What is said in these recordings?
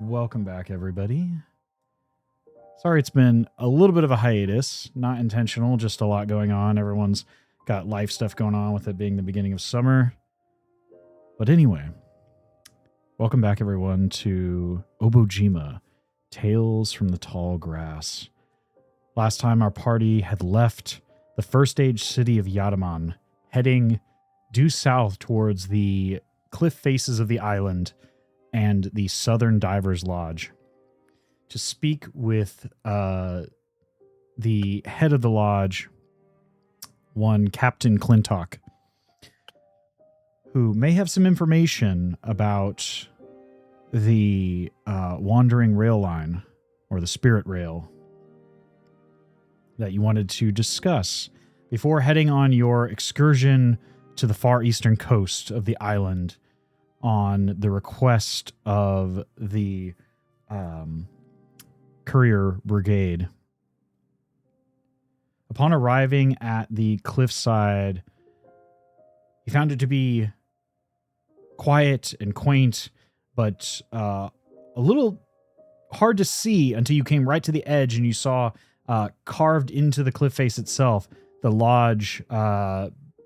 Welcome back, everybody. Sorry it's been a little bit of a hiatus. Not intentional, just a lot going on. Everyone's got life stuff going on with it being the beginning of summer. But anyway, welcome back, everyone, to Obojima, Tales from the Tall Grass. Last time our party had left the first age city of Yadaman, heading due south towards the cliff faces of the island and the Southern Divers Lodge to speak with the head of the lodge, one Captain Clintock, who may have some information about the wandering rail line, or the spirit rail, that you wanted to discuss before heading on your excursion to the far eastern coast of the island on the request of the courier brigade. Upon arriving at the cliffside, you found it to be quiet and quaint, but a little hard to see until you came right to the edge and you saw carved into the cliff face itself the lodge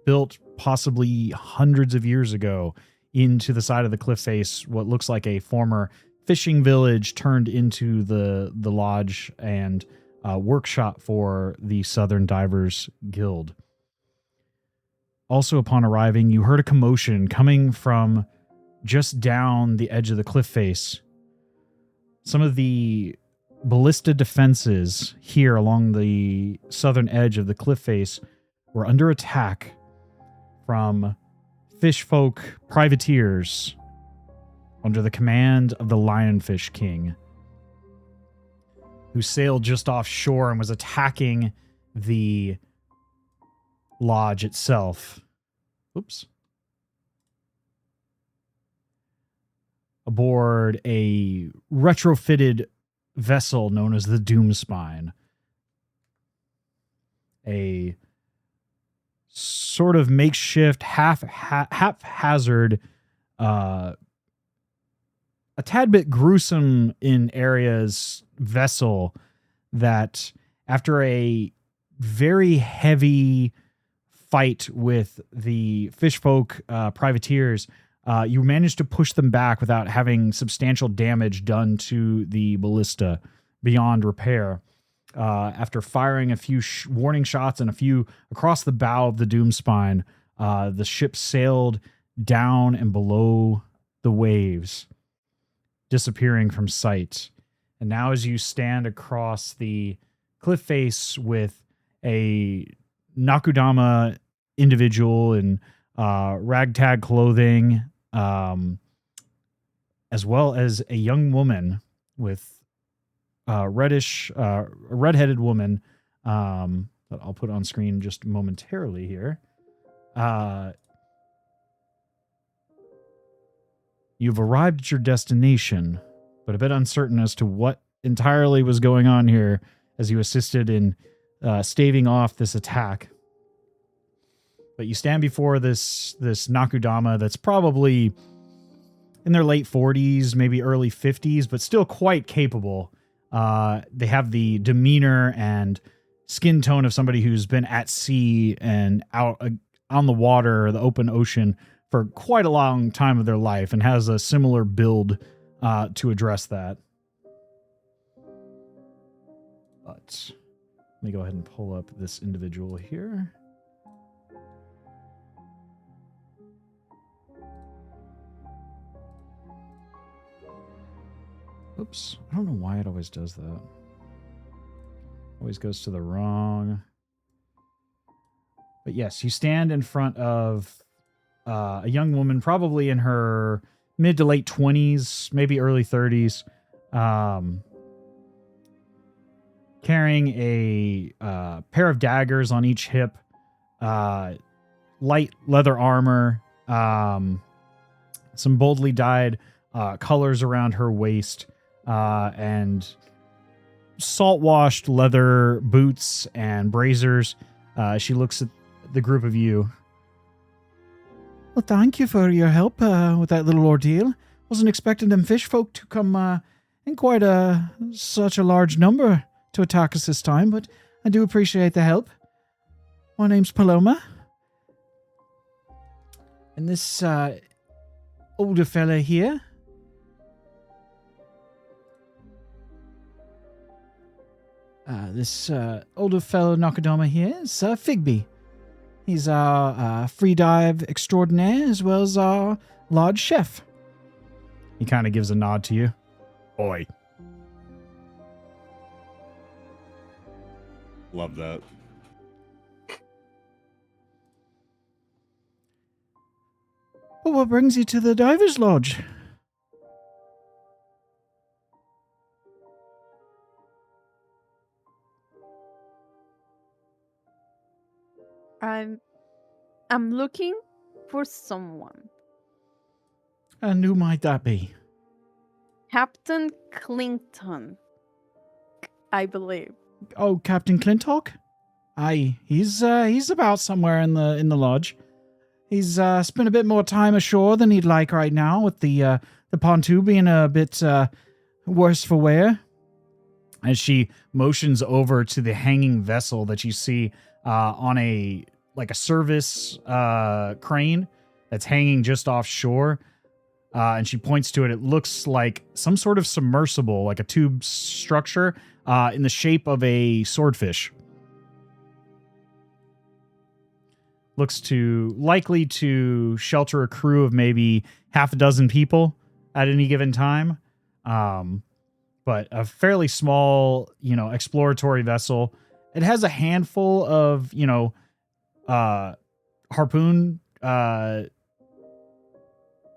built possibly hundreds of years ago into the side of the cliff face, what looks like a former fishing village turned into the lodge and workshop for the Southern Divers Guild. Also, upon arriving, you heard a commotion coming from just down the edge of the cliff face. Some of the ballista defenses here along the southern edge of the cliff face were under attack from fishfolk privateers under the command of the Lionfish King, who sailed just offshore and was attacking the lodge itself. Oops. Aboard a retrofitted vessel known as the Doomspine. A sort of makeshift, haphazard, a tad bit gruesome in areas vessel that, after a very heavy fight with the fishfolk privateers, you managed to push them back without having substantial damage done to the ballista beyond repair. After firing a few warning shots and a few across the bow of the Doomspine, the ship sailed down and below the waves, disappearing from sight. And now as you stand across the cliff face with a Nakudama individual in ragtag clothing, as well as a young woman with redheaded woman that I'll put on screen just momentarily here. You've arrived at your destination, but a bit uncertain as to what entirely was going on here as you assisted in staving off this attack. But you stand before this Nakudama that's probably in their late 40s, maybe early 50s, but still quite capable. They have the demeanor and skin tone of somebody who's been at sea and out on the water, the open ocean, for quite a long time of their life, and has a similar build to address that. But let me go ahead and pull up this individual here. Oops, I don't know why it always does that. Always goes to the wrong. But yes, you stand in front of a young woman, probably in her mid to late 20s, maybe early 30s, carrying a pair of daggers on each hip, light leather armor, some boldly dyed colors around her waist, and salt-washed leather boots and braziers. She looks at the group of you. Well, thank you for your help with that little ordeal. Wasn't expecting them fish folk to come in quite such a large number to attack us this time, but I do appreciate the help. My name's Paloma. And this older fella here. This older fellow Nakadama here is Figby. He's our free dive extraordinaire as well as our lodge chef. He kind of gives a nod to you. Oi. Love that. Well, what brings you to the Divers Lodge? I'm looking for someone. And who might that be? Captain Clinton, I believe. Oh, Captain Clintock? Aye, he's about somewhere in the lodge. He's spent a bit more time ashore than he'd like right now, with the pontoon being a bit worse for wear. As she motions over to the hanging vessel that you see on a service crane that's hanging just offshore, and she points to it. It looks like some sort of submersible, like a tube structure in the shape of a swordfish. Looks likely to shelter a crew of maybe half a dozen people at any given time. But a fairly small, exploratory vessel. It has a handful of, harpoon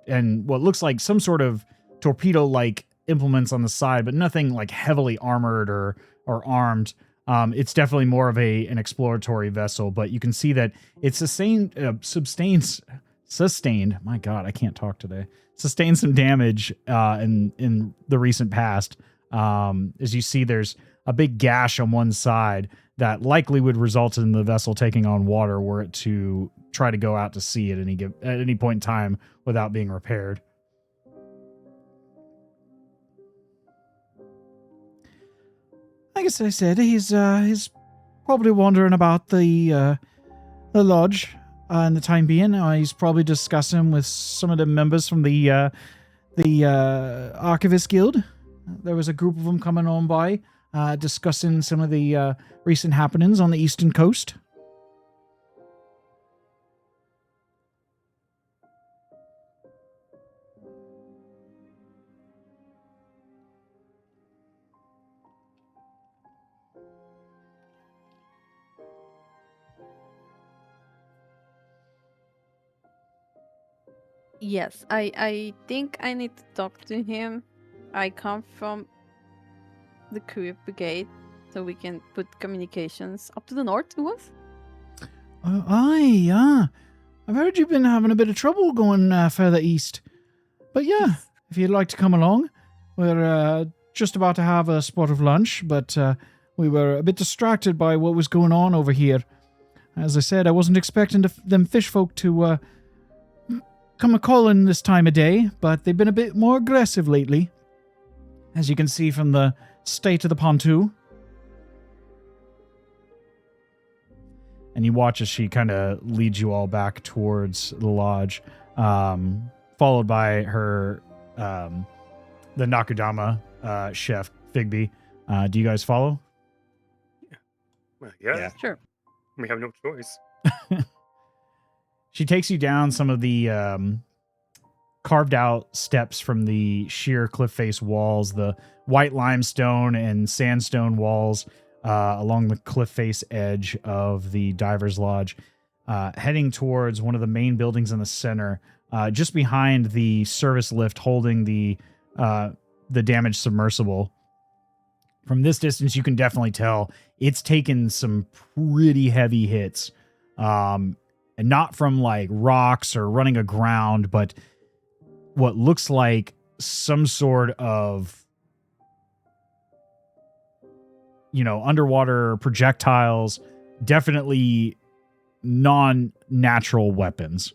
and what looks like some sort of torpedo-like implements on the side, but nothing like heavily armored or armed. It's definitely more of an exploratory vessel, but you can see that it's sustained. My God, I can't talk today. Sustained some damage in the recent past. As you see, there's a big gash on one side that likely would result in the vessel taking on water were it to try to go out to sea at any point in time without being repaired. Like I said, he's probably wandering about the lodge in the time being. He's probably discussing with some of the members from the Archivist Guild. There was a group of them coming on by, discussing some of the recent happenings on the eastern coast. Yes, I think I need to talk to him. I come from the Career Brigade, so we can put communications up to the north to us. Aye. I've heard you've been having a bit of trouble going further east. But yeah, if you'd like to come along, we're just about to have a spot of lunch, but we were a bit distracted by what was going on over here. As I said, I wasn't expecting them fish folk to come a-calling this time of day, but they've been a bit more aggressive lately, as you can see from the state of the pontoon. And you watch as she kind of leads you all back towards the lodge, followed by her, the Nakudama chef, Figby. Do you guys follow? Yeah. Sure. We have no choice. She takes you down some of the carved out steps from the sheer cliff face walls, the white limestone and sandstone walls along the cliff face edge of the Divers Lodge, heading towards one of the main buildings in the center, just behind the service lift holding the damaged submersible. From this distance, you can definitely tell it's taken some pretty heavy hits. And not from like rocks or running aground, but what looks like some sort of, underwater projectiles, definitely non-natural weapons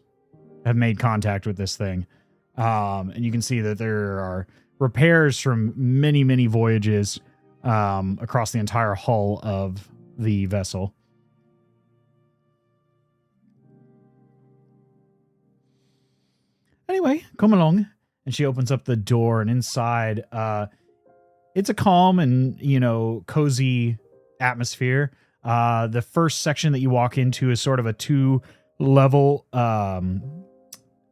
have made contact with this thing. And you can see that there are repairs from many, many voyages across the entire hull of the vessel. Anyway, come along. And she opens up the door, and inside, it's a calm and, cozy atmosphere. The first section that you walk into is sort of a 2-level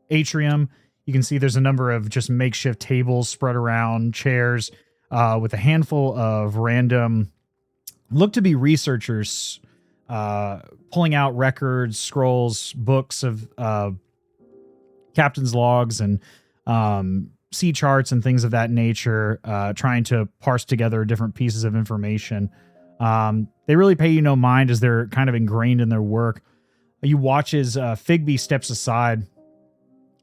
atrium. You can see there's a number of just makeshift tables spread around, chairs, with a handful of random, look to be researchers, pulling out records, scrolls, books of captain's logs and sea charts and things of that nature, trying to parse together different pieces of information. They really pay you no mind as they're kind of ingrained in their work. You watch as Figby steps aside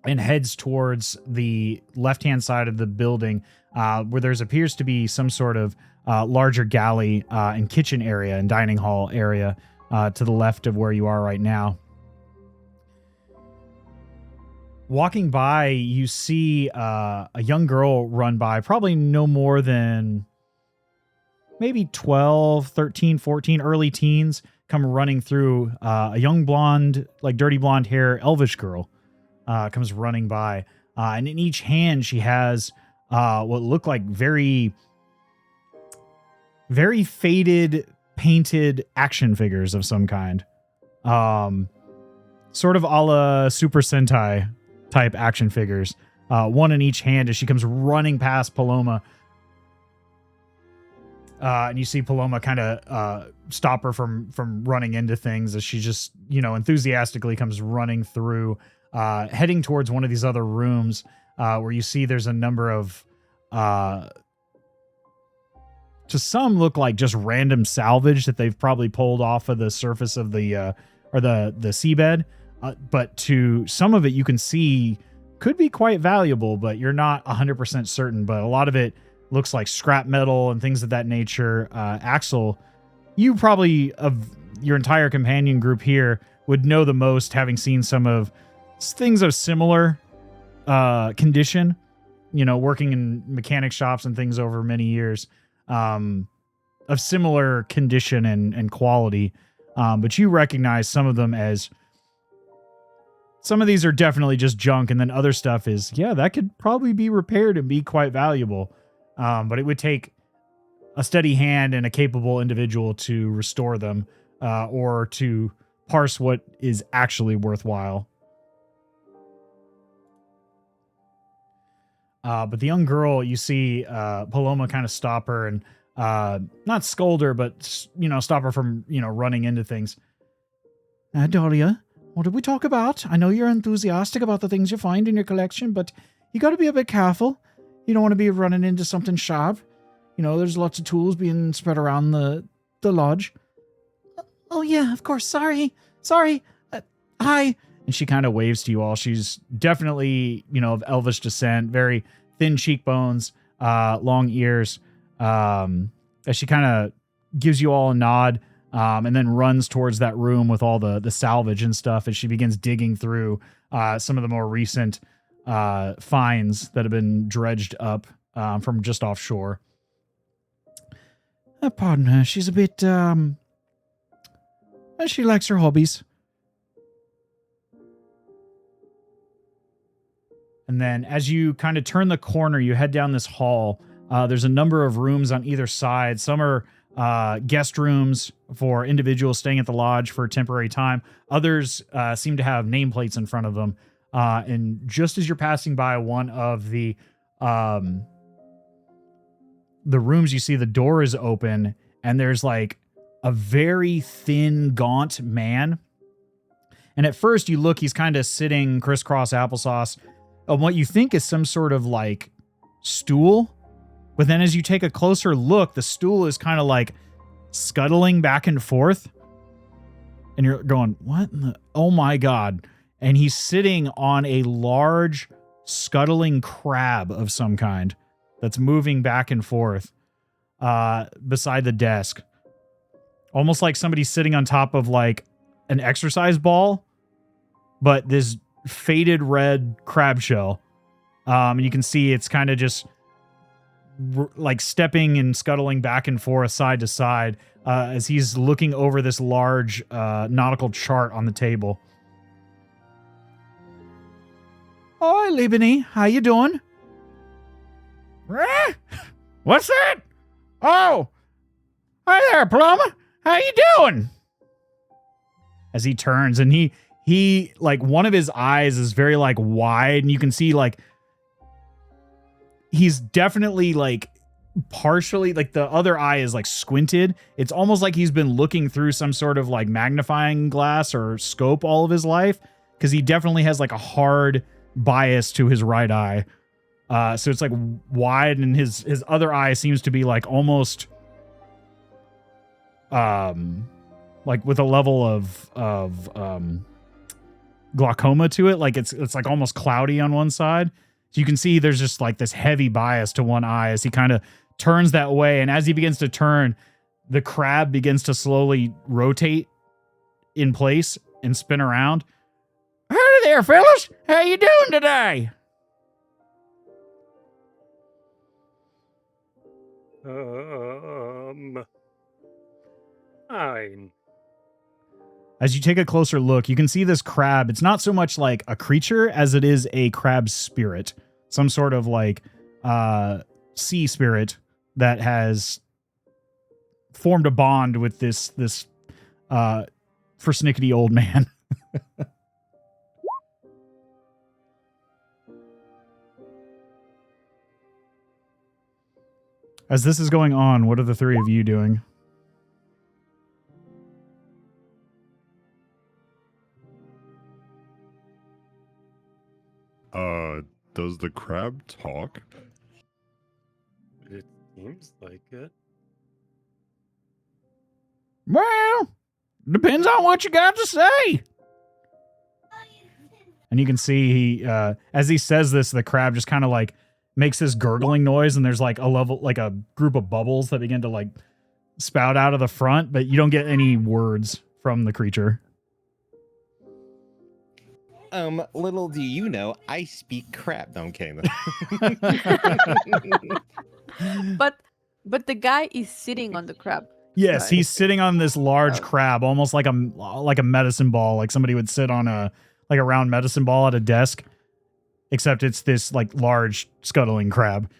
and heads towards the left-hand side of the building, where there appears to be some sort of larger galley and kitchen area and dining hall area to the left of where you are right now. Walking by, you see a young girl run by, probably no more than maybe 12, 13, 14, early teens, come running through. A young blonde, like dirty blonde hair, elvish girl comes running by. And in each hand, she has what look like very, very faded, painted action figures of some kind. Sort of a la Super Sentai type action figures, one in each hand as she comes running past Paloma. And you see Paloma kind of stop her from running into things as she just, enthusiastically comes running through, heading towards one of these other rooms where you see there's a number of, to some look like just random salvage that they've probably pulled off of the surface of the, or the seabed. But to some of it, you can see could be quite valuable, but you're not 100% certain. But a lot of it looks like scrap metal and things of that nature. Axel, you probably, of your entire companion group here, would know the most, having seen some of things of similar condition, working in mechanic shops and things over many years, of similar condition and quality. But you recognize some of them as, some of these are definitely just junk, and then other stuff is, that could probably be repaired and be quite valuable. But it would take a steady hand and a capable individual to restore them, or to parse what is actually worthwhile. But the young girl, you see Paloma kind of stop her and not scold her, but, stop her from, running into things. Dahlia, what did we talk about? I know you're enthusiastic about the things you find in your collection, but you got to be a bit careful. You don't want to be running into something sharp. There's lots of tools being spread around the lodge. Oh, yeah, of course. Sorry. Hi. And she kind of waves to you all. She's definitely, of elvish descent, very thin cheekbones, long ears. As she kind of gives you all a nod, and then runs towards that room with all the salvage and stuff as she begins digging through some of the more recent finds that have been dredged up from just offshore. Pardon her. She's a bit, she likes her hobbies. And then as you kind of turn the corner, you head down this hall. There's a number of rooms on either side. Some are guest rooms for individuals staying at the lodge for a temporary time. Others seem to have nameplates in front of them. And just as you're passing by one of the rooms, you see the door is open and there's like a very thin, gaunt man. And at first you look, he's kind of sitting crisscross applesauce on what you think is some sort of like stool. But then as you take a closer look, the stool is kind of like scuttling back and forth. And you're going, what? Oh my God. And he's sitting on a large scuttling crab of some kind that's moving back and forth beside the desk. Almost like somebody's sitting on top of like an exercise ball, but this faded red crab shell. And you can see it's kind of just like stepping and scuttling back and forth side to side as he's looking over this large nautical chart on the table. Hi, Libany. How you doing? What's that? Oh, hi there, Plumber. How you doing? As he turns and he like one of his eyes is very like wide and you can see like he's definitely like partially like the other eye is like squinted. It's almost like he's been looking through some sort of like magnifying glass or scope all of his life because he definitely has like a hard bias to his right eye. So it's like wide and his other eye seems to be like almost like with a level of glaucoma to it. Like it's like almost cloudy on one side. So you can see there's just like this heavy bias to one eye as he kind of turns that way. And as he begins to turn, the crab begins to slowly rotate in place and spin around. Howdy there, fellas. How you doing today? Fine. As you take a closer look, you can see this crab. It's not so much like a creature as it is a crab spirit. Some sort of like sea spirit that has formed a bond with this persnickety old man. As this is going on, what are the three of you doing? Does the crab talk? It seems like it. Well, depends on what you got to say. And you can see he, as he says this, the crab just kind of like makes this gurgling noise, and there's like a group of bubbles that begin to like spout out of the front, but you don't get any words from the creature. Little do you know, I speak crab. No, I'm kidding. But the guy is sitting on the crab. Yes, Right. he's sitting on this large Oh. crab, almost like a medicine ball, like somebody would sit on a round medicine ball at a desk, except it's this like large scuttling crab.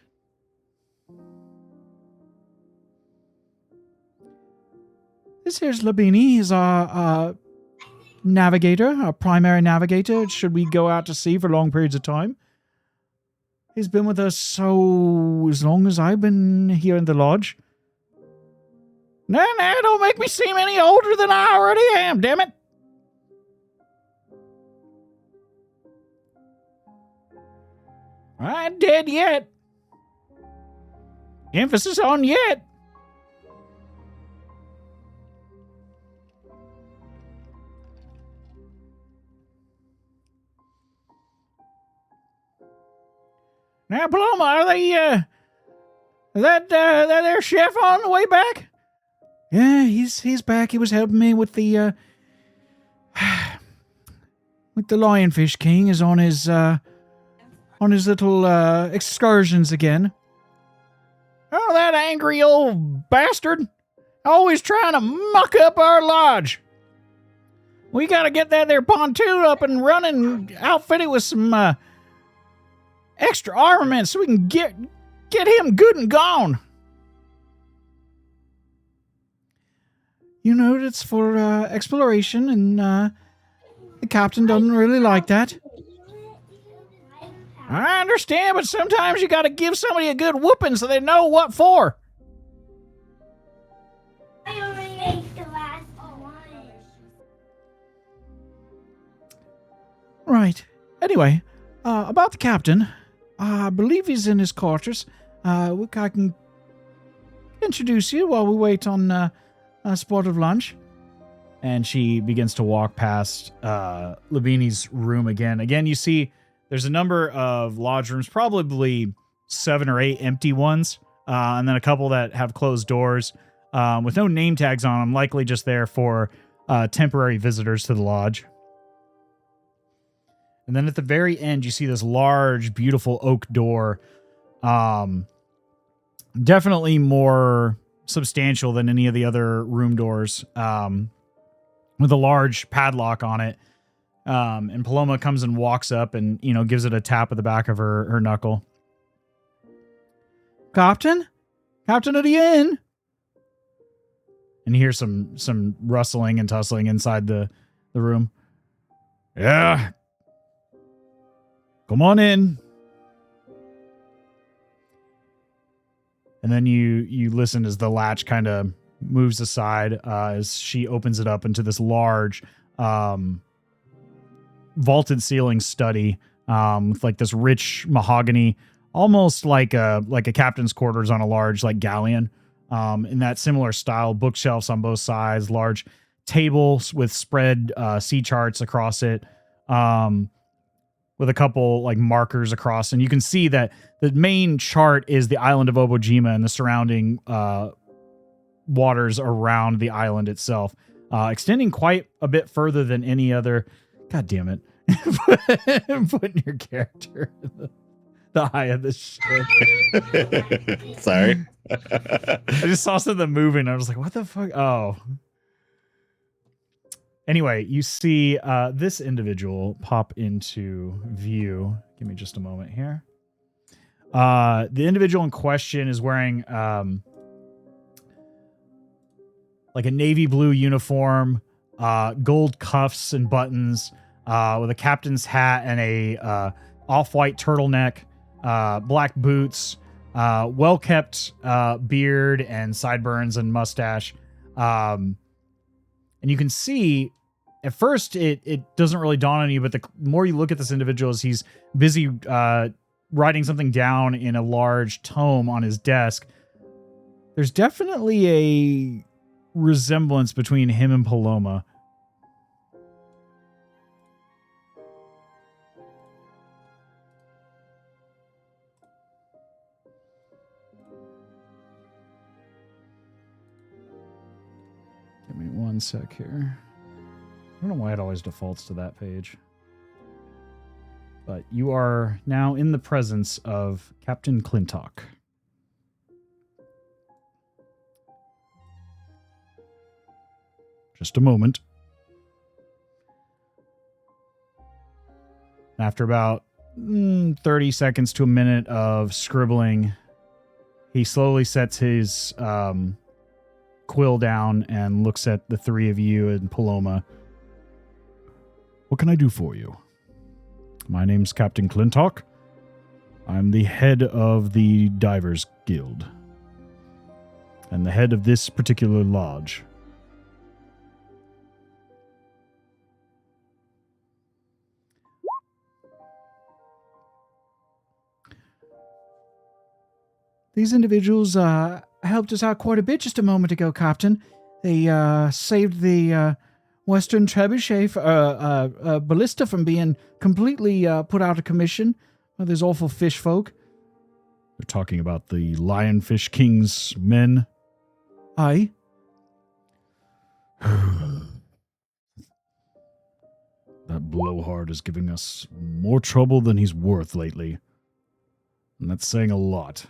This here's Labini. He's our navigator, our primary navigator. Should we go out to sea for long periods of time? He's been with us as long as I've been here in the lodge. Nah, don't make me seem any older than I already am, damn it. I ain't dead yet. Emphasis on yet. Now, Paloma, are they, that there chef on the way back? Yeah, he's back. He was helping me with the, with the Lionfish King is on his little, excursions again. Oh, that angry old bastard. Always trying to muck up our lodge. We gotta get that there pontoon up and running, outfit it with some, extra armament so we can get him good and gone. You know, it's for exploration, and the captain doesn't really like that. I understand, but sometimes you gotta give somebody a good whooping so they know what for. I already ate the last one. Right. Anyway, about the captain, I believe he's in his quarters. I can introduce you while we wait on a sport of lunch. And she begins to walk past Labini's room again. Again, you see there's a number of lodge rooms, probably 7 or 8 empty ones, and then a couple that have closed doors with no name tags on them, likely just there for temporary visitors to the lodge. And then at the very end, you see this large, beautiful oak door definitely more substantial than any of the other room doors, with a large padlock on it. And Paloma comes and walks up and, gives it a tap at the back of her knuckle. Captain? Captain of the inn? And you hear some rustling and tussling inside the room. Yeah. Come on in. And then you listen as the latch kind of moves aside as she opens it up into this large vaulted ceiling study with like this rich mahogany, almost like a captain's quarters on a large like galleon. In that similar style, bookshelves on both sides, large tables with spread sea charts across it, with a couple like markers across. And you can see that the main chart is the island of Obojima and the surrounding waters around the island itself, extending quite a bit further than any other. God damn it. Putting your character in the eye of the ship. Sorry. I just saw something moving. I was like, what the fuck? Oh. Anyway, you see this individual pop into view. Give me just a moment here. The individual in question is wearing like a navy blue uniform, gold cuffs and buttons, with a captain's hat and a off-white turtleneck, black boots, well-kept beard and sideburns and mustache. And you can see, at first, it doesn't really dawn on you, but the more you look at this individual, as he's busy writing something down in a large tome on his desk, there's definitely a resemblance between him and Paloma. Give me one sec here. I don't know why it always defaults to that page. But you are now in the presence of Captain Clintock. Just a moment. After about 30 seconds to a minute of scribbling, he slowly sets his quill down and looks at the three of you and Paloma. What can I do for you? My name's Captain Clintock. I'm the head of the Divers Guild and the head of this particular lodge. These individuals helped us out quite a bit just a moment ago, Captain. They saved the Western Trebuchet ballista from being completely put out of commission by those awful fish folk. They're talking about the Lionfish King's men. Aye. That blowhard is giving us more trouble than he's worth lately. And that's saying a lot.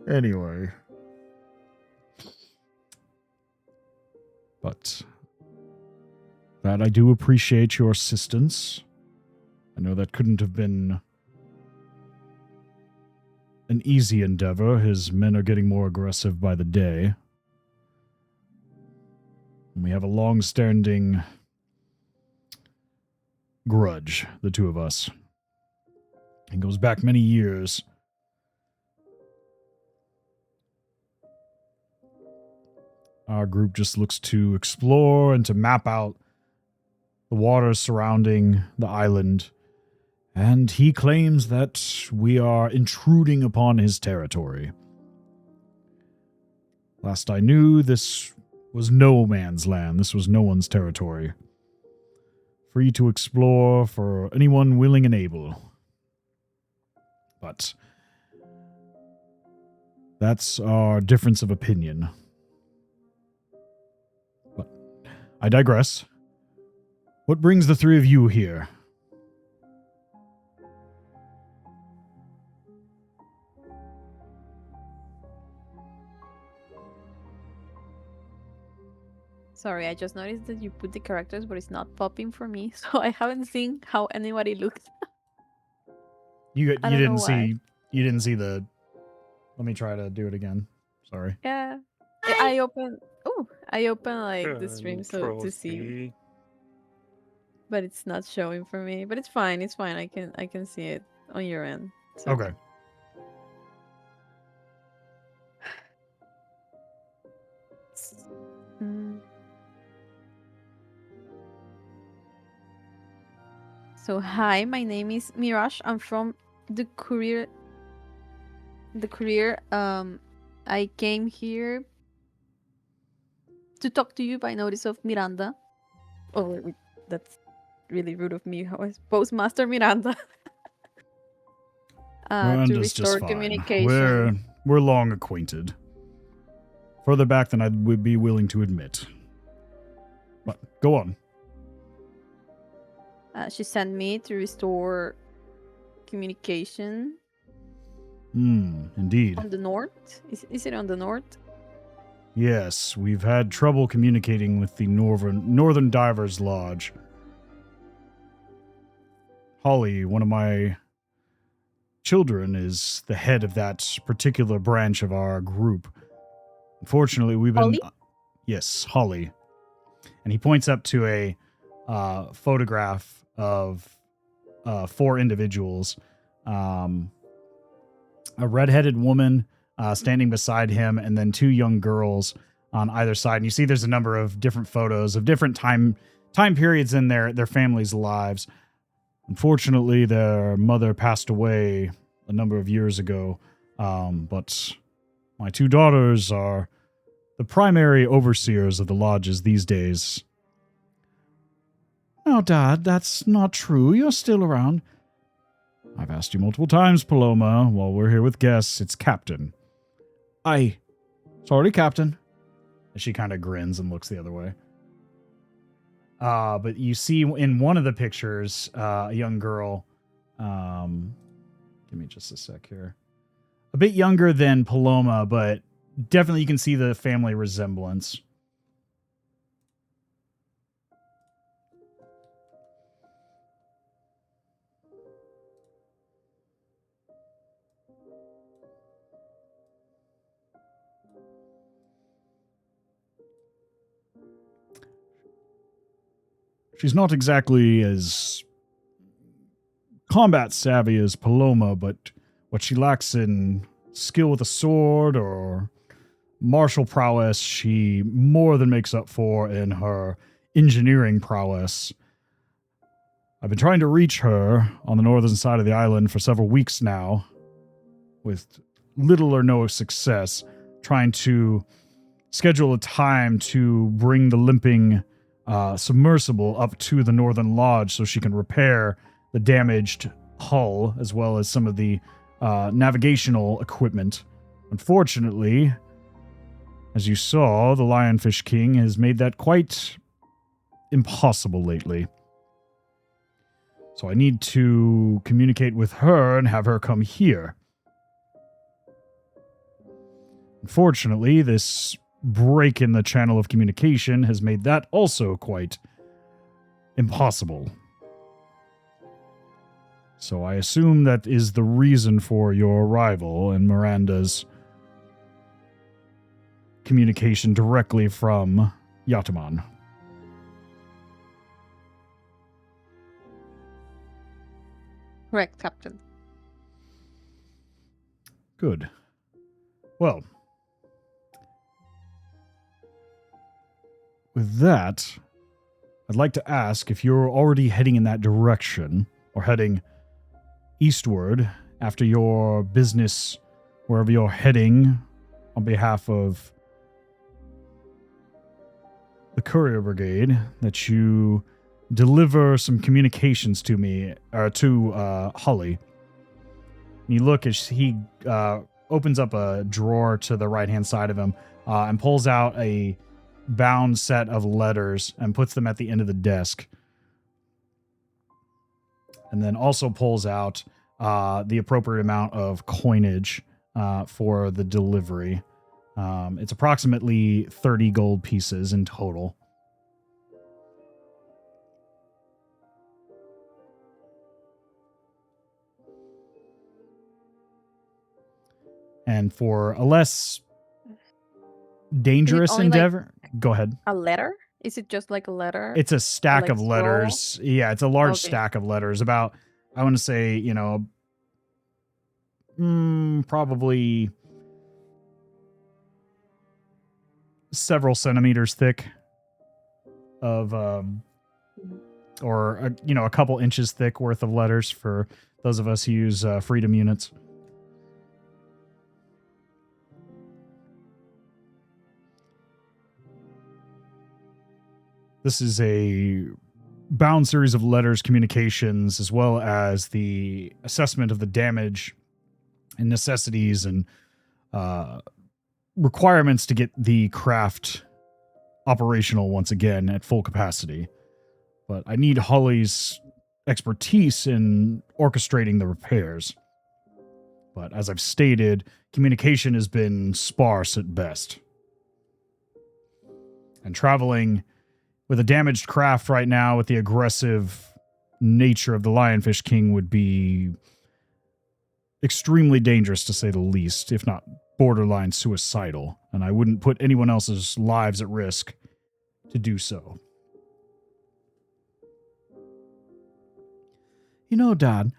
Anyway. But that I do appreciate your assistance. I know that couldn't have been an easy endeavor. His men are getting more aggressive by the day. And we have a long-standing grudge, the two of us. It goes back many years. Our group just looks to explore and to map out the waters surrounding the island. And he claims that we are intruding upon his territory. Last I knew, this was no man's land. This was no one's territory. Free to explore for anyone willing and able. But that's our difference of opinion. But I digress. What brings the three of you here? Sorry, I just noticed that you put the characters, but it's not popping for me, so I haven't seen how anybody looks. You I don't know didn't why. see you didn't see the. Let me try to do it again. Sorry. Yeah, I open. Oh, I open like the stream so to see, Control-C. but it's not showing for me. But it's fine. It's fine. I can see it on your end. So Okay. Mm. So hi, my name is Mirage. I'm from the Courier. The Courier. I came here to talk to you by notice of Miranda. Oh, that's really rude of me. How is Postmaster Miranda? To Miranda's just restore fine. communication. We're long acquainted. Further back than I would be willing to admit. But go on. She sent me to restore communication Indeed. on the north. Is it on the north? Yes, we've had trouble communicating with the Northern Divers Lodge. Holly, one of my children, is the head of that particular branch of our group. Unfortunately, we've been... Holly? Yes, Holly. And he points up to a photograph of 4 individuals. A redheaded woman standing beside him, and then 2 young girls on either side. And you see there's a number of different photos of different time periods in their families' lives. Unfortunately, their mother passed away a number of years ago, but my 2 daughters are the primary overseers of the lodges these days. Now, Dad, that's not true. You're still around. I've asked you multiple times, Paloma. While we're here with guests, it's Captain. Sorry, Captain. And she kind of grins and looks the other way. But you see in one of the pictures, a young girl. Give me just a sec here. A bit younger than Paloma, but definitely you can see the family resemblance. She's not exactly as combat savvy as Paloma, but what she lacks in skill with a sword or martial prowess, she more than makes up for in her engineering prowess. I've been trying to reach her on the northern side of the island for several weeks now, with little or no success, trying to schedule a time to bring the limping submersible up to the Northern Lodge so she can repair the damaged hull as well as some of the navigational equipment. Unfortunately, as you saw, the Lionfish King has made that quite impossible lately. So I need to communicate with her and have her come here. Unfortunately, this break in the channel of communication has made that also quite impossible. So I assume that is the reason for your arrival and Miranda's communication directly from Yataman. Correct, Captain. Good. Well, with that, I'd like to ask if you're already heading in that direction, or heading eastward after your business, wherever you're heading, on behalf of the Courier Brigade, that you deliver some communications to me, or to Holly. And you look as he opens up a drawer to the right-hand side of him and pulls out a bound set of letters and puts them at the end of the desk. and then also pulls out the appropriate amount of coinage for the delivery. It's approximately 30 gold pieces in total. And for a less dangerous only, endeavor, go ahead. A letter? Is it just like a letter? It's a stack like of letters. scroll? Yeah, it's a large Okay. stack of letters. About, I want to say, probably several centimeters thick of, or a couple inches thick worth of letters for those of us who use freedom units. This is a bound series of letters, communications, as well as the assessment of the damage and necessities and requirements to get the craft operational once again at full capacity. But I need Holly's expertise in orchestrating the repairs. But as I've stated, communication has been sparse at best. And traveling with a damaged craft right now with the aggressive nature of the Lionfish King would be extremely dangerous, to say the least, if not borderline suicidal. And I wouldn't put anyone else's lives at risk to do so. Dad,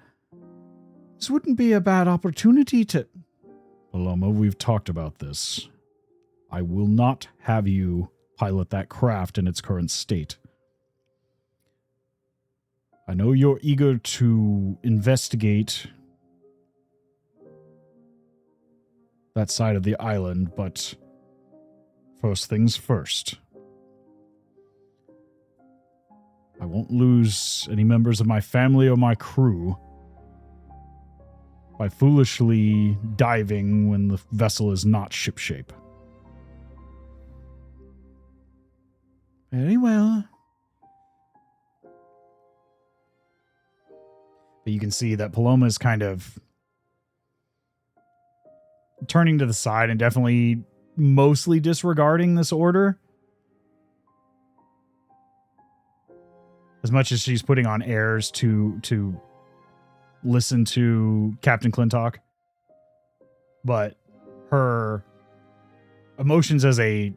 this wouldn't be a bad opportunity to... Paloma, we've talked about this. I will not have you pilot that craft in its current state. I know you're eager to investigate that side of the island, but first things first. I won't lose any members of my family or my crew by foolishly diving when the vessel is not shipshape. Very well. But you can see that Paloma is kind of turning to the side and definitely mostly disregarding this order. As much as she's putting on airs to listen to Captain Clintock. But her emotions as a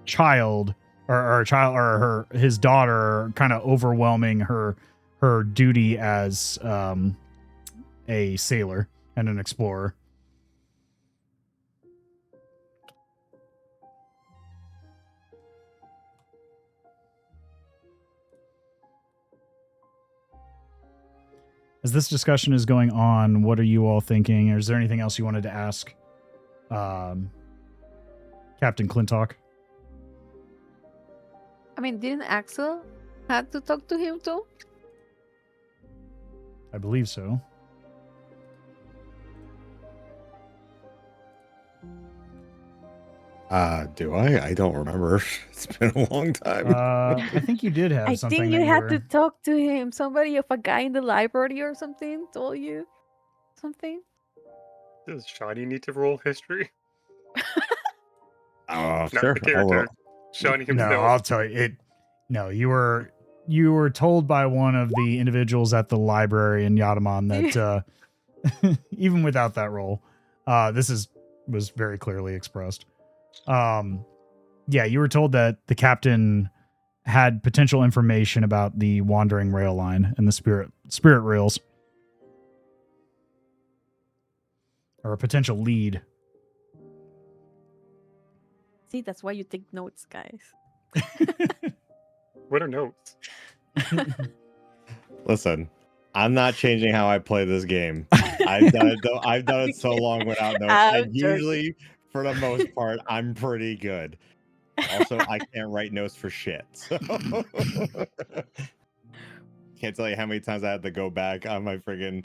child or his daughter kind of overwhelming her duty as a sailor and an explorer. As this discussion is going on, what are you all thinking? Or is there anything else you wanted to ask Captain Clintock? I mean, didn't Axel had to talk to him too? I believe so. Do I? I don't remember. It's been a long time. I think you did have I something. think you that had were... to talk to him. Somebody of a guy in the library or something told you something. Does Shawnee need to roll history? Oh, Not sure. the character. Shawnee himself. No, I'll tell you. No, you were told by one of the individuals at the library in Yataman that even without that role, was very clearly expressed. Yeah, you were told that the captain had potential information about the wandering rail line and the spirit rails, or a potential lead. See, that's why you take notes, guys. What are notes? Listen, I'm not changing how I play this game. I've done it though. I've done it so long without notes, and usually, for the most part, I'm pretty good. Also, I can't write notes for shit. So. Can't tell you how many times I had to go back on my friggin'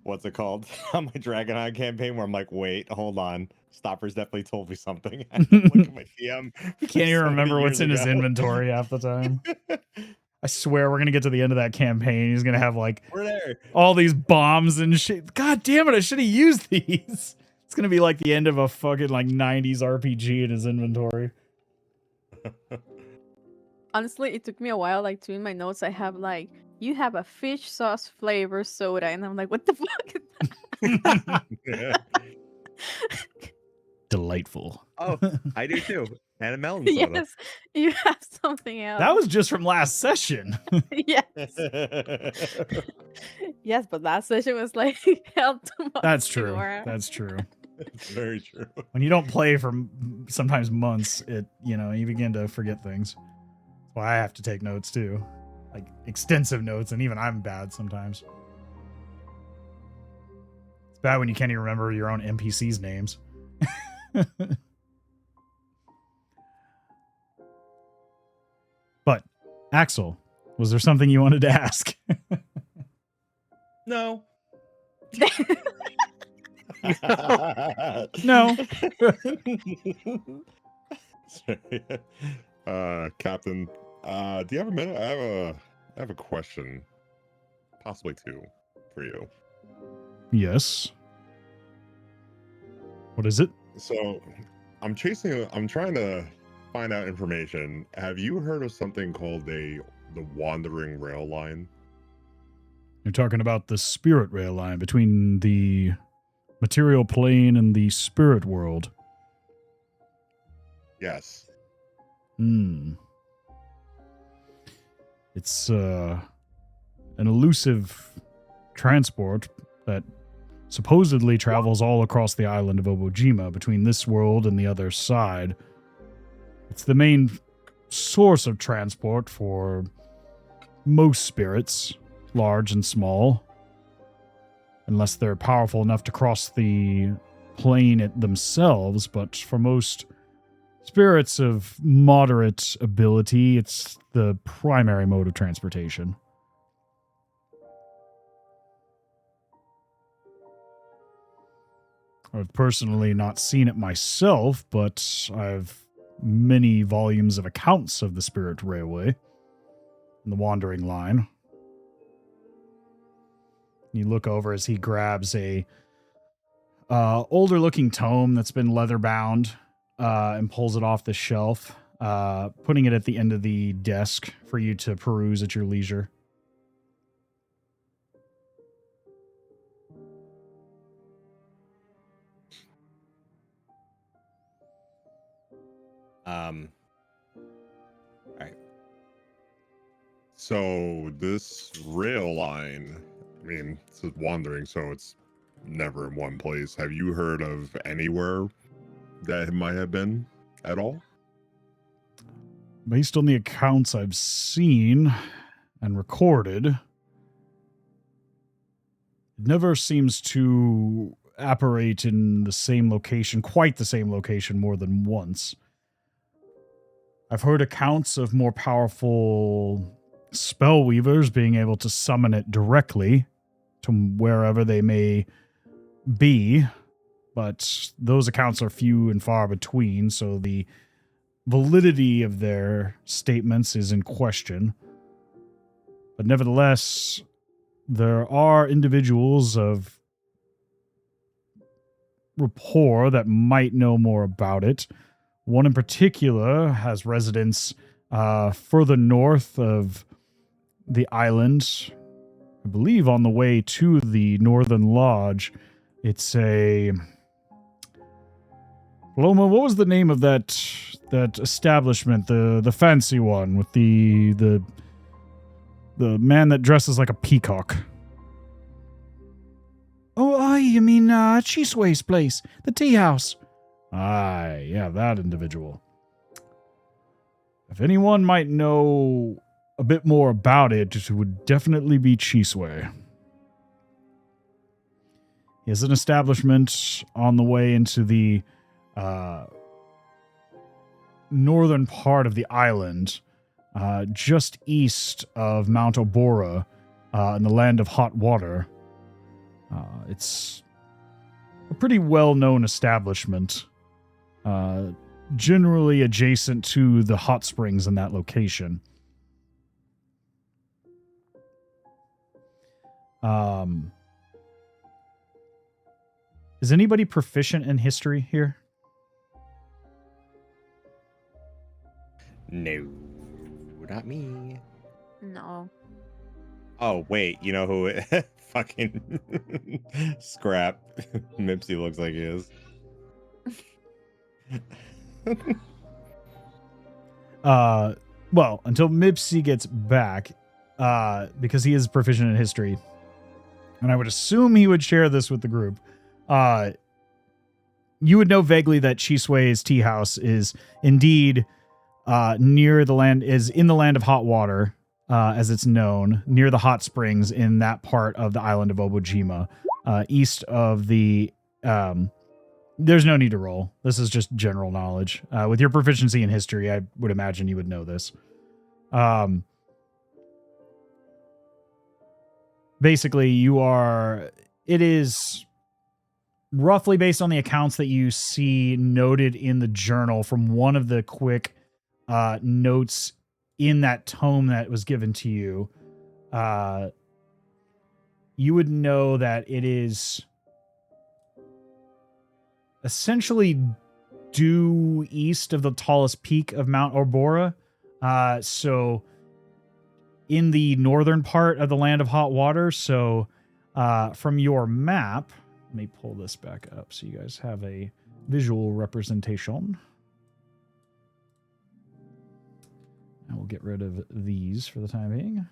what's it called on my Dragonite campaign where I'm like, wait, hold on. Stopper's definitely told me something. I look at my DM. You can't even remember what's in his inventory half the time. I swear we're gonna get to the end of that campaign. He's gonna have like We're there. all these bombs and shit. God damn it! I should have used these. It's gonna be like the end of a fucking like 90s RPG in his inventory. Honestly, it took me a while. Like, to in my notes, I have like, you have a fish sauce flavor soda, and I'm like, what the fuck? Delightful. Oh, I do too. And a melon soda. Yes, you have something else. That was just from last session. yes, yes, but last session was like hell too much. That's true. more. That's true. It's very true. When you don't play for sometimes months, you begin to forget things. That's why I have to take notes too, like extensive notes, and even I'm bad sometimes. It's bad when you can't even remember your own NPCs' names. But Axel, was there something you wanted to ask? No. No. Sorry. Captain, do you have a minute? I have a question, possibly two, for you. Yes. What is it? So, I'm trying to find out information. Have you heard of something called the Wandering Rail Line? You're talking about the spirit rail line between the material plane and the spirit world. Yes. It's an elusive transport that supposedly travels all across the island of Obojima between this world and the other side. It's the main source of transport for most spirits, large and small, unless they're powerful enough to cross the plane themselves. But for most spirits of moderate ability, it's the primary mode of transportation. I've personally not seen it myself, but I've many volumes of accounts of the Spirit Railway and the Wandering Line. You look over as he grabs a older looking tome that's been leather bound and pulls it off the shelf, putting it at the end of the desk for you to peruse at your leisure. All right. So this rail line, I mean, it's just wandering, so it's never in one place. Have you heard of anywhere that it might have been at all? Based on the accounts I've seen and recorded, it never seems to apparate in the same location, quite the same location, more than once. I've heard accounts of more powerful spellweavers being able to summon it directly to wherever they may be, but those accounts are few and far between, so the validity of their statements is in question. But nevertheless, there are individuals of rapport that might know more about it. One in particular has residence further north of the island, I believe on the way to the Northern Lodge. It's a... Loma, what was the name of that establishment, the fancy one with the man that dresses like a peacock? Oh, you mean Chisway's place, the tea house. Aye, yeah, that individual. If anyone might know a bit more about it, it would definitely be Chisway. He has an establishment on the way into the northern part of the island, just east of Mount Obora, in the land of hot water. It's a pretty well-known establishment, generally adjacent to the hot springs in that location. Is anybody proficient in history here? No, not me. No. Oh, wait, you know who it fucking Scrap Mipsy looks like he is. Well, until Mipsy gets back, because he is proficient in history, and I would assume he would share this with the group. You would know vaguely that Chisue's tea house is indeed near the land, is in the land of hot water, as it's known, near the hot springs in that part of the island of Obojima, east of the. There's no need to roll. This is just general knowledge. With your proficiency in history, I would imagine you would know this. Basically, it is roughly based on the accounts that you see noted in the journal from one of the quick notes in that tome that was given to you. You would know that it is essentially due east of the tallest peak of Mount Orbora. So in the northern part of the land of hot water. So from your map, let me pull this back up so you guys have a visual representation. And we'll get rid of these for the time being.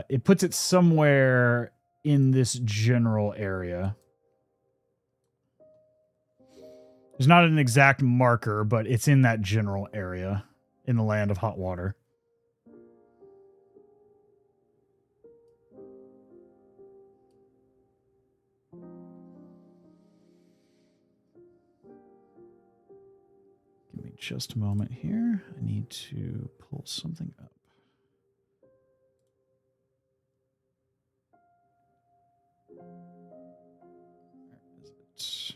It puts it somewhere in this general area. There's not an exact marker, but it's in that general area in the land of hot water. Give me just a moment here. I need to pull something up. Where is it?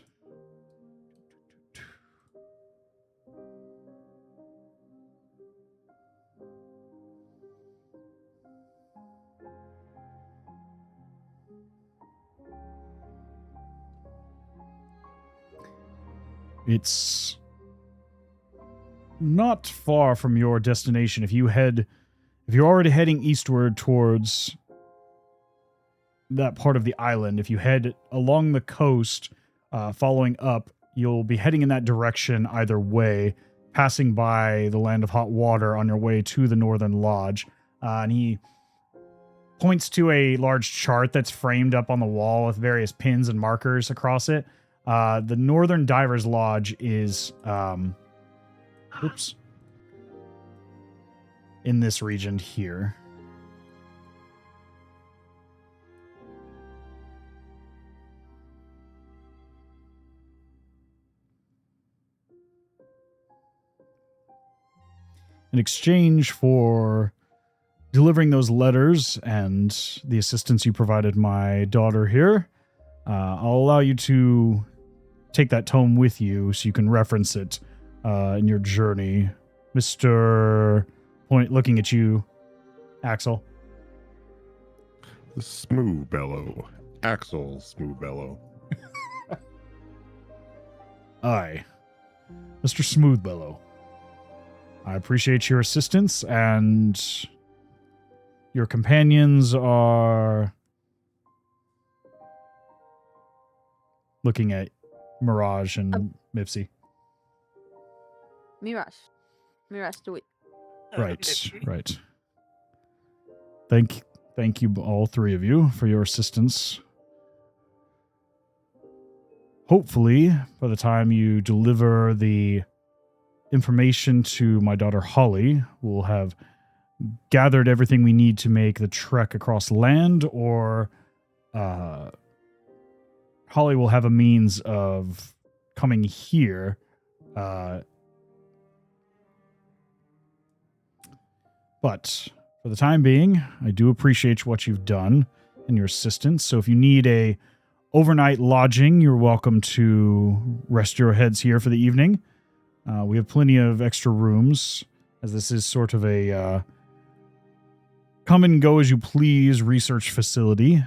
It's not far from your destination. If you're already heading eastward towards that part of the island, if you head along the coast, following up, you'll be heading in that direction either way, passing by the land of hot water on your way to the Northern Lodge. And he points to a large chart that's framed up on the wall with various pins and markers across it. The Northern Divers Lodge is, in this region here. In exchange for delivering those letters and the assistance you provided my daughter here, I'll allow you to take that tome with you so you can reference it in your journey. Mr. Looking at you, Axel. Smooth Bellow. Axel Smooth Bellow. Aye, Mr. Smoothbellow. I appreciate your assistance, and your companions are looking at Mirage and Mipsy. Mirage, do it. Right. Thank you, all three of you, for your assistance. Hopefully, by the time you deliver the information to my daughter Holly, we'll have gathered everything we need to make the trek across land, or Holly will have a means of coming here. But for the time being, I do appreciate what you've done and your assistance. So if you need a overnight lodging, you're welcome to rest your heads here for the evening. We have plenty of extra rooms, as this is sort of a come and go as you please research facility.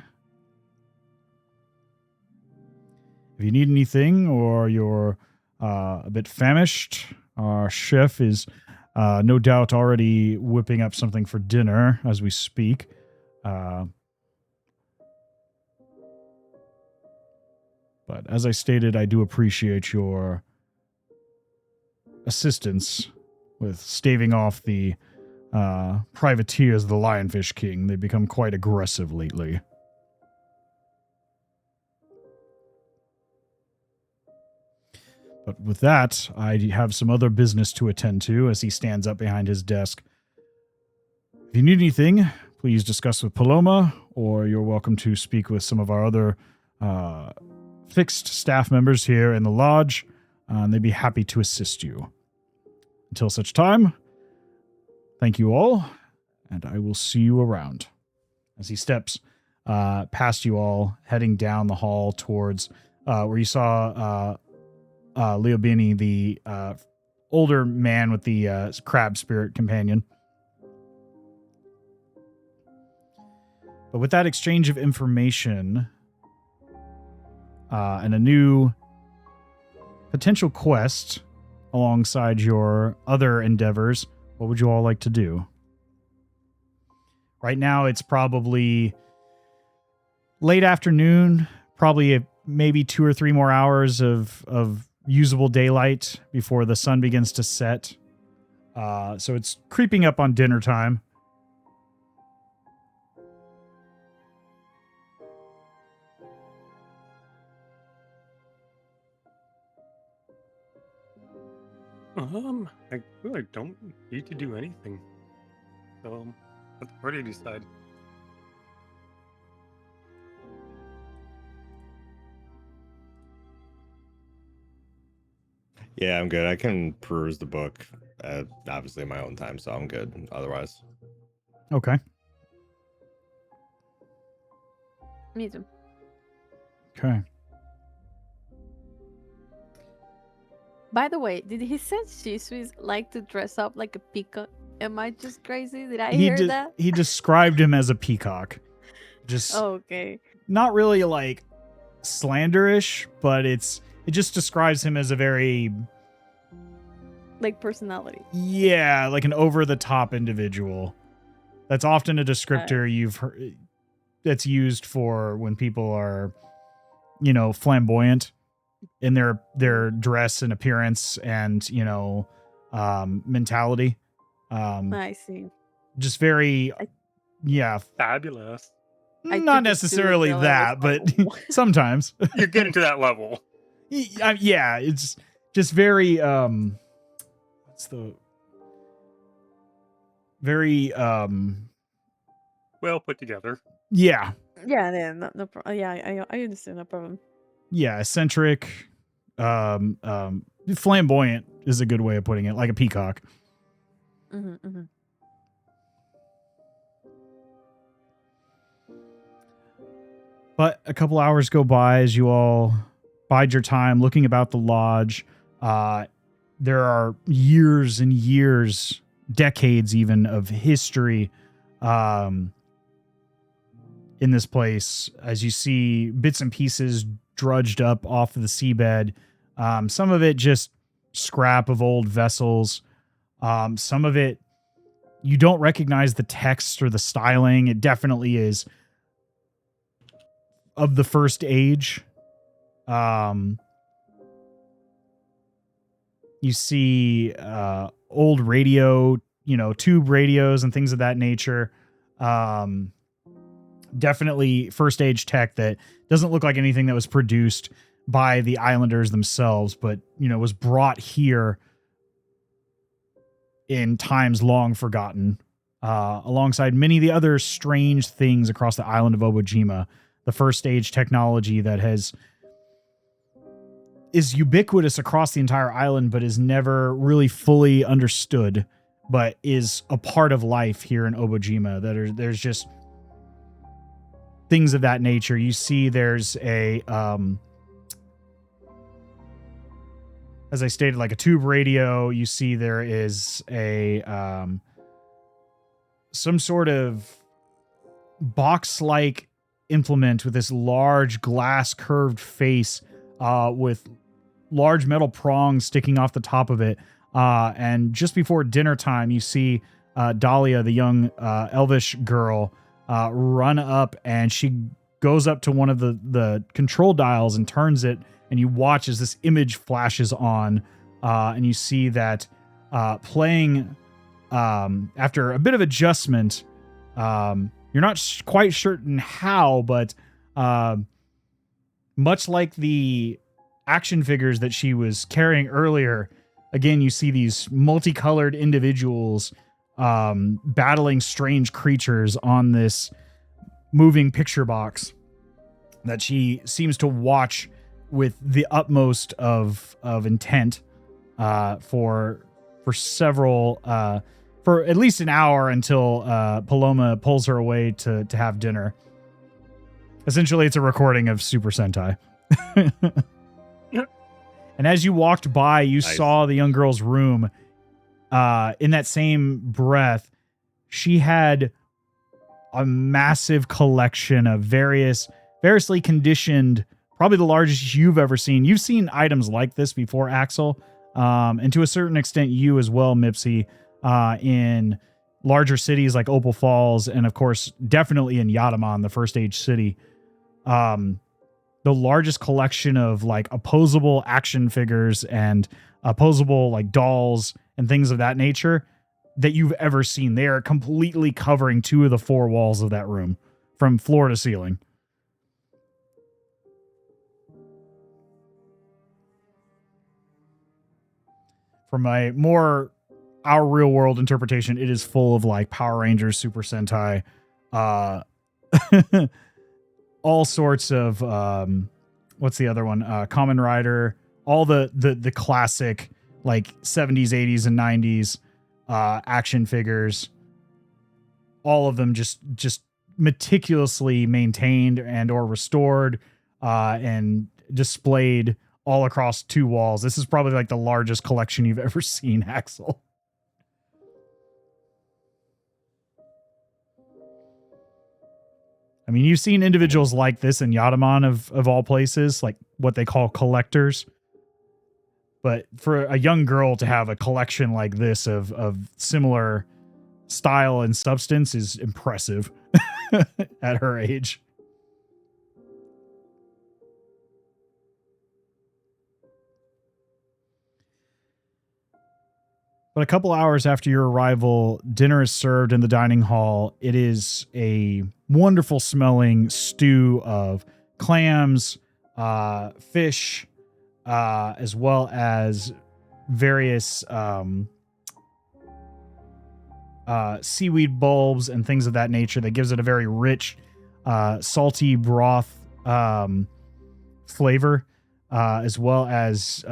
If you need anything or you're a bit famished, our chef is no doubt already whipping up something for dinner as we speak. But as I stated, I do appreciate your assistance with staving off the privateers of the Lionfish King. They've become quite aggressive lately. But with that, I have some other business to attend to as he stands up behind his desk. If you need anything, please discuss with Paloma, or you're welcome to speak with some of our other fixed staff members here in the lodge, and they'd be happy to assist you. Until such time, thank you all, and I will see you around. As he steps past you all, heading down the hall towards where you saw Leobini, the older man with the crab spirit companion. But with that exchange of information and a new potential quest alongside your other endeavors, what would you all like to do? Right now, it's probably late afternoon, probably maybe 2 or 3 more hours of usable daylight before the sun begins to set. So it's creeping up on dinner time. I really don't need to do anything. So, let the party decide. Yeah, I'm good. I can peruse the book, obviously in my own time, so I'm good. Otherwise, Okay. Me too. Okay. By the way, did he say Shisui like to dress up like a peacock? Am I just crazy? Did I hear that? He described him as a peacock. Just Okay. not really like slanderish, but it just describes him as a very, Like personality. yeah, like an over-the-top individual. That's often a descriptor you've heard that's used for when people are, flamboyant in their dress and appearance and, mentality. I see. Just very, yeah, Fabulous. I not took it too necessarily literal. I that, was but like, what? sometimes. You're getting to that level. Yeah, it's just very what's the very Well put together. yeah, Yeah, no problem. Yeah, I understand. No problem. yeah, eccentric, flamboyant is a good way of putting it, like a peacock. Mm-hmm. But a couple hours go by as you all bide your time looking about the lodge. There are years and years, decades even, of history in this place. As you see bits and pieces drudged up off of the seabed. Some of it just scrap of old vessels. Some of it, you don't recognize the text or the styling. It definitely is of the first age. You see old radio, tube radios and things of that nature. Definitely first age tech that doesn't look like anything that was produced by the islanders themselves, but, was brought here in times long forgotten, alongside many of the other strange things across the island of Obojima. The first stage technology that is ubiquitous across the entire island, but is never really fully understood, but is a part of life here in Obojima. There's just things of that nature. You see there's a, as I stated, like a tube radio. You see there is a, some sort of box-like implement with this large glass curved face with large metal prongs sticking off the top of it. And just before dinner time, you see Dahlia, the young elvish girl, run up, and she goes up to one of the control dials and turns it, and you watch as this image flashes on, and you see that playing after a bit of adjustment, you're not quite certain how, but much like the action figures that she was carrying earlier, again, you see these multicolored individuals battling strange creatures on this moving picture box that she seems to watch with the utmost of intent for several for at least an hour until Paloma pulls her away to have dinner. Essentially, it's a recording of Super Sentai. And as you walked by, you saw the young girl's room. In that same breath, she had a massive collection of variously conditioned, probably the largest you've ever seen. You've seen items like this before, Axel, and to a certain extent, you as well, Mipsy, in larger cities like Opal Falls, and of course, definitely in Yataman, the first age city. The largest collection of like opposable action figures and opposable like dolls and things of that nature that you've ever seen. They are completely covering 2 of the 4 walls of that room from floor to ceiling. From a more our real world interpretation, it is full of like Power Rangers, Super Sentai, all sorts of what's the other one? Kamen Rider, all the classic like 70s, 80s, and 90s action figures. All of them just meticulously maintained and or restored and displayed all across 2 walls. This is probably like the largest collection you've ever seen, Axel. I mean, you've seen individuals like this in Yataman of all places, like what they call collectors. But for a young girl to have a collection like this of similar style and substance is impressive at her age. But a couple hours after your arrival, dinner is served in the dining hall. It is a wonderful smelling stew of clams, fish, as well as various seaweed bulbs and things of that nature that gives it a very rich, salty broth flavor, as well as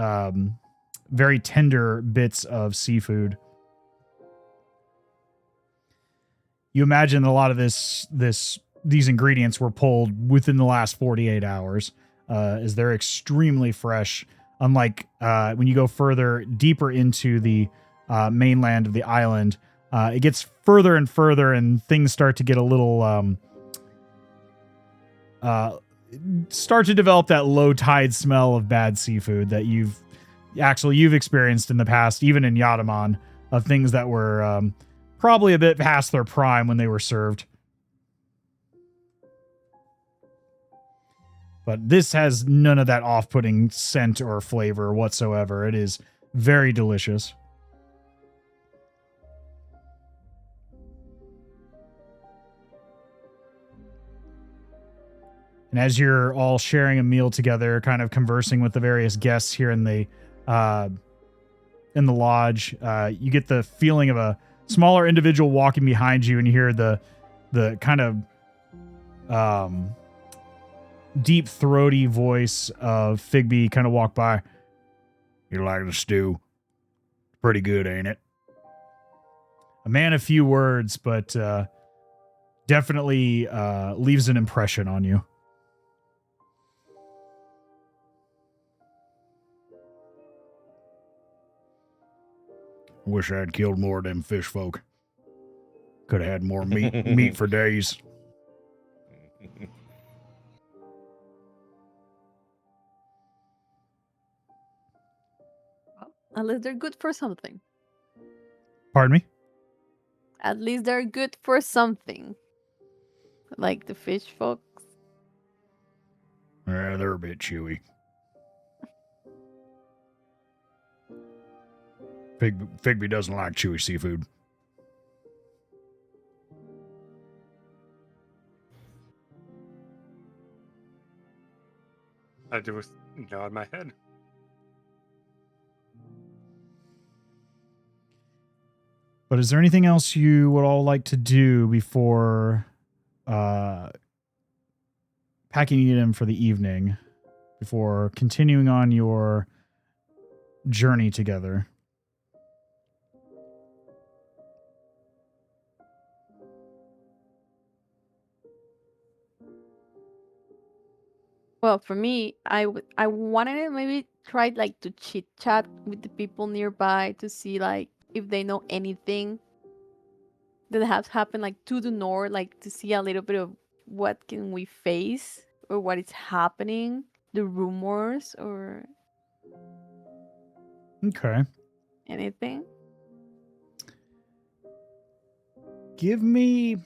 very tender bits of seafood. You imagine a lot of these ingredients were pulled within the last 48 hours, as they're extremely fresh. Unlike when you go further deeper into the mainland of the island, it gets further and further, and things start to get a little start to develop that low tide smell of bad seafood that you've experienced in the past, even in Yataman, of things that were probably a bit past their prime when they were served. But this has none of that off-putting scent or flavor whatsoever. It is very delicious. And as you're all sharing a meal together, kind of conversing with the various guests here in the lodge, you get the feeling of a smaller individual walking behind you, and you hear the kind of deep throaty voice of Figby kind of walk by. You like the stew? Pretty good, ain't it? A man of few words, but definitely leaves an impression on you. Wish I had killed more of them fish folk. Could have had more meat for days. At least they're good for something. Pardon me? At least they're good for something. Like the fish folks. Yeah, they're a bit chewy. Figby doesn't like chewy seafood. I just nod my head. But is there anything else you would all like to do before packing it in for the evening, before continuing on your journey together? Well, for me, I wanted to maybe try like to chit chat with the people nearby to see like if they know anything that has happened like to the north, like to see a little bit of what can we face or what is happening, the rumors or Okay. anything. Give me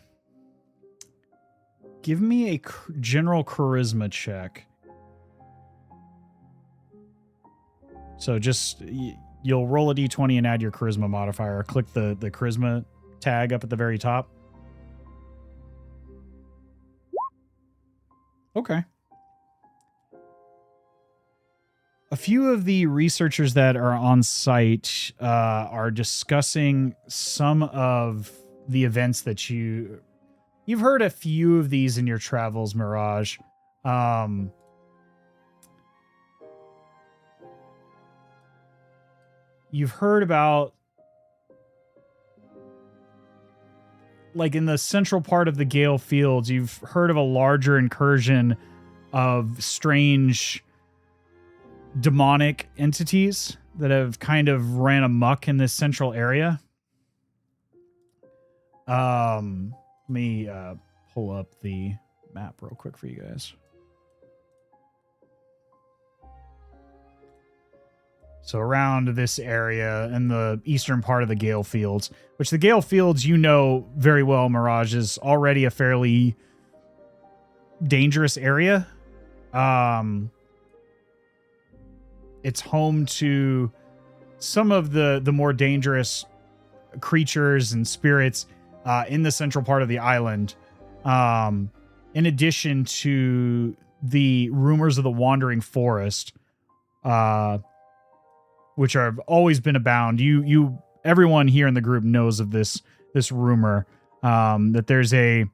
a general charisma check. So just you'll roll a d20 and add your charisma modifier. Click the charisma tag up at the very top. Okay. A few of the researchers that are on site are discussing some of the events that you've heard a few of these in your travels, Mirage. You've heard about, like in the central part of the Gale Fields, you've heard of a larger incursion of strange demonic entities that have kind of ran amok in this central area. Let me pull up the map real quick for you guys. So around this area in the eastern part of the Gale Fields, which the Gale Fields, you know very well, Mirage, is already a fairly dangerous area. It's home to some of the more dangerous creatures and spirits in the central part of the island. In addition to the rumors of the Wandering Forest, which have always been abound. Everyone here in the group knows of this rumor that there's the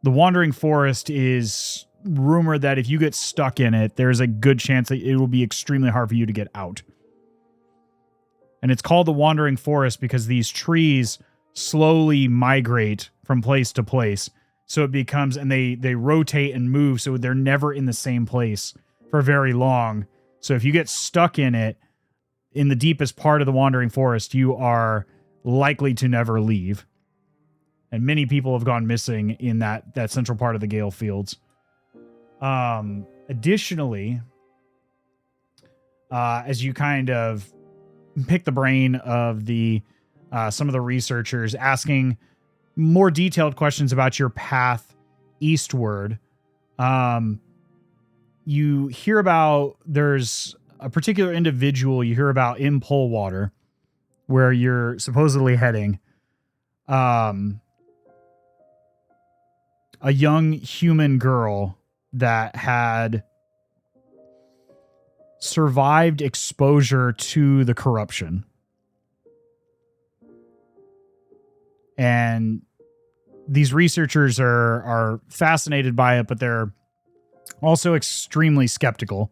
Wandering Forest is rumored that if you get stuck in it, there's a good chance that it will be extremely hard for you to get out. And it's called the Wandering Forest because these trees slowly migrate from place to place. So it becomes, and they rotate and move, so they're never in the same place for very long. So if you get stuck in it, in the deepest part of the Wandering Forest, you are likely to never leave. And many people have gone missing in that central part of the Gale Fields. Additionally, as you kind of pick the brain of some of the researchers, asking more detailed questions about your path eastward, you hear about there's a particular individual you hear about in Polwater, where you're supposedly heading. A young human girl that had survived exposure to the corruption. And these researchers are fascinated by it, but they're also extremely skeptical.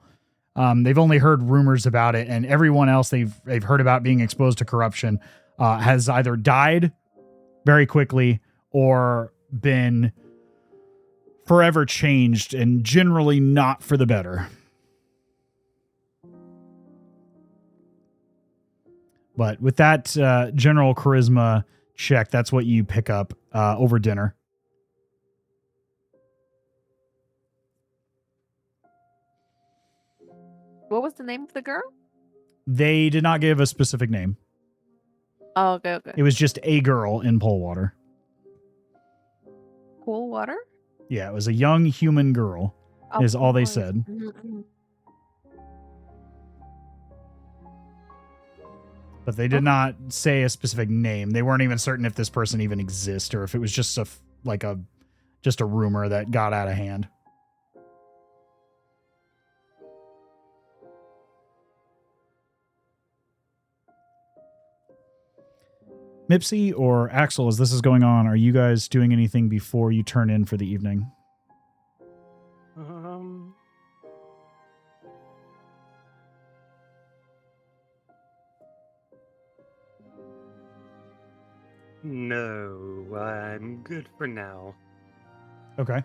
They've only heard rumors about it, and everyone else they've heard about being exposed to corruption has either died very quickly or been forever changed, and generally not for the better. But with that general charisma check, that's what you pick up over dinner. What was the name of the girl? They did not give a specific name. Oh, okay. It was just a girl in Polwater. Pool water? Yeah, it was a young human girl, is all they said. Mm-hmm. But they did not say a specific name. They weren't even certain if this person even exists or if it was just just a rumor that got out of hand. Mipsy or Axel, as this is going on, are you guys doing anything before you turn in for the evening? No, I'm good for now. Okay.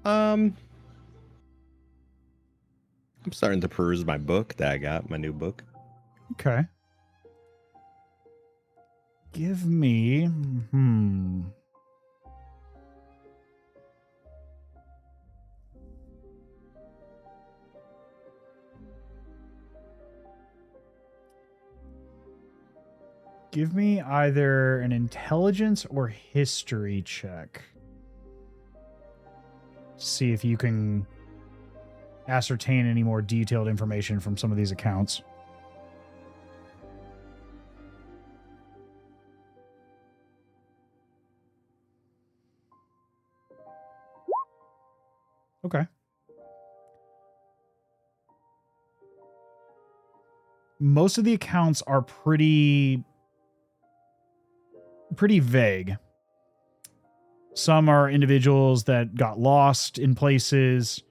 I'm starting to peruse my book that I got, my new book. Okay. Give me... Give me either an intelligence or history check. See if you can ascertain any more detailed information from some of these accounts. Okay. Most of the accounts are pretty vague. Some are individuals that got lost in places,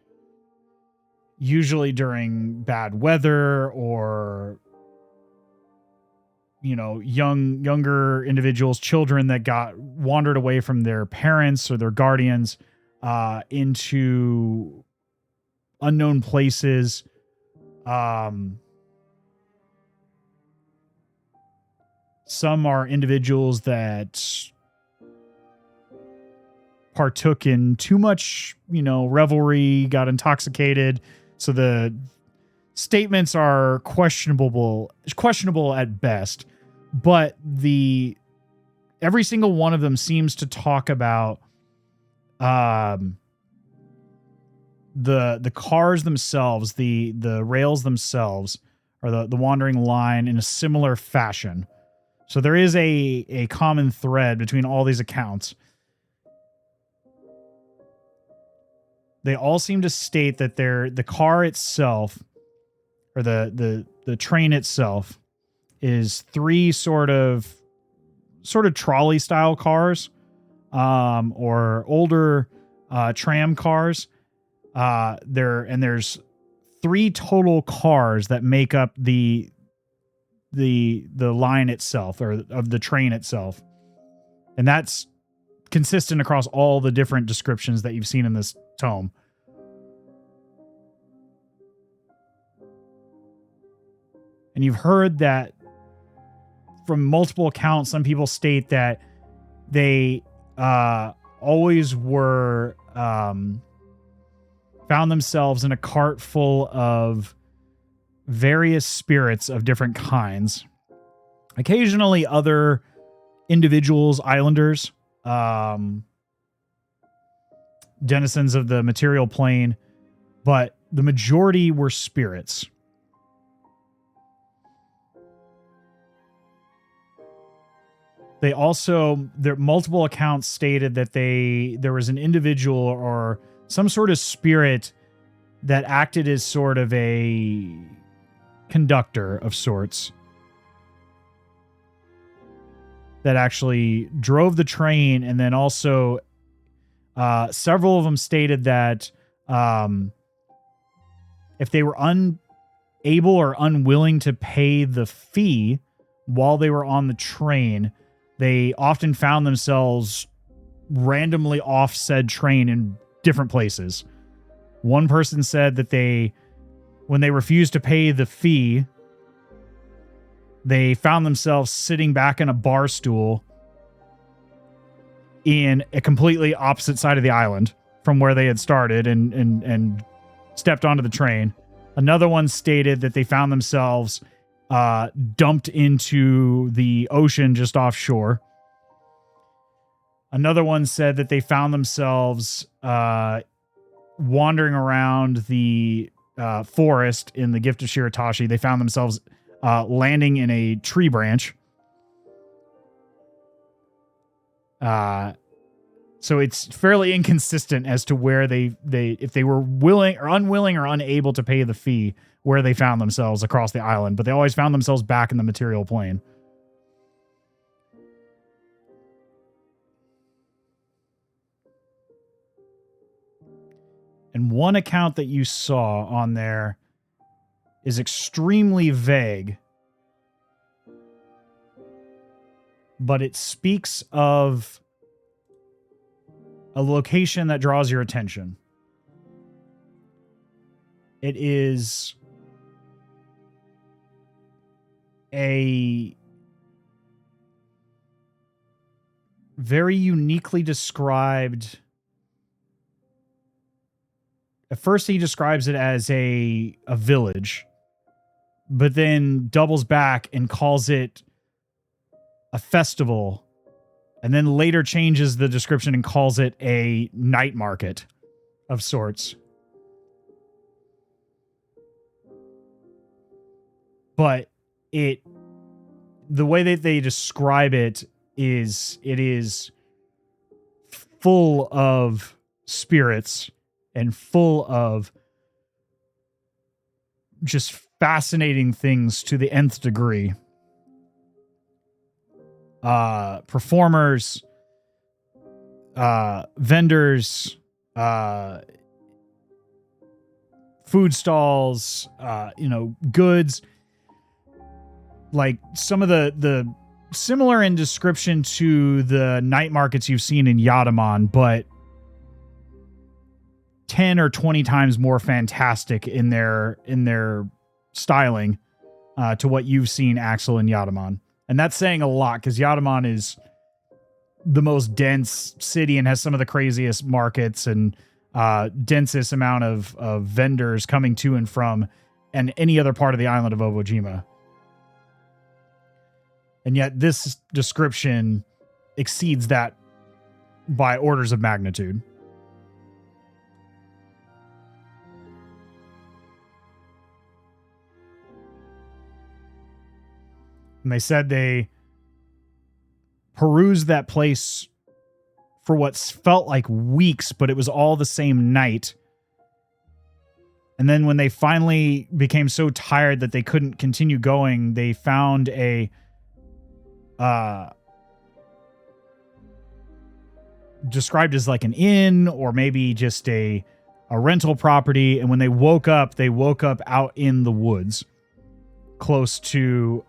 usually during bad weather, or younger individuals, children that got wandered away from their parents or their guardians into unknown places. Some are individuals that partook in too much, revelry, got intoxicated. So the statements are questionable at best. But every single one of them seems to talk about the cars themselves, the rails themselves, or the wandering line in a similar fashion. So there is a common thread between all these accounts. They all seem to state that the car itself, or the train itself, is three sort of trolley style cars, or older tram cars. There's three total cars that make up the line itself, or of the train itself. And that's consistent across all the different descriptions that you've seen in this tome. And you've heard that from multiple accounts, some people state that they always were found themselves in a cart full of various spirits of different kinds. Occasionally other individuals, islanders, denizens of the material plane, but the majority were spirits. They also, multiple accounts stated that there was an individual or some sort of spirit that acted as sort of a conductor of sorts, that actually drove the train. And then also several of them stated that if they were unable or unwilling to pay the fee while they were on the train, they often found themselves randomly off said train in different places. One person said that when they refused to pay the fee, they found themselves sitting back in a bar stool in a completely opposite side of the island from where they had started and stepped onto the train. Another one stated that they found themselves dumped into the ocean just offshore. Another one said that they found themselves wandering around the forest in the Gift of Shiratashi. They found themselves landing in a tree branch. So it's fairly inconsistent as to where they if they were willing or unwilling or unable to pay the fee, where they found themselves across the island, but they always found themselves back in the material plane. And one account that you saw on there is extremely vague, but it speaks of a location that draws your attention. It is a very uniquely described. At first, he describes it as a village, but then doubles back and calls it a festival, and then later changes the description and calls it a night market of sorts. But the way that they describe it is full of spirits and full of just fascinating things to the nth degree. Performers, vendors, food stalls, goods. Like some of the similar in description to the night markets you've seen in Yadaman, but 10 or 20 times more fantastic in their styling to what you've seen, Axel, in Yadaman. And that's saying a lot, because Yadaman is the most dense city and has some of the craziest markets and densest amount of vendors coming to and from and any other part of the island of Obojima. And yet this description exceeds that by orders of magnitude. And they said they perused that place for what felt like weeks, but it was all the same night. And then when they finally became so tired that they couldn't continue going, they found a described as like an inn or maybe just a rental property. And when they woke up out in the woods, close to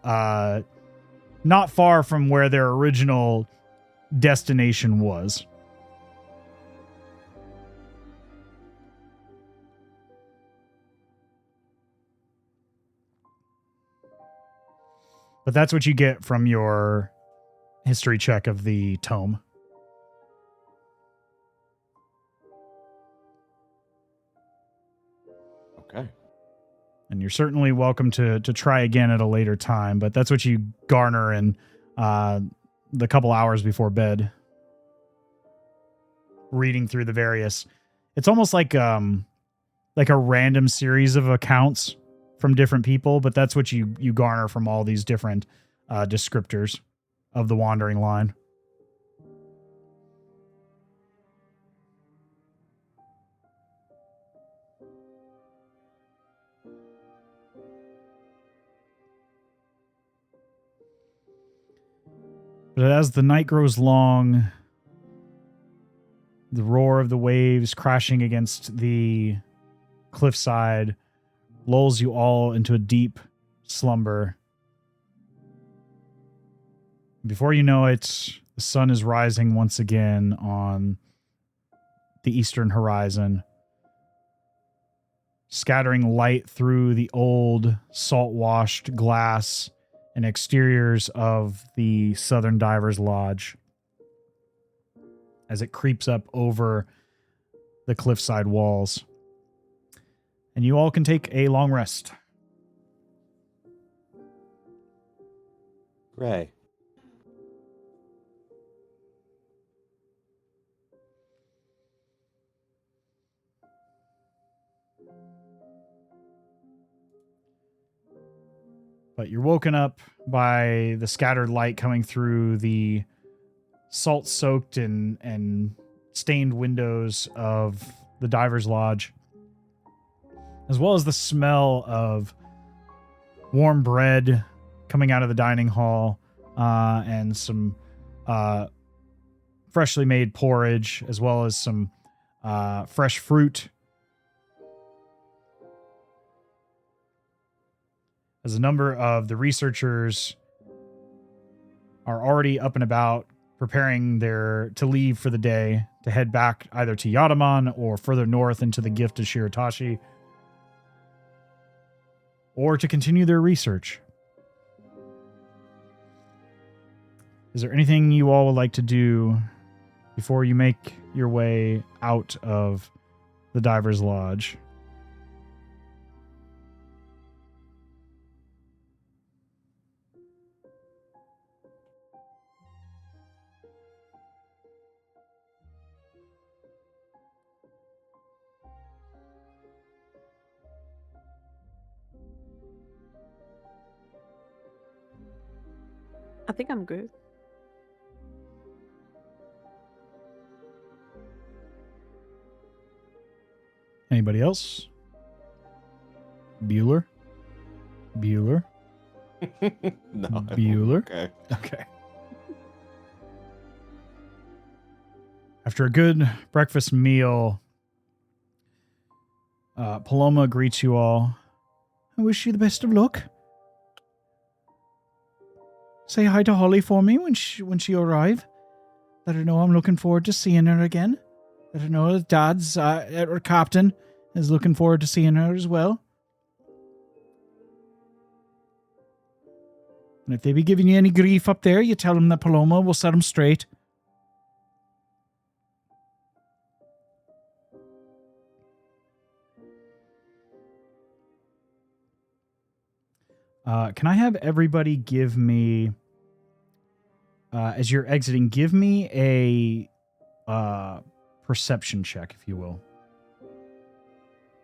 not far from where their original destination was. But that's what you get from your history check of the tome. Okay. And you're certainly welcome to try again at a later time, but that's what you garner in the couple hours before bed. Reading through the various... It's almost like a random series of accounts from different people, but that's what you garner from all these different descriptors of the wandering line. But as the night grows long, the roar of the waves crashing against the cliffside lulls you all into a deep slumber. Before you know it, the sun is rising once again on the eastern horizon, scattering light through the old salt-washed glass and exteriors of the Southern Divers Lodge as it creeps up over the cliffside walls. And you all can take a long rest. Ray. But you're woken up by the scattered light coming through the salt-soaked and stained windows of the Diver's Lodge, as well as the smell of warm bread coming out of the dining hall, and some freshly made porridge, as well as some fresh fruit. As a number of the researchers are already up and about, preparing to leave for the day, to head back either to Yadaman or further north into the Gift of Shiratashi, or to continue their research. Is there anything you all would like to do before you make your way out of the Diver's Lodge? I think I'm good. Anybody else? Bueller? No. Bueller? Okay. Okay. After a good breakfast meal, Paloma greets you all. I wish you the best of luck. Say hi to Holly for me when she arrive. Let her know I'm looking forward to seeing her again. Let her know that Dad's or Captain is looking forward to seeing her as well. And if they be giving you any grief up there, you tell them that Paloma will set them straight. Can I have everybody give me, as you're exiting, give me a perception check, if you will.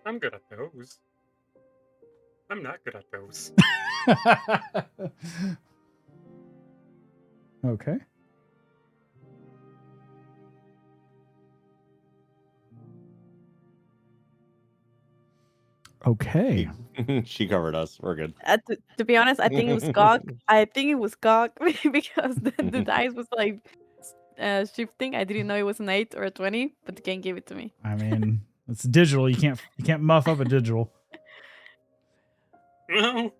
I'm good at those. I'm not good at those. Okay. Okay. She covered us. We're good. To be honest, I think it was Gog. I think it was Gog because the dice was like shifting. I didn't know it was an 8 or a 20, but the game gave it to me. I mean, it's digital. You can't muff up a digital. Well,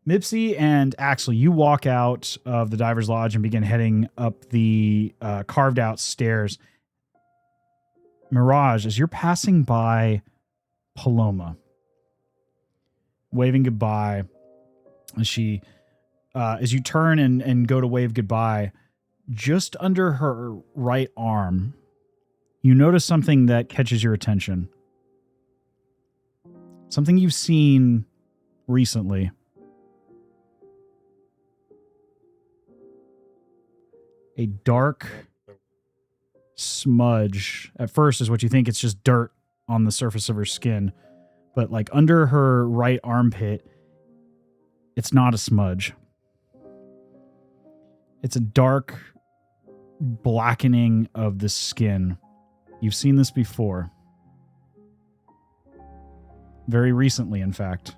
Mipsy and Axel, you walk out of the Diver's Lodge and begin heading up the carved out stairs. Mirage, as you're passing by Paloma, waving goodbye, as you turn and go to wave goodbye, just under her right arm, you notice something that catches your attention. Something you've seen recently. A dark smudge. At first is what you think. It's just dirt on the surface of her skin. But like under her right armpit, it's not a smudge. It's a dark blackening of the skin. You've seen this before. Very recently, in fact.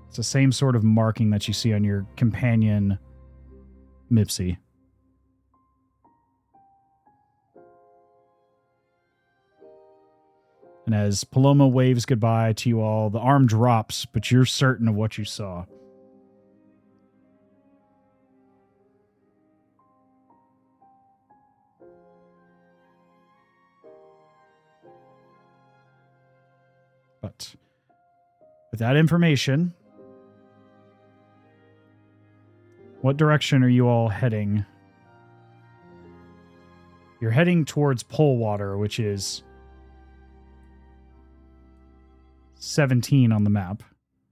It's the same sort of marking that you see on your companion, Mipsy. And as Paloma waves goodbye to you all, the arm drops, but you're certain of what you saw. But with that information, what direction are you all heading You're heading towards Polwater, which is 17 on the map,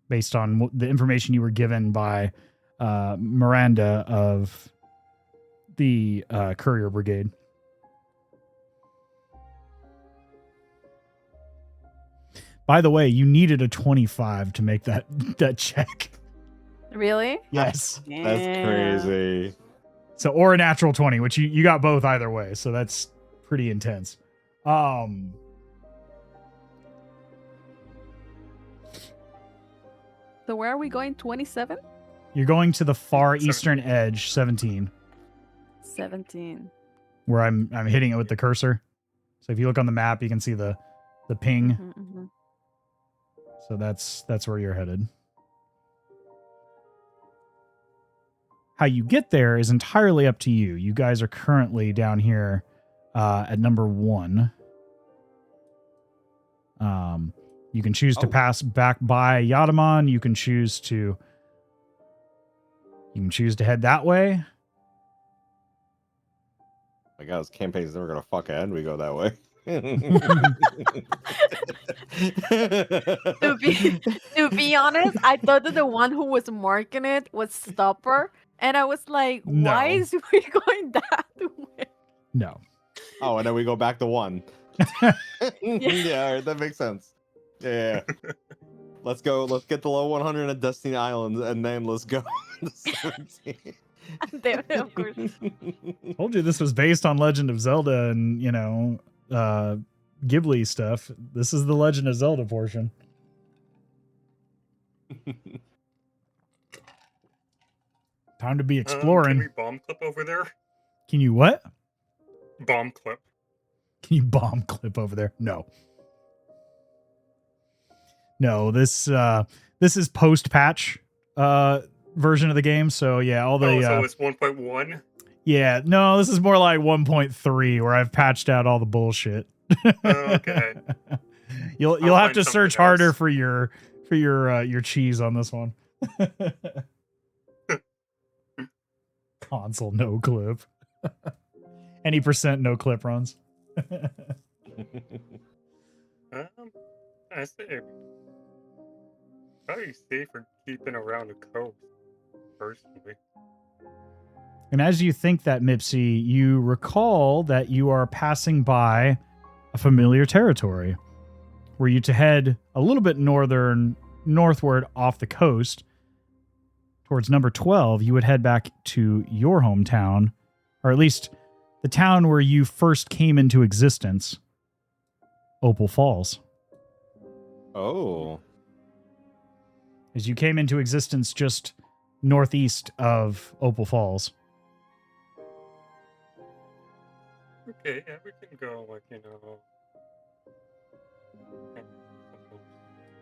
based on the information you were given by Miranda of the Courier Brigade. By the way, you needed a 25 to make that check. Really? Yes. That's crazy. So, or a natural 20, which you got both either way. So that's pretty intense. So where are we going? 27? You're going to the far eastern edge, 17, 17. where I'm hitting it with the cursor. So if you look on the map, you can see the ping. Mm-hmm. So that's where you're headed. How you get there is entirely up to you. You guys are currently down here at number 1. You can choose to pass back by Yataman. You can choose to head that way. My God, this campaign's never gonna fucking end. We go that way. To be honest, I thought that the one who was marking it was Stopper, and I was like, why No. is we going that way? No. Oh, and then we go back to 1. Yeah, all right, that makes sense. Yeah. Let's go. Let's get the low 100 at Destiny Islands, and then let's go to 17. Then, of course. Told you this was based on Legend of Zelda and, Ghibli stuff. This is the Legend of Zelda portion. Time to be exploring. Can we bomb clip over there? Can you what? Bomb clip. Can you bomb clip over there? No. No, this is post-patch version of the game, so yeah, all the so it's 1.1? Yeah, no, this is more like 1.3 where I've patched out all the bullshit. Okay. You'll have to search harder for your cheese on this one. Console no clip. Any percent no clip runs. I say probably safer keeping around the coast, personally. And as you think that, Mipsy, you recall that you are passing by a familiar territory. Were you to head a little bit northward off the coast towards number 12, you would head back to your hometown, or at least the town where you first came into existence, Opal Falls. Oh. As you came into existence just northeast of Opal Falls. Okay, yeah, we can go,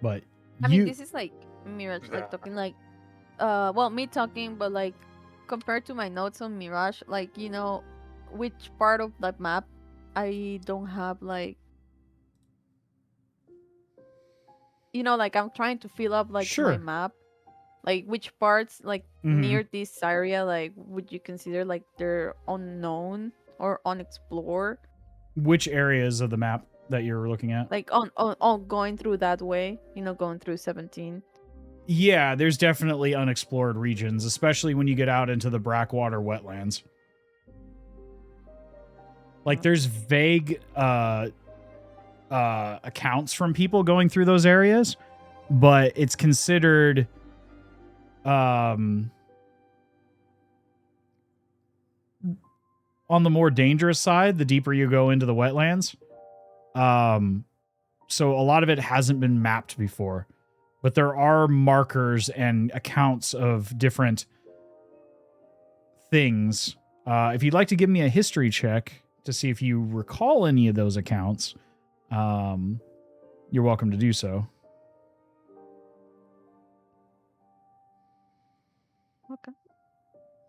But I mean, this is like Mirage, like talking like, me talking, but like compared to my notes on Mirage, like, which part of that map I don't have like, like I'm trying to fill up like Sure. my map, like which parts like near this area, like would you consider like they're unknown or unexplored? Which areas of the map that you're looking at? Like on going through that way, going through 17. Yeah, there's definitely unexplored regions, especially when you get out into the Brackwater wetlands. Like there's vague accounts from people going through those areas, but it's considered on the more dangerous side the deeper you go into the wetlands. So a lot of it hasn't been mapped before, but there are markers and accounts of different things. If you'd like to give me a history check to see if you recall any of those accounts, you're welcome to do so.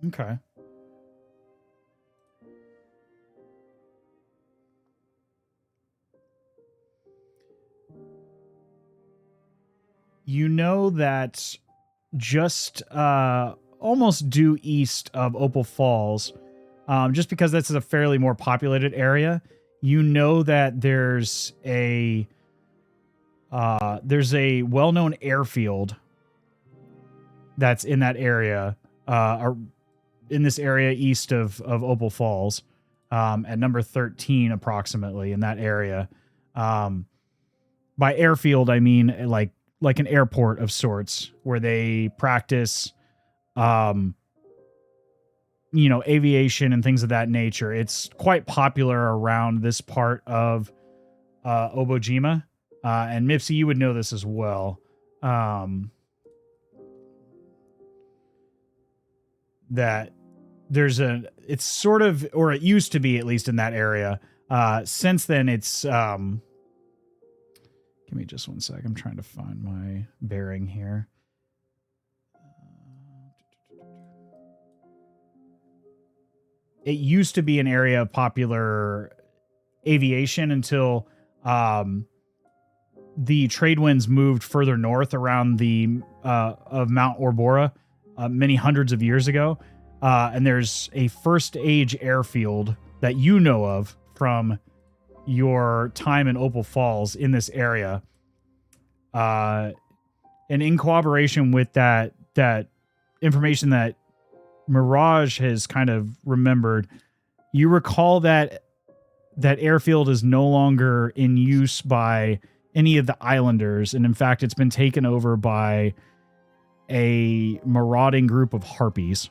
Okay. You know that just almost due east of Opal Falls, just because this is a fairly more populated area. You know that there's a well-known airfield that's in that area, or in this area east of Opal Falls, at number 13 approximately in that area. By airfield, I mean like an airport of sorts where they practice, aviation and things of that nature. It's quite popular around this part of Obojima. And Mipsy, you would know this as well. That it's sort of, or it used to be at least in that area. Since then, it's, give me just one sec. I'm trying to find my bearing here. It used to be an area of popular aviation until the trade winds moved further north around the of Mount Orbora many hundreds of years ago. And there's a first age airfield that you know of from your time in Opal Falls in this area. And in cooperation with that information that Mirage has kind of remembered, you recall that airfield is no longer in use by any of the islanders, and in fact it's been taken over by a marauding group of harpies.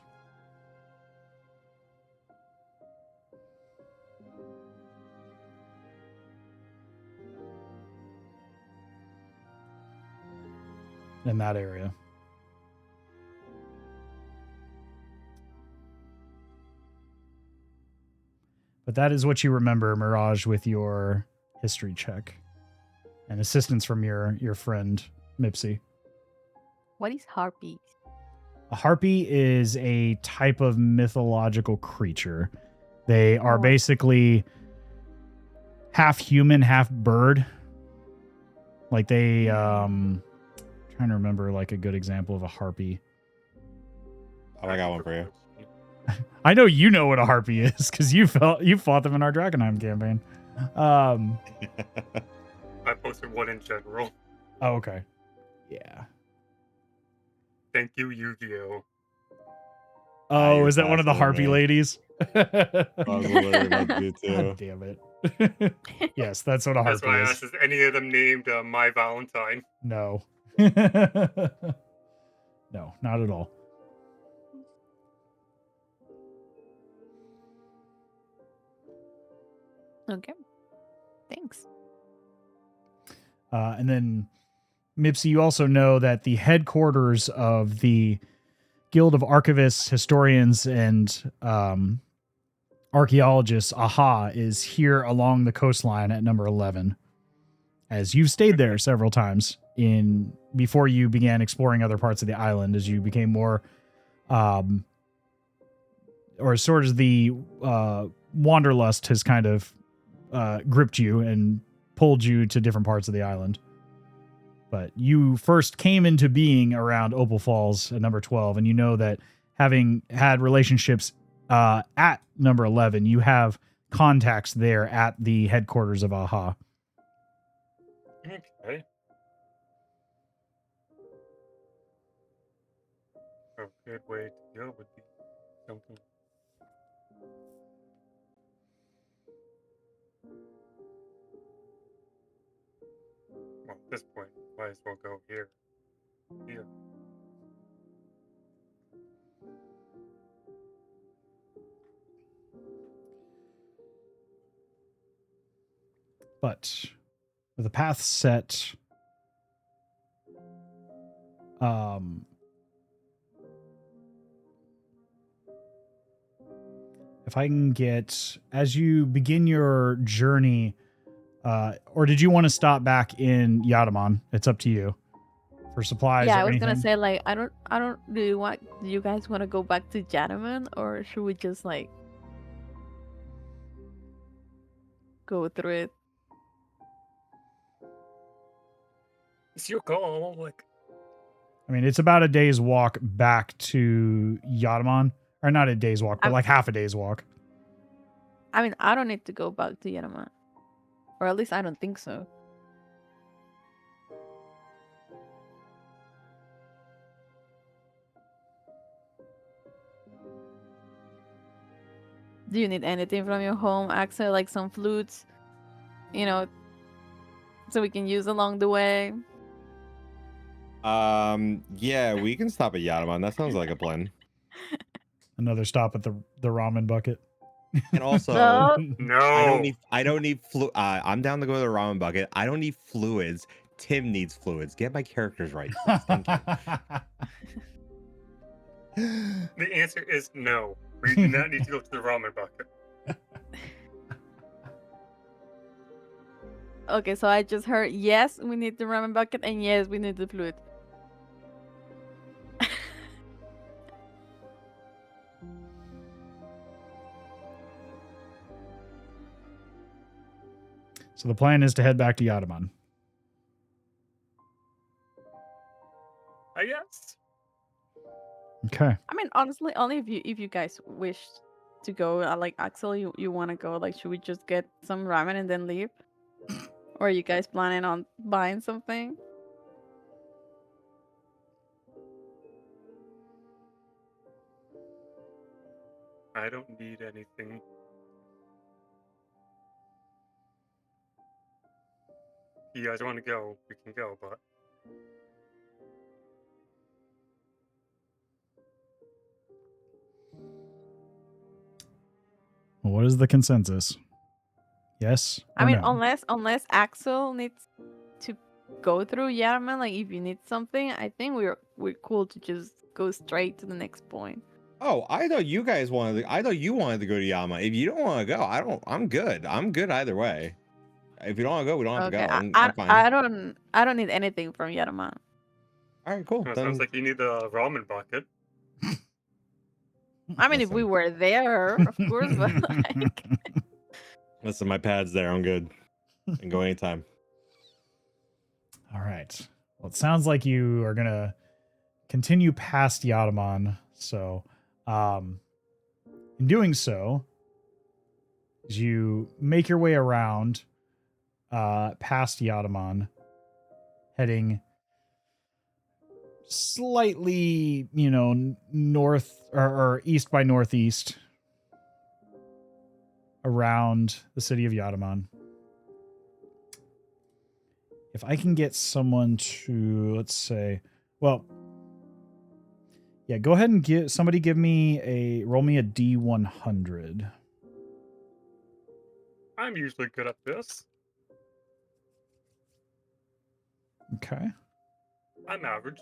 In that area. But that is what you remember, Mirage, with your history check. And assistance from your friend, Mipsy. What is harpies? A harpy is a type of mythological creature. They are basically half human, half bird. Like they, trying to remember like a good example of a harpy. Oh, I got one for you. I know you know what a harpy is because you fought them in our Dragonheim campaign. I posted one in general. Oh, okay. Yeah. Thank you, Yu-Gi-Oh. Oh, is that one of the harpy ladies? I was literally about to do too. God damn it. Yes, that's what a harpy That's why I is. asked, is any of them named My Valentine? No. No, not at all. Okay. Thanks. And then, Mipsy, you also know that the headquarters of the Guild of Archivists, Historians, and Archaeologists, AHA, is here along the coastline at number 11. As you've stayed there several times before you began exploring other parts of the island, as you became more, or sort of the wanderlust has kind of gripped you and pulled you to different parts of the island. But you first came into being around Opal Falls at number 12, and you know that having had relationships at number 11, you have contacts there at the headquarters of AHA. Okay. A good way to go would be something. Well, at this point, might as well go here. Here. But with the path set, if I can get, as you begin your journey, or did you want to stop back in Yadamon? It's up to you. For supplies Yeah, or I was anything? gonna say like I don't do you guys want to go back to Jadaman, or should we just like go through it? It's your call. Like, I mean, it's about a day's walk back to Yadamon. Or not a day's walk, but like half a day's walk. I mean, I don't need to go back to Yarama. Or at least I don't think so. Do you need anything from your home, Axel? Like some flutes? You know, so we can use along the way? Yeah, we can stop at Yataman. That sounds like a plan. Another stop at the ramen bucket. And also, No. No. I don't need I'm down to go to the ramen bucket. I don't need fluids. Tim needs fluids. Get my characters right, please. Thank you. The answer is no. We do not need to go to the ramen bucket. Okay, so I just heard yes, we need the ramen bucket, and yes, we need the fluid. So the plan is to head back to Yataman. I guess. Okay. I mean, honestly, only if you guys wish to go. Like Axel, you want to go? Like, should we just get some ramen and then leave? Or are you guys planning on buying something? I don't need anything. If you guys want to go, we can go, but Well, what is the consensus? Yes. I or mean, no? unless Axel needs to go through Yarman, like if you need something, I think we're cool to just go straight to the next point. Oh, I thought you guys wanted to, I thought you wanted to go to Yama. If you don't want to go, I'm good. I'm good either way. If you don't want to go, we don't have Okay, to go. I'm fine. I don't need anything from Yarman. All right, cool. it Then, sounds like you need the ramen bucket. I mean, if we Listen. were there, of course, but like, listen, my pad's there. I'm good. And go anytime. All right. Well, it sounds like you are gonna continue past Yataman. So, in doing so, as you make your way around past Yataman, heading slightly, north or east by northeast around the city of Yataman. If I can get someone to, let's say, well, yeah, go ahead and give me roll me a D100. I'm usually good at this. Okay. I'm average.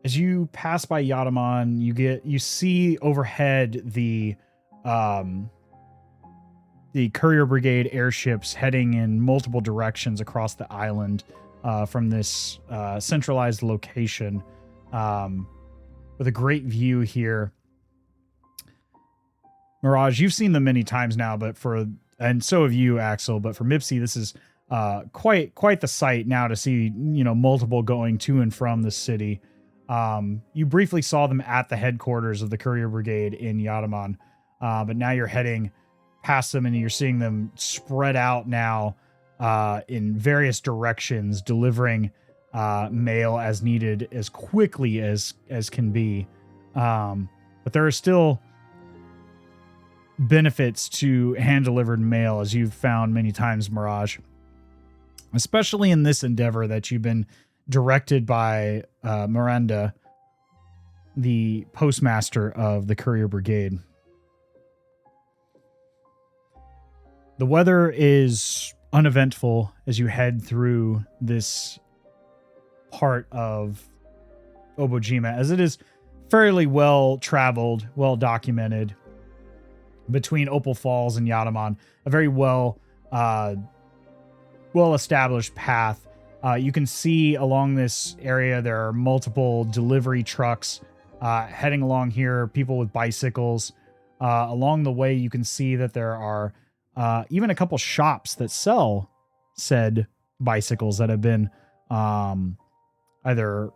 As you pass by Yataman, you see overhead the courier brigade airships heading in multiple directions across the island from this centralized location with a great view here. Mirage, you've seen them many times now, and so have you, Axel. But for Mipsy, this is quite the sight now to see multiple going to and from the city. You briefly saw them at the headquarters of the courier brigade in Yataman, but now you're heading past them and you're seeing them spread out now in various directions, delivering mail as needed as quickly as can be. But there are still benefits to hand-delivered mail, as you've found many times, Mirage, especially in this endeavor that you've been directed by Miranda, the postmaster of the courier brigade. The weather is uneventful as you head through this part of Obojima, as it is fairly well traveled, well documented between Opal Falls and Yataman, a very well established path. You can see along this area there are multiple delivery trucks heading along here, people with bicycles. Along the way, you can see that there are even a couple shops that sell said bicycles that have been either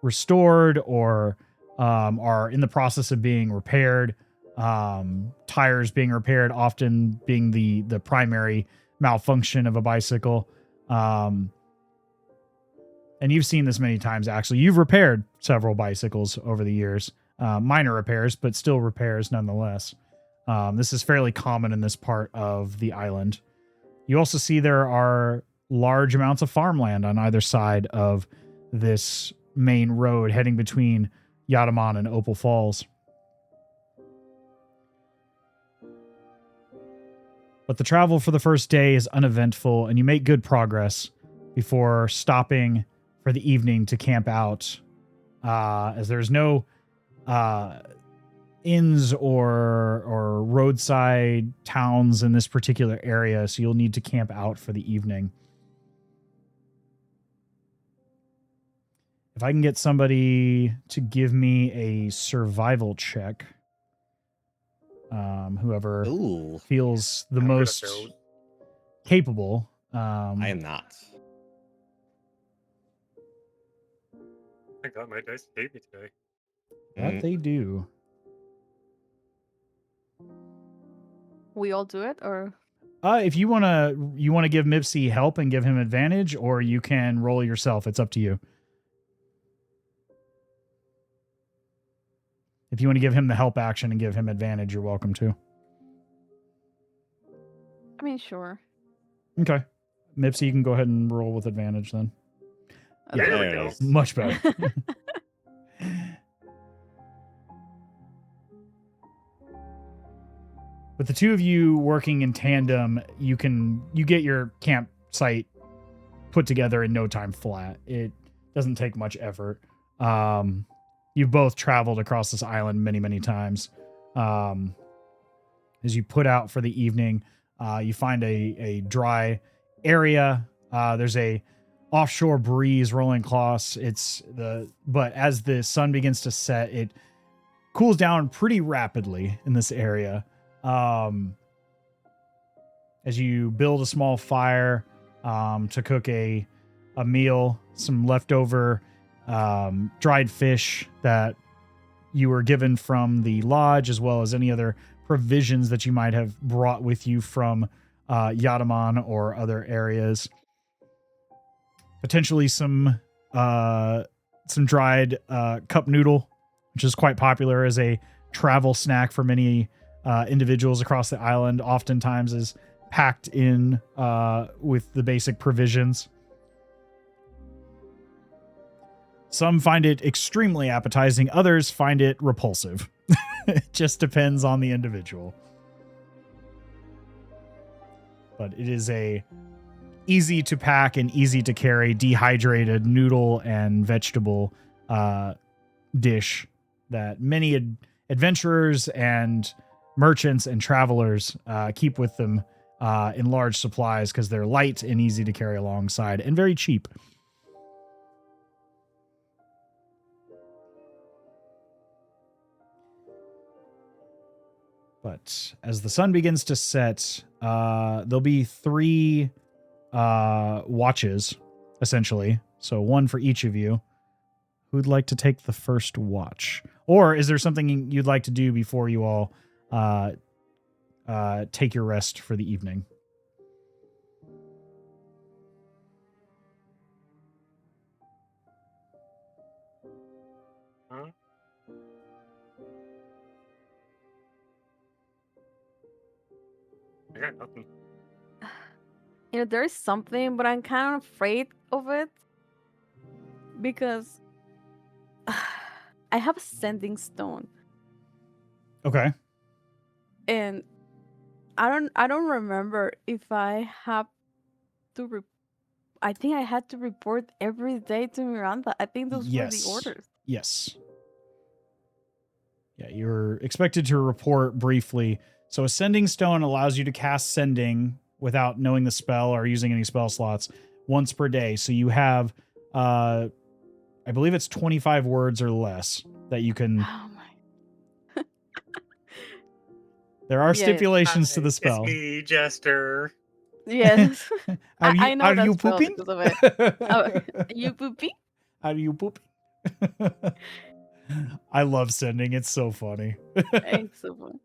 restored or are in the process of being repaired. Tires being repaired, often being the primary malfunction of a bicycle. And you've seen this many times, actually. You've repaired several bicycles over the years. Minor repairs, but still repairs nonetheless. This is fairly common in this part of the island. You also see there are large amounts of farmland on either side of this main road heading between Yataman and Opal Falls. But the travel for the first day is uneventful, and you make good progress before stopping for the evening to camp out, as there's no inns or roadside towns in this particular area, so you'll need to camp out for the evening. If I can get somebody to give me a survival check, whoever feels the I'm good at most those. capable. I am not. I got my dice gave me today. That they do. We all do it, or If you wanna give Mipsy help and give him advantage, or you can roll yourself. It's up to you. If you want to give him the help action and give him advantage, you're welcome to. I mean, sure. Okay. Mipsy, you can go ahead and roll with advantage then. Yeah, There we there go. it is. much better. With the two of you working in tandem, you get your campsite put together in no time flat. It doesn't take much effort. You've both traveled across this island many, many times. As you put out for the evening, you find a dry area. There's a offshore breeze rolling across. But as the sun begins to set, it cools down pretty rapidly in this area. As you build a small fire to cook a meal, some leftover dried fish that you were given from the lodge, as well as any other provisions that you might have brought with you from Yataman or other areas. Potentially some dried cup noodle, which is quite popular as a travel snack for many individuals across the island. Oftentimes is packed in with the basic provisions. Some find it extremely appetizing. Others find it repulsive. It just depends on the individual. But it is a easy to pack and easy to carry dehydrated noodle and vegetable dish that many adventurers and merchants and travelers keep with them in large supplies because they're light and easy to carry alongside and very cheap. But as the sun begins to set, there'll be 3 watches, essentially. So one for each of you. Who'd like to take the first watch? Or is there something you'd like to do before you all take your rest for the evening? Huh? I got nothing. You know, there's something, but I'm kind of afraid of it because I have a sending stone, Okay. and I don't remember if I have to. I think I had to report every day to Miranda. I think those were the Yes. orders. Yes. Yeah, you're expected to report briefly. So a sending stone allows you to cast sending without knowing the spell or using any spell slots once per day. So you have, I believe it's 25 words or less that you can. Oh my! There are Yeah, stipulations to the spell. It's me, Jester. Yes, Are you, I know are that you spell pooping? because of it. Oh, you poopy? Are you pooping? I love sending. It's so funny. It's so fun.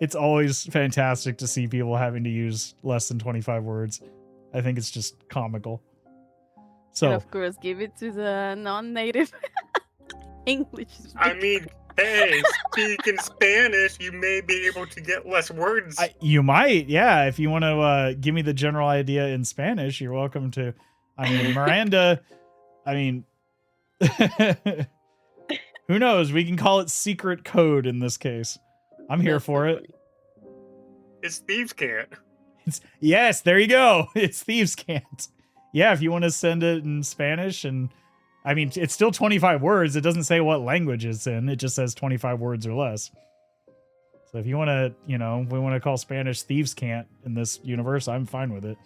It's always fantastic to see people having to use less than 25 words. I think it's just comical. And So, of course, give it to the non-native English. I mean, hey, speaking Spanish, you may be able to get less words. you might, yeah. If you want to give me the general idea in Spanish, you're welcome to. I mean, Miranda, I mean, who knows? We can call it secret code in this case. I'm here That's for so it. funny. It's thieves' can't. Yes, there you go. It's thieves can't. Yeah, if you want to send it in Spanish, and I mean, it's still 25 words. It doesn't say what language it's in. It just says 25 words or less. So if you want to, we want to call Spanish thieves can't in this universe, I'm fine with it.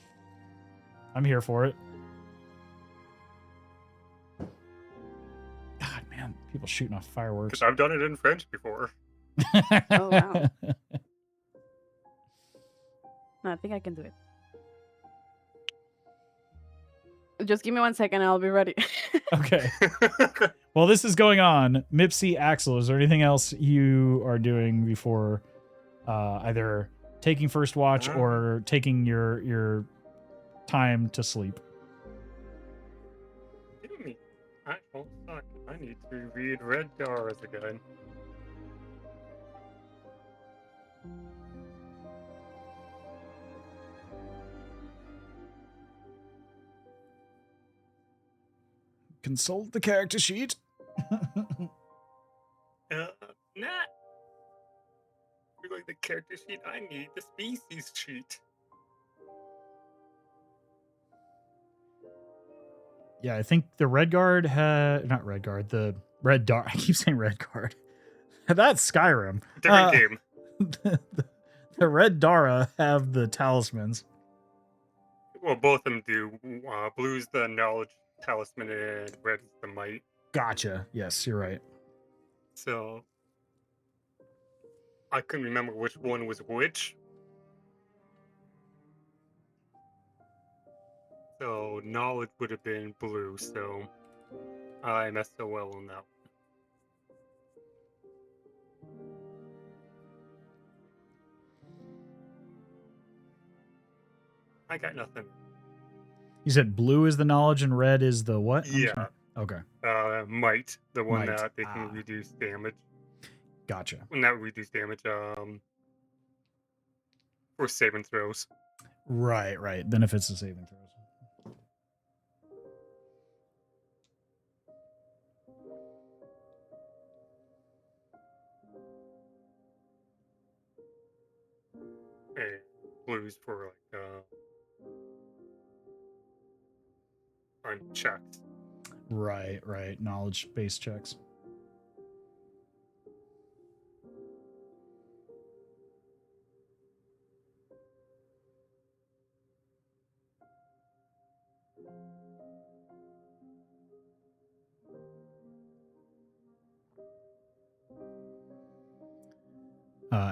I'm here for it. God, man, people shooting off fireworks. Because I've done it in French before. Oh, wow. No, I think I can do it. Just give me 1 second, I'll be ready. Okay. Well, this is going on. Mipsy, Axel, is there anything else you are doing before either taking first watch or taking your time to sleep? Give me. Oh, fuck. I need to read Red Doors again. Consult the character sheet. Not really the character sheet I need, the species sheet. Yeah, I think the Red Guard not Red Guard, the Red Dar. I keep saying Red Guard. That's Skyrim. Different game. The Red Dara have the talismans. Well, both of them do. Blue's the knowledge talisman and red's the might. Gotcha. Yes, you're right. So I couldn't remember which one was which. So knowledge would have been blue, so I messed so well on that one. I got nothing. You said blue is the knowledge and red is the what? I'm Yeah. sorry. Okay. Might, the one Might. that they can reduce damage. Gotcha. Not reduce damage, for saving throws. Right. Benefits of saving throws. And blues for on checks. Right. Knowledge based checks.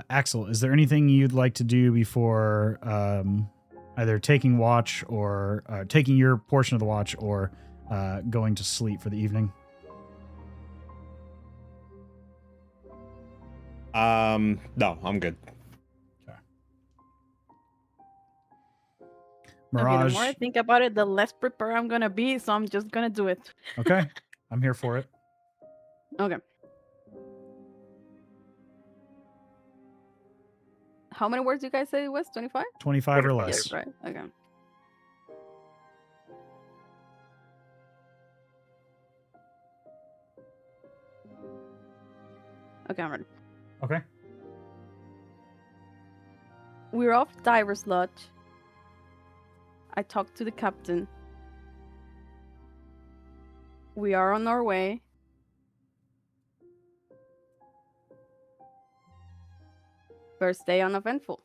Axel, is there anything you'd like to do before either taking watch or taking your portion of the watch or going to sleep for the evening? No, I'm good. Okay. Okay, Mirage. the more I think about it, the less prepared I'm gonna be, so I'm just gonna do it. Okay. I'm here for it. Okay. How many words you guys say it was? 25? 25 or 25. less. Yes, right. Okay. Okay, I'm ready. Okay. We're off Diver's Lodge. I talked to the captain. We are on our way. First day uneventful.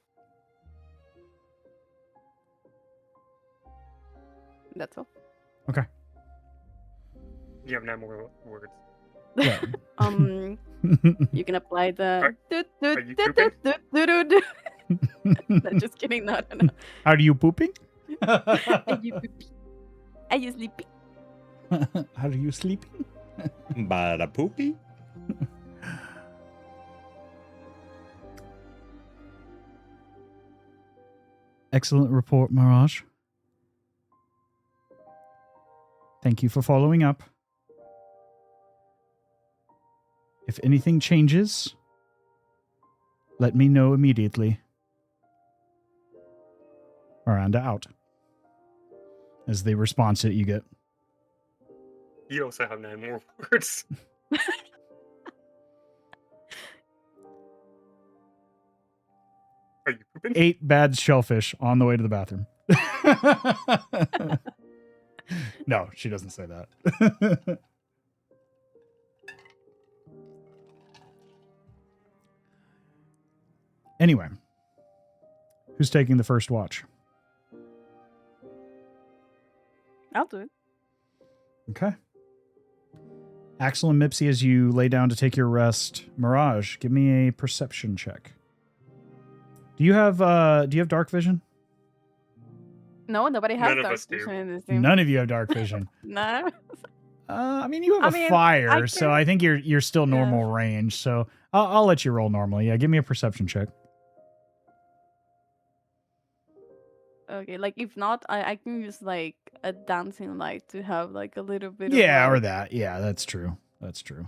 That's all. Okay. You have 9 more words. Yeah. You can apply the. Are you pooping? No, just kidding. No. Are you pooping? Are you pooping? Are you sleeping? Are you sleeping? Bada poopy. Excellent report, Mirage. Thank you for following up. If anything changes, let me know immediately. Miranda out. As the response that you get. You also have 9 more words. Are you pooping? 8 bad shellfish on the way to the bathroom. No, she doesn't say that. Anyway, who's taking the first watch? I'll do it. Okay. Axel and Mipsy, as you lay down to take your rest. Mirage, give me a perception check. Do you have dark vision? No, nobody has None of dark us do. vision in this game. None of you have dark vision. No. I mean, you have I a mean, fire, I so can- I think you're still Yeah. normal range. So I'll let you roll normally. Yeah, give me a perception check. Okay, like if not, I can use like a dancing light to have like a little bit Yeah, of or a- that. Yeah, that's true. That's true.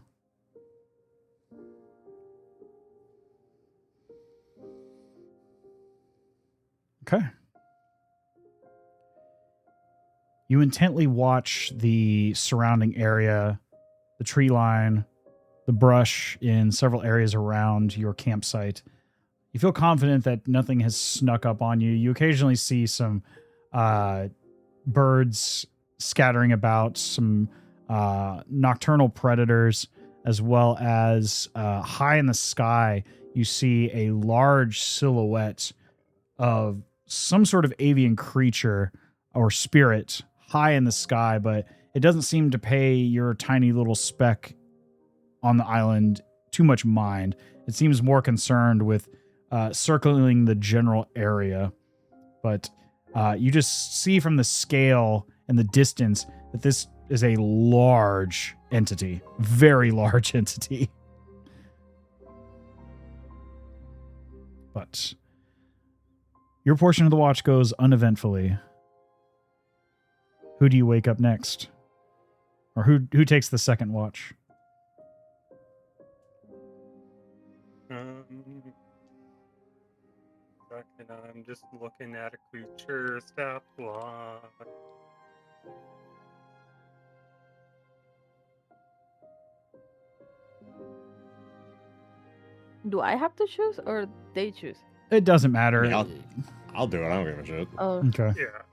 Okay. You intently watch the surrounding area, the tree line, the brush in several areas around your campsite. You feel confident that nothing has snuck up on you. You occasionally see some birds scattering about, some nocturnal predators, as well as high in the sky, you see a large silhouette of some sort of avian creature or spirit high in the sky, but it doesn't seem to pay your tiny little speck on the island too much mind. It seems more concerned with circling the general area. But you just see from the scale and the distance that this is a large entity, very large entity. But your portion of the watch goes uneventfully. Who do you wake up next? Or who takes the second watch? Second, I'm just looking at a creature stat block. Do I have to choose or they choose? It doesn't matter. I mean, I'll do it. I don't give a shit. Oh, Okay. Yeah.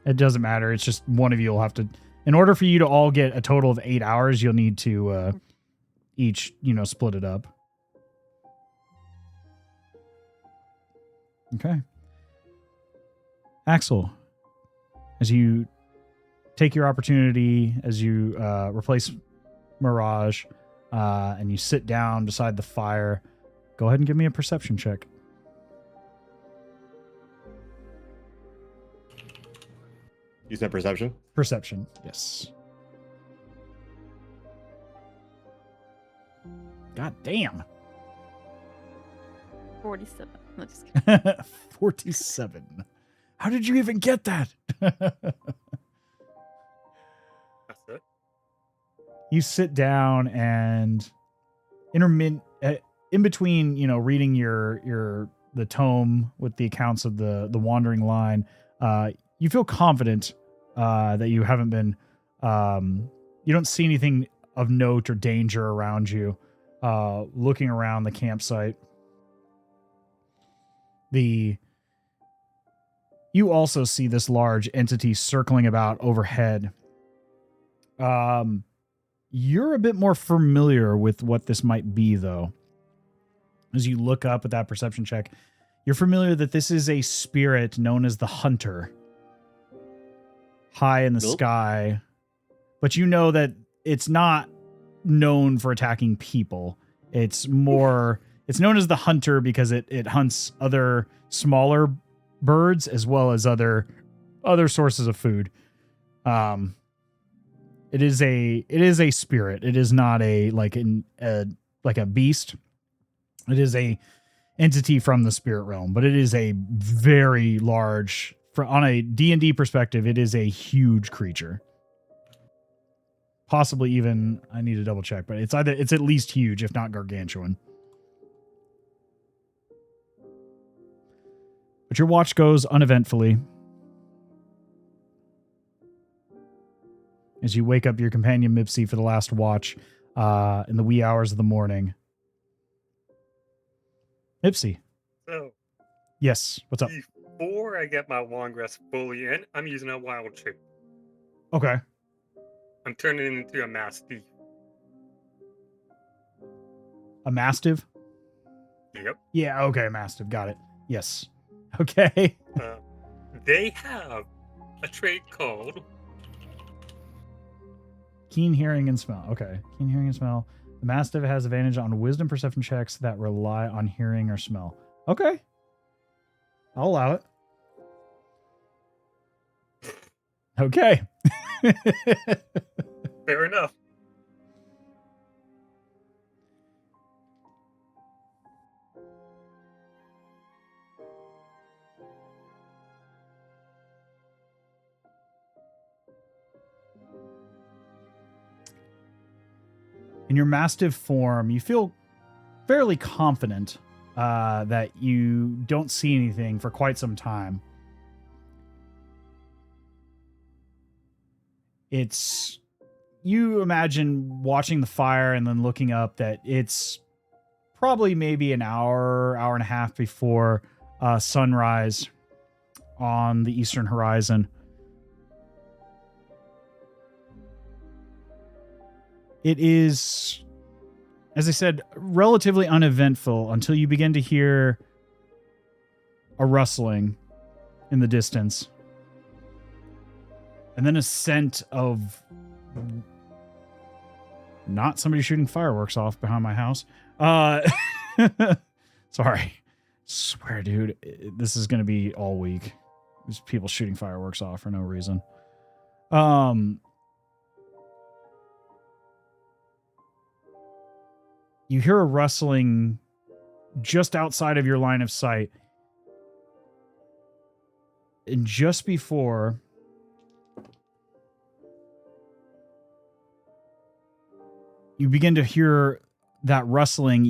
It doesn't matter. It's just one of you will have to, in order for you to all get a total of 8 hours, you'll need to each, split it up. Okay. Axel, as you take your opportunity, as you replace Mirage, and you sit down beside the fire, go ahead and give me a perception check. You said perception? Perception, yes. God damn. 47. No, just kidding. 47. How did you even get that? That's it. You sit down and in between, reading the tome with the accounts of the wandering line, you feel confident that you haven't been you don't see anything of note or danger around you. Looking around the campsite, you also see this large entity circling about overhead. You're a bit more familiar with what this might be, though. As you look up at that perception check, you're familiar that this is a spirit known as the Hunter, high in the sky. But you know that it's not known for attacking people. It's known as the Hunter because it hunts other smaller birds as well as other sources of food. It is a spirit. It is not like a beast. It is a entity from the spirit realm, but it is a very large, on a D&D perspective, it is a huge creature. Possibly even, I need to double check, but it's at least huge, if not gargantuan. But your watch goes uneventfully as you wake up your companion Mipsy for the last watch in the wee hours of the morning. Mipsy. So, yes, what's up? Before I get my long rest fully in, I'm using a wild shape. Okay. I'm turning it into a mastiff. A mastiff? Yep. Yeah, okay, mastiff. Got it. Yes. Okay. They have a trait called Keen hearing and smell. Okay. Keen hearing and smell. The mastiff has advantage on wisdom perception checks that rely on hearing or smell. Okay. I'll allow it. Okay. fair enough. In your mastiff form, you feel fairly confident that you don't see anything for quite some time. You imagine watching the fire and then looking up that it's probably maybe an hour and a half before sunrise on the eastern horizon. It is, as I said, relatively uneventful until you begin to hear a rustling in the distance. And then a scent of not somebody shooting fireworks off behind my house. Sorry. Swear, dude, this is going to be all week. There's people shooting fireworks off for no reason. You hear a rustling just outside of your line of sight. And just before you begin to hear that rustling,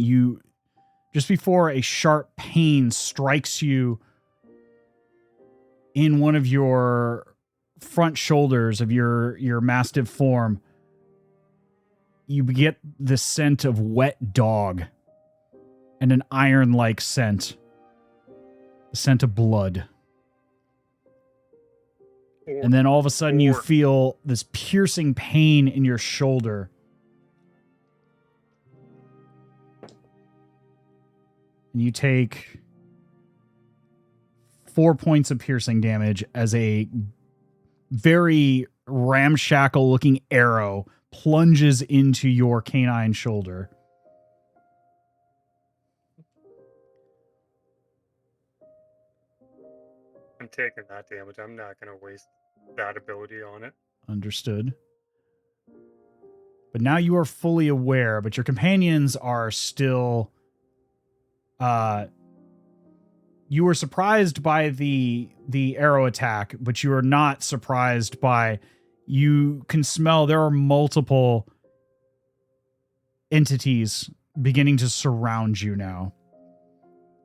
just before a sharp pain strikes you in one of your front shoulders of your mastiff form, you get the scent of wet dog and an iron-like scent. The scent of blood. And then all of a sudden you feel this piercing pain in your shoulder. And you take 4 points of piercing damage as a very ramshackle-looking arrow plunges into your canine shoulder. I'm taking that damage. I'm not going to waste that ability on it. Understood. But now you are fully aware, but your companions are still... you were surprised by the arrow attack, but you are not surprised by... You can smell there are multiple entities beginning to surround you now.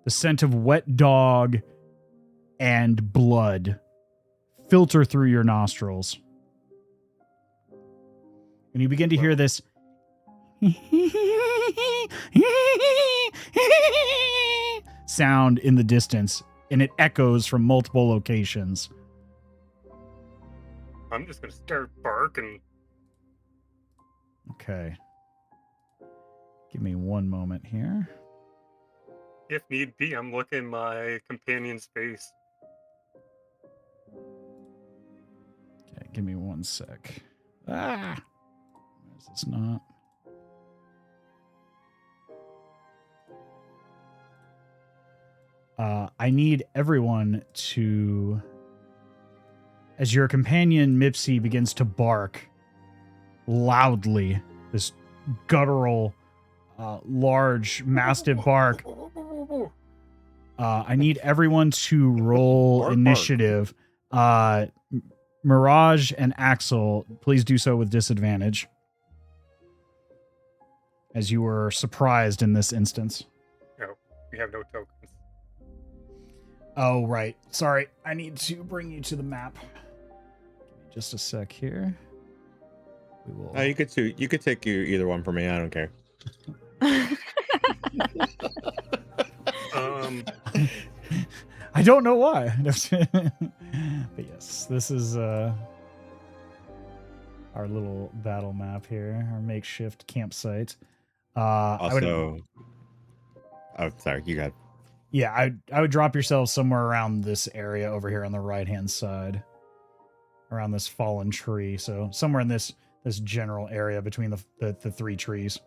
The scent of wet dog and blood filter through your nostrils. And you begin to hear this sound in the distance, and it echoes from multiple locations. I'm just going to start barking. Okay. Give me one moment here. If need be, I'm looking my companion's face. Okay, give me one sec. Where is this not? I need everyone to... As your companion Mipsy begins to bark, loudly. This guttural, large, mastiff bark. I need everyone to roll Bark, bark. initiative. Mirage and Axel, please do so with disadvantage, as you were surprised in this instance. No, we have no tokens. Oh, right. Sorry. I need to bring you to the map. Give me just a sec here. We will. Oh, you could take either one for me. I don't care. I don't know why. But yes, this is our little battle map here, our makeshift campsite. Oh, sorry, you got. Yeah, I would drop yourself somewhere around this area over here on the right-hand side, around this fallen tree. So somewhere in this general area between the three trees.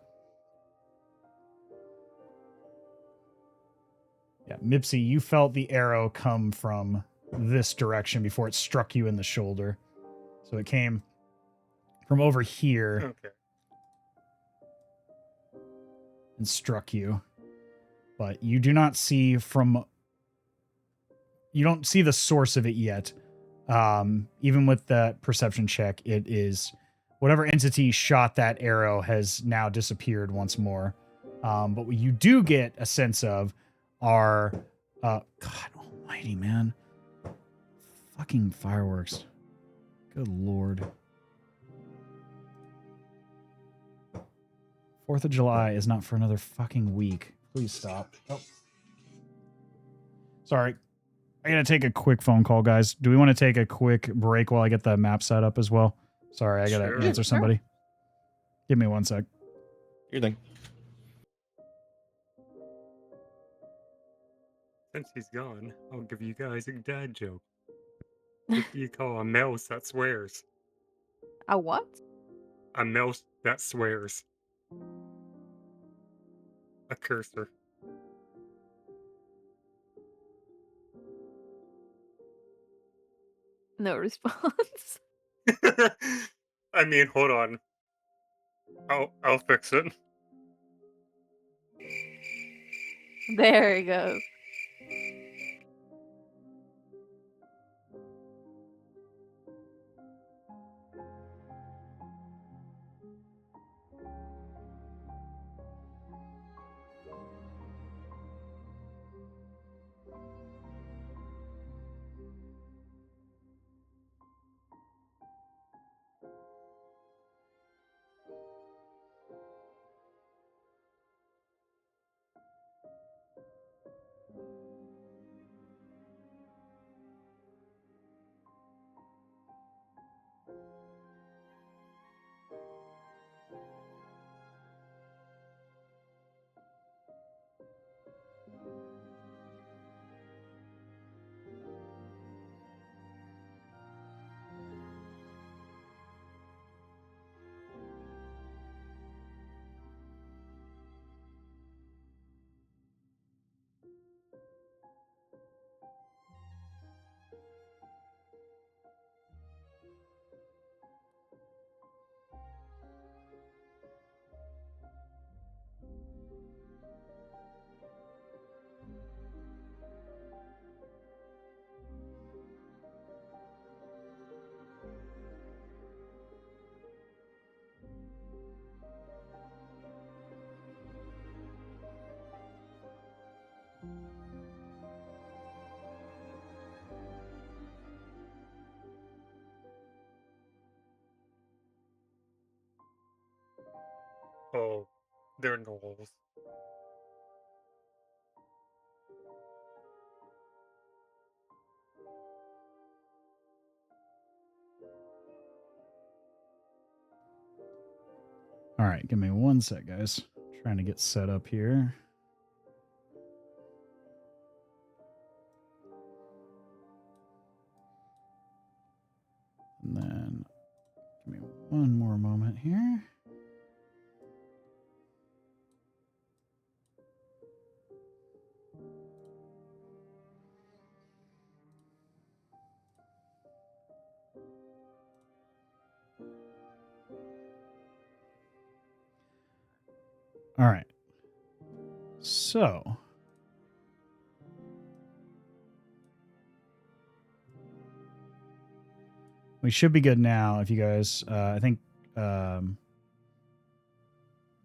Yeah, Mipsy, you felt the arrow come from this direction before it struck you in the shoulder. So it came from over here Okay. and struck you. But you do not see you don't see the source of it yet. Even with that perception check, it is whatever entity shot that arrow has now disappeared once more. But what you do get a sense of are, God almighty, man. Fucking fireworks. Good Lord. 4th of July is not for another fucking week. Please stop. Oh. Sorry. I gotta take a quick phone call, guys. Do we want to take a quick break while I get the map set up as well? Sorry, I gotta Sure. answer somebody. Give me 1 sec. Your thing. Since he's gone, I'll give you guys a dad joke. What do you call a mouse that swears? A what? A mouse that swears. A cursor. No response. I mean, hold on. I'll fix it. There you go. Oh, they're gnolls. All right, give me 1 sec, guys. Trying to get set up here. And then give me one more moment here. All right. So. We should be good now if you guys, I think,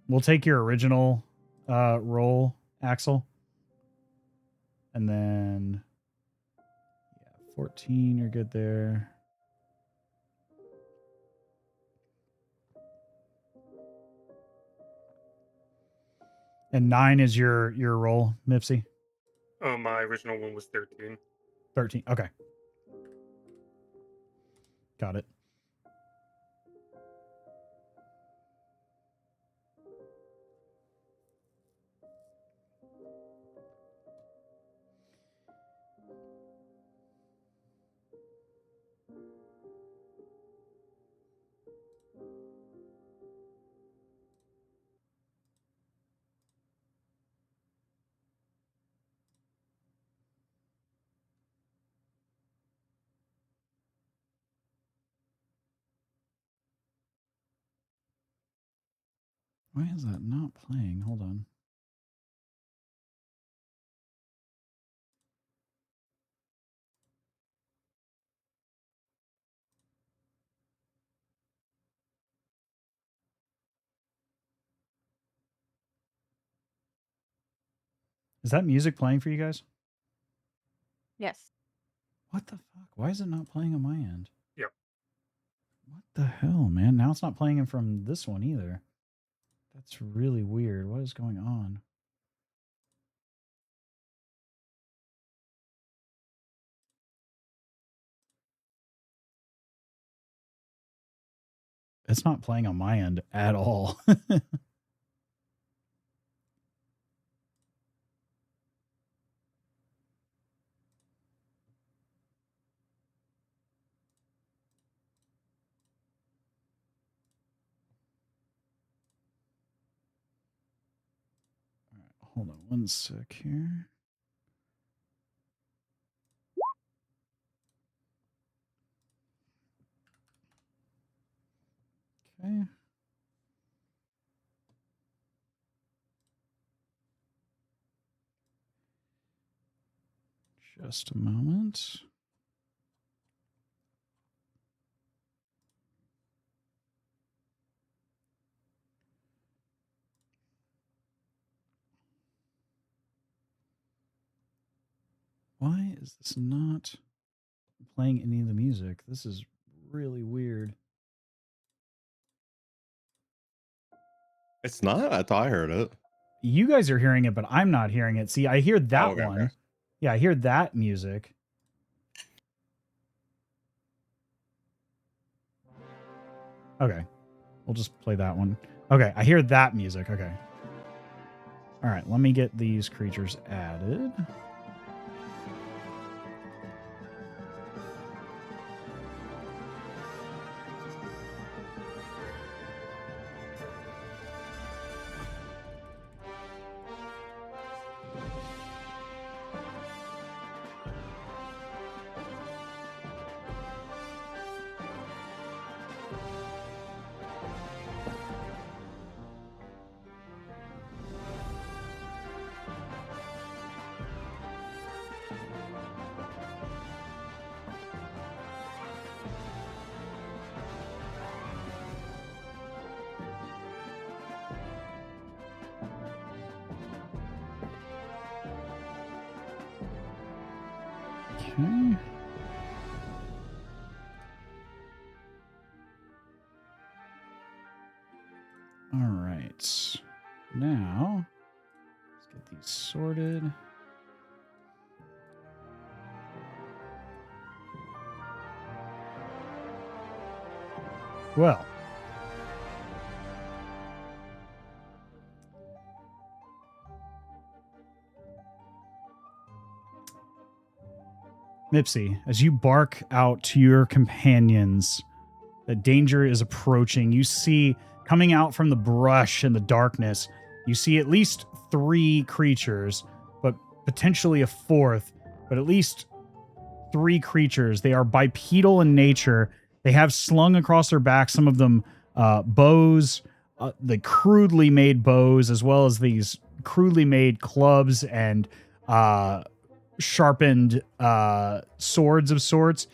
we'll take your original roll, Axel. And then, yeah, 14, you're good there. And 9 is your roll, Mipsy? Oh, my original one was 13. 13, okay. Got it. Why is that not playing? Hold on. Is that music playing for you guys? Yes. What the fuck? Why is it not playing on my end? Yep. What the hell, man? Now it's not playing from this one either. That's really weird. What is going on? It's not playing on my end at all. Hold on one sec here. Okay. Just a moment. Why is this not playing any of the music? This is really weird. It's not? I thought I heard it. You guys are hearing it, but I'm not hearing it. See, I hear that okay, one. okay. Yeah, I hear that music. Okay. We'll just play that one. Okay, I hear that music. Okay. All right, let me get these creatures added. Okay. All right. Now, let's get these sorted. Well, Mipsy, as you bark out to your companions that danger is approaching, you see coming out from the brush and the darkness, you see at least 3 creatures, but potentially a 4th, but at least 3 creatures. They are bipedal in nature. They have slung across their back, some of them bows, the crudely made bows, as well as these crudely made clubs and sharpened swords of sorts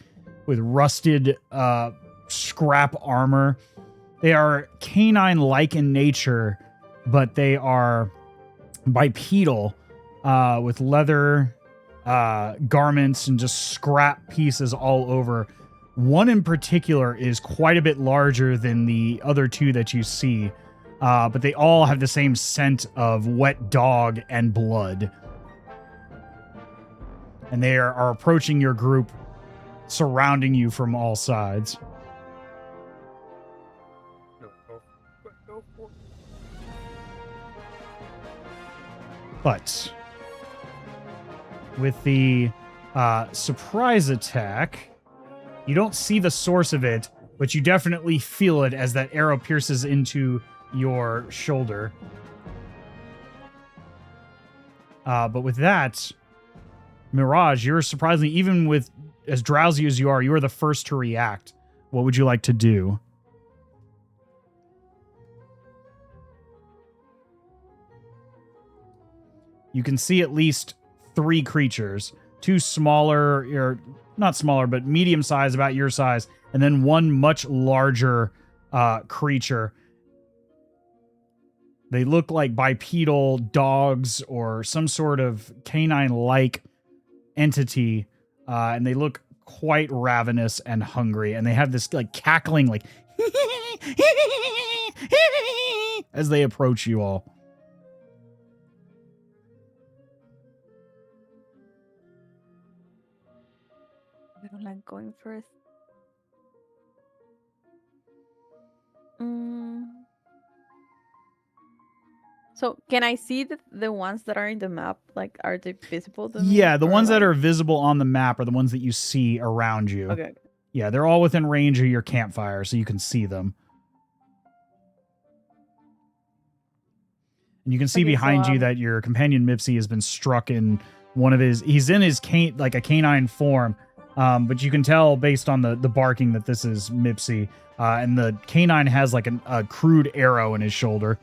with rusted scrap armor. They are canine-like in nature, but they are bipedal with leather garments and just scrap pieces all over. One in particular is quite a bit larger than the other two that you see, but they all have the same scent of wet dog and blood. And they are approaching your group, surrounding you from all sides. Go for it. But with the surprise attack, you don't see the source of it, but you definitely feel it as that arrow pierces into your shoulder. But with that, Mirage, you're surprisingly, even with as drowsy as you are the first to react. What would you like to do? You can see at least 3 creatures, 2 smaller, or not smaller, but medium size, about your size, and then 1 much larger creature. They look like bipedal dogs or some sort of canine-like entity, and they look quite ravenous and hungry, and they have this like cackling, like as they approach you all. I don't like going first. So can I see the ones that are in the map? Like, are they visible to me? Yeah, the or ones that like- are visible on the map are the ones that you see around you. Okay. Yeah, they're all within range of your campfire, so you can see them. And you can see Okay, so, behind you that your companion Mipsy has been struck in one of his... He's in his like a canine form, but you can tell based on the barking that this is Mipsy. And the canine has like a crude arrow in his shoulder.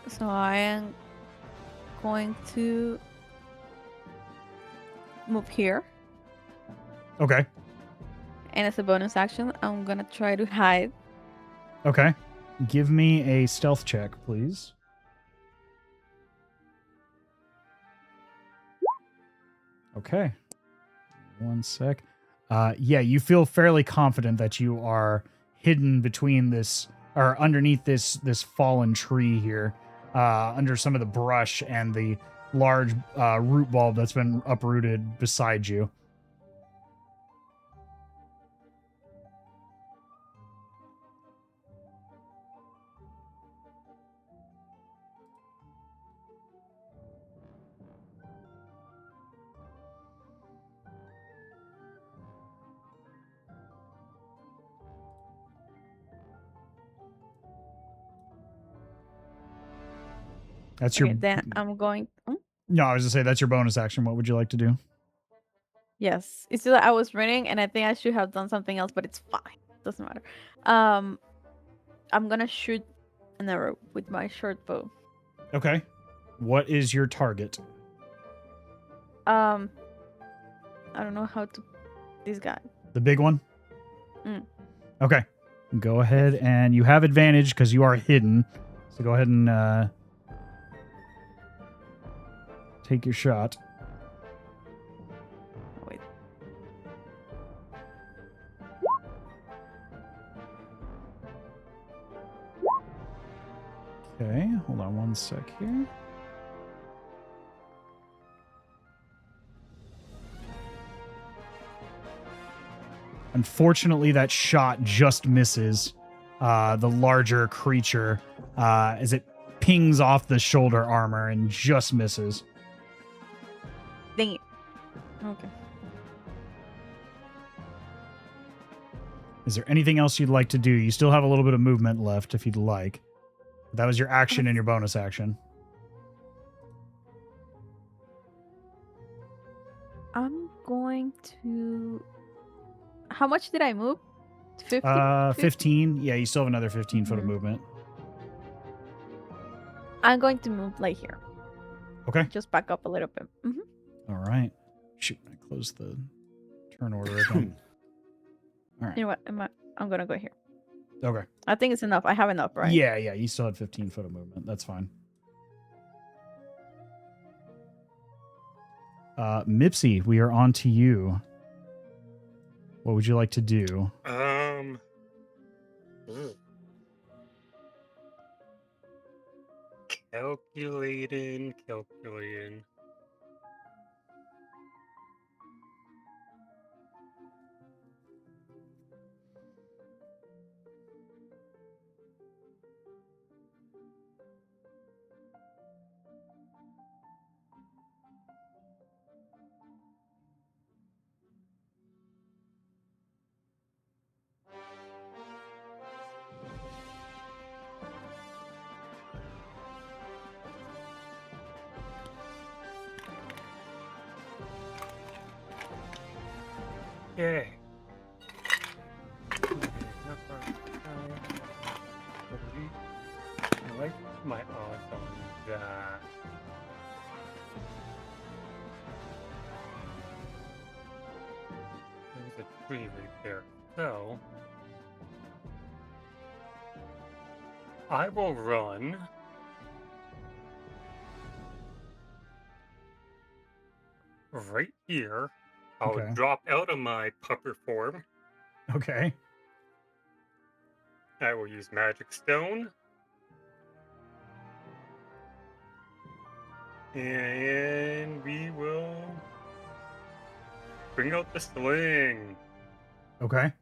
So I am going to move here. Okay. And as a bonus action, I'm going to try to hide. Okay. Give me a stealth check, please. Okay. 1 sec. Yeah, you feel fairly confident that you are hidden between this, or underneath this fallen tree here, under some of the brush and the large root bulb that's been uprooted beside you. That's Okay, your... then I'm going... No, I was going to say, that's your bonus action. What would you like to do? Yes. It's just that I was running and I think I should have done something else, but it's fine. Doesn't matter. I'm going to shoot an arrow with my short bow. Okay. What is your target? I don't know how to... This guy. The big one? Mm. Okay. Go ahead, and you have advantage because you are hidden. So go ahead and take your shot. Wait. Okay, hold on 1 sec here. Unfortunately, that shot just misses the larger creature as it pings off the shoulder armor and just misses. Dang it. Okay. Is there anything else you'd like to do? You still have a little bit of movement left if you'd like. That was your action and your bonus action. going to. How much did I move? 50? 15. Yeah, you still have another 15 foot of Mhm. movement. I'm going to move like here. Okay. Just back up a little bit. All right. Shoot, I closed the turn order again. All right. You know what? I'm going to go here. Okay. I think it's enough. I have enough, right? Yeah, you still had 15 foot of movement. That's fine. Mipsy, we are on to you. What would you like to do? Calculating. Yay. I like my odds on that. There's a tree right there. So I will run right here. I'll Okay. drop out of my pupper form. Okay. I will use Magic Stone. And we will bring out the sling. Okay.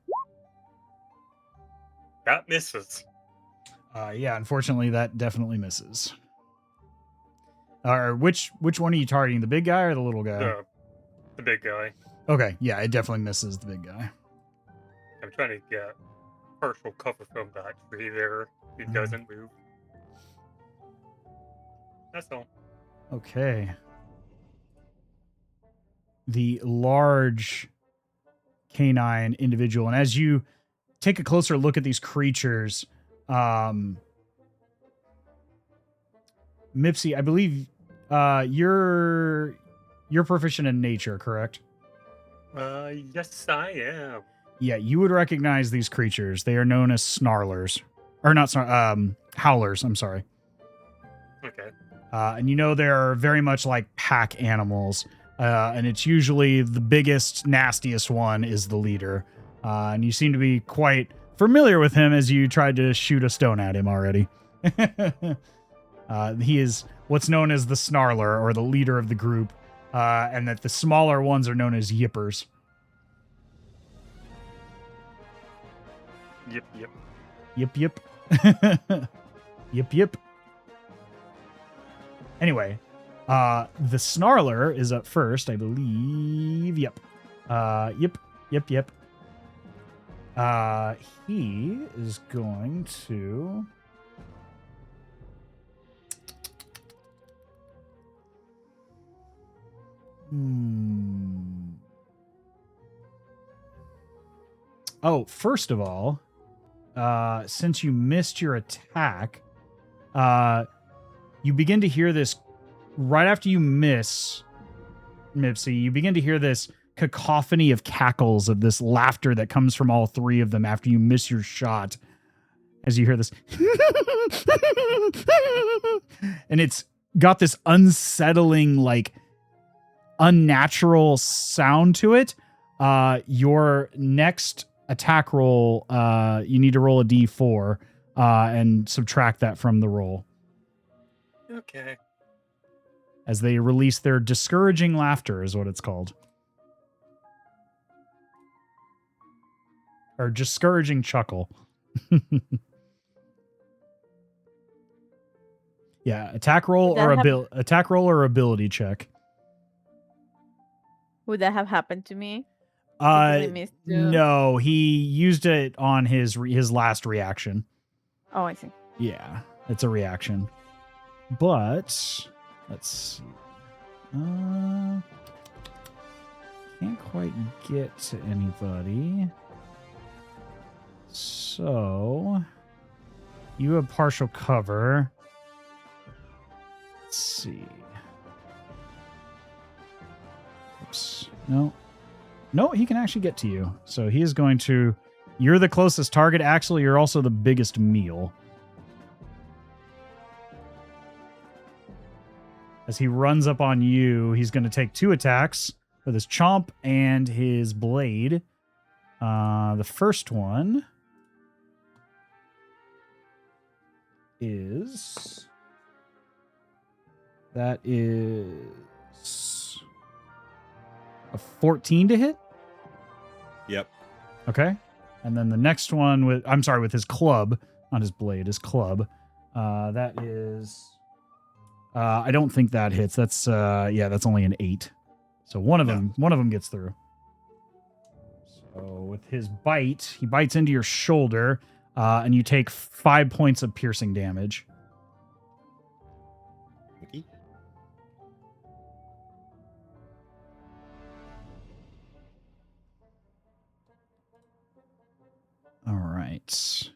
That misses. Yeah, unfortunately, that definitely misses. Which one are you targeting? The big guy or the little guy? The big guy. Okay, yeah, it definitely misses the big guy. I'm trying to get partial cover from that tree there. It doesn't move. That's all. Okay. The large canine individual, and as you take a closer look at these creatures, Mipsy, I believe you're proficient in nature, correct? Yes, I am. Yeah, you would recognize these creatures. They are known as snarlers. Or not howlers, I'm sorry. Okay. And you know they're very much like pack animals. And it's usually the biggest, nastiest one is the leader. And you seem to be quite familiar with him as you tried to shoot a stone at him already. He is what's known as the snarler, or the leader of the group. And that the smaller ones are known as yippers. Yep. Yip. Yip. Anyway, the snarler is up first, I believe. Yep. Yip. He is going to... Oh, first of all, since you missed your attack, you begin to hear this right after you miss, Mipsy. You begin to hear this cacophony of cackles, of this laughter that comes from all three of them after you miss your shot. As you hear this, and it's got this unsettling, like unnatural sound to it. Your next attack roll, you need to roll a d4 and subtract that from the roll. Okay. As they release their discouraging laughter is what it's called. Or discouraging chuckle. Yeah, attack roll or ability check. Would that have happened to me? Because I missed no, he used it on his last reaction. Oh, I see. Yeah, it's a reaction. But let's see. can't quite get to anybody. So you have partial cover. Let's see. Oops. No. No, he can actually get to you. So he is going to... You're the closest target, Axel. You're also the biggest meal. As he runs up on you, he's going to take 2 attacks with his chomp and his blade. The first one is... That is a 14 to hit? Yep. Okay. And then the next one with his club, not his blade, his club. That is... I don't think that hits. That's that's only an 8. So one of them gets through. So with his bite, he bites into your shoulder, and you take 5 points of piercing damage. Okay. All right.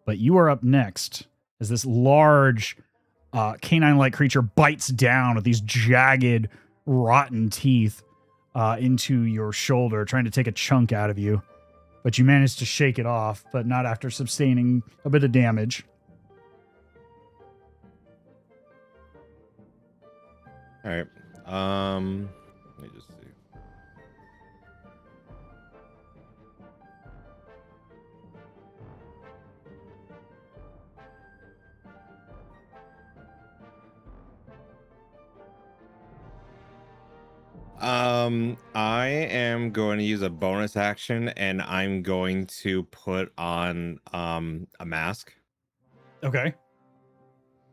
But you are up next as this large canine-like creature bites down with these jagged, rotten teeth into your shoulder, trying to take a chunk out of you. But you manage to shake it off, but not after sustaining a bit of damage. All right. Let me just see. I am going to use a bonus action, and I'm going to put on a mask. Okay.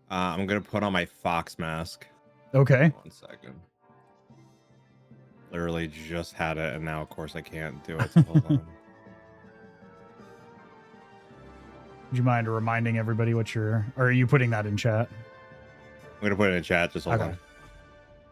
I'm gonna put on my fox mask. Okay. 1 second. Literally just had it, and now of course I can't do it. So hold on. Would you mind reminding everybody what or are you putting that in chat? I'm gonna put it in chat. Just hold on.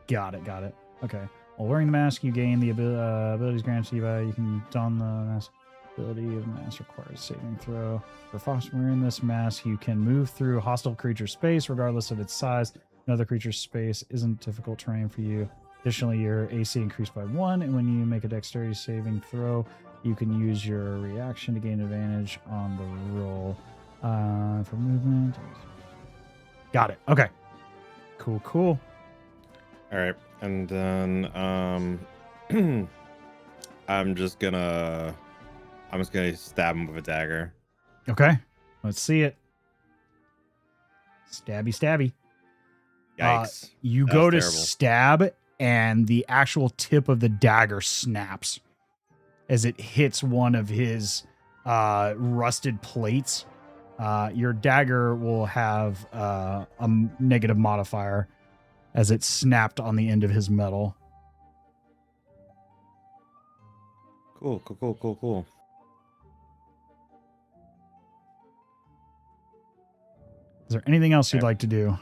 Got it. Okay. While wearing the mask, you gain the abilities granted to you by... You can don the mask. Ability of mask requires a saving throw. For fox wearing this mask, you can move through hostile creature space regardless of its size. Another creature's space isn't difficult terrain for you. Additionally, your AC increased by 1, and when you make a dexterity saving throw, you can use your reaction to gain advantage on the roll. For movement. Got it. Okay. Cool. All right, and then I'm just gonna stab him with a dagger. Okay. Let's see it. Stabby. Yikes! You That go was to terrible. stab, and the actual tip of the dagger snaps as it hits one of his rusted plates. Your dagger will have a negative modifier as it snapped on the end of his metal. Cool. Is there anything else you'd like to do?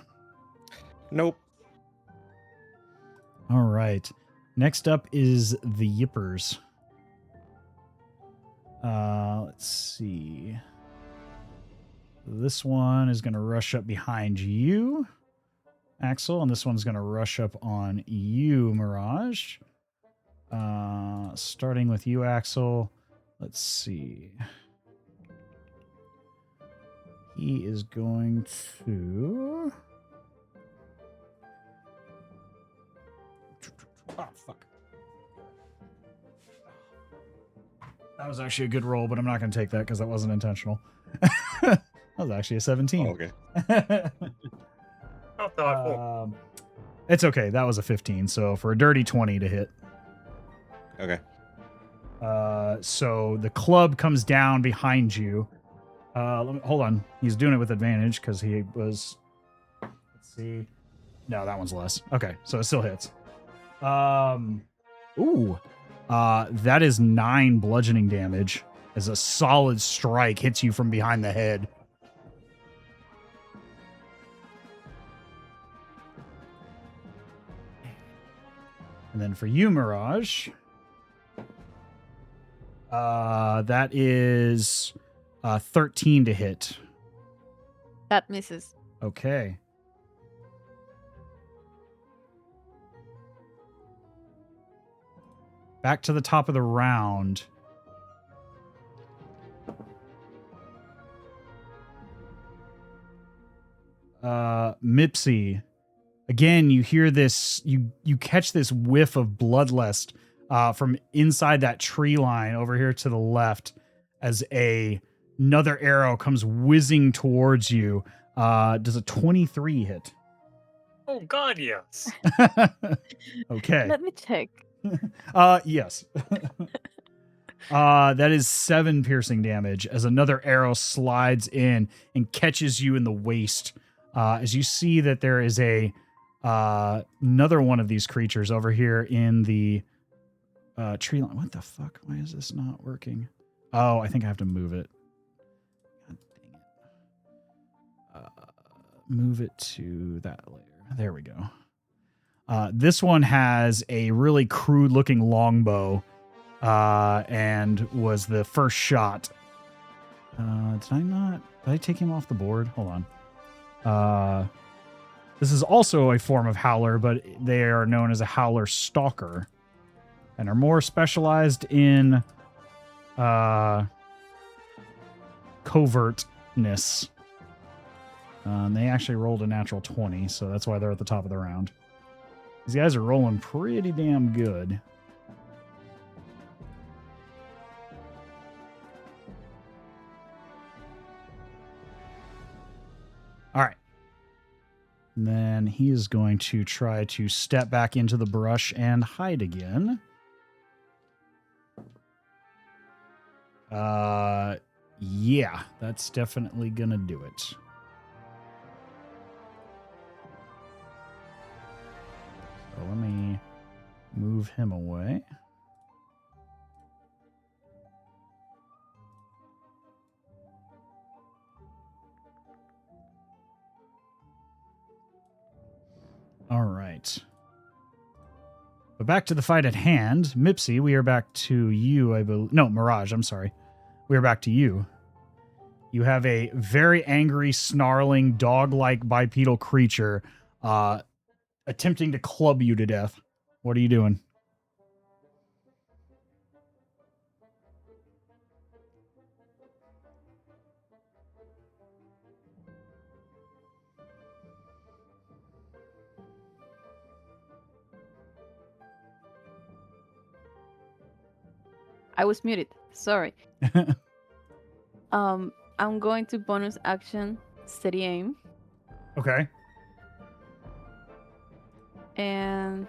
Nope. All right. Next up is the Yippers. Let's see. This one is going to rush up behind you, Axel, and this one's going to rush up on you, Mirage. Starting with you, Axel. Let's see. He is going to... Oh, fuck. That was actually a good roll, but I'm not going to take that because that wasn't intentional. That was actually a 17. Oh, okay. How thoughtful. It's okay. That was a 15. So for a dirty 20 to hit. Okay. So the club comes down behind you. Hold on. He's doing it with advantage because he was... Let's see. No, that one's less. Okay, so it still hits. That is 9 bludgeoning damage as a solid strike hits you from behind the head. And then for you, Mirage, That is 13 to hit. That misses. Okay. Back to the top of the round. Mipsy. Again, you hear this, you catch this whiff of bloodlust from inside that tree line over here to the left as another arrow comes whizzing towards you. Does a 23 hit? Oh God, yes. Okay. Let me check. Yes. That is 7 piercing damage as another arrow slides in and catches you in the waist. As you see that there is another one of these creatures over here in the tree line. What the fuck? Why is this not working? Oh, I think I have to move it. God dang it. Move it to that layer. There we go. This one has a really crude looking longbow and was the first shot. Did I take him off the board? Hold on. This is also a form of howler, but they are known as a howler stalker and are more specialized in covertness. They actually rolled a natural 20, so that's why they're at the top of the round. These guys are rolling pretty damn good. All right. And then he is going to try to step back into the brush and hide again. Yeah, that's definitely gonna do it. So let me move him away. All right. But back to the fight at hand. Mipsy, we are back to you, I believe. No, Mirage, I'm sorry. We are back to you. You have a very angry, snarling, dog-like bipedal creature attempting to club you to death. What are you doing? I was muted. Sorry. I'm going to bonus action, steady aim, Okay. and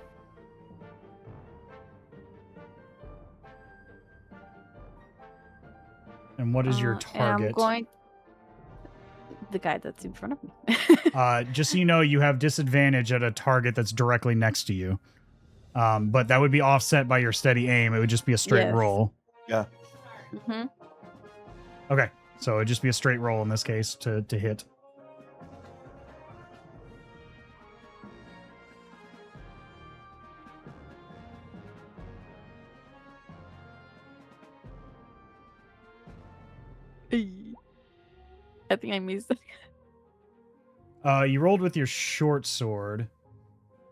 And what is your and target? I'm going the guy that's in front of me. Just so you know, you have disadvantage at a target that's directly next to you. But that would be offset by your steady aim. It would just be a straight Yes. roll. Yeah. Mm-hmm. Okay. So it'd just be a straight roll in this case to hit. I think I missed. You rolled with your short sword,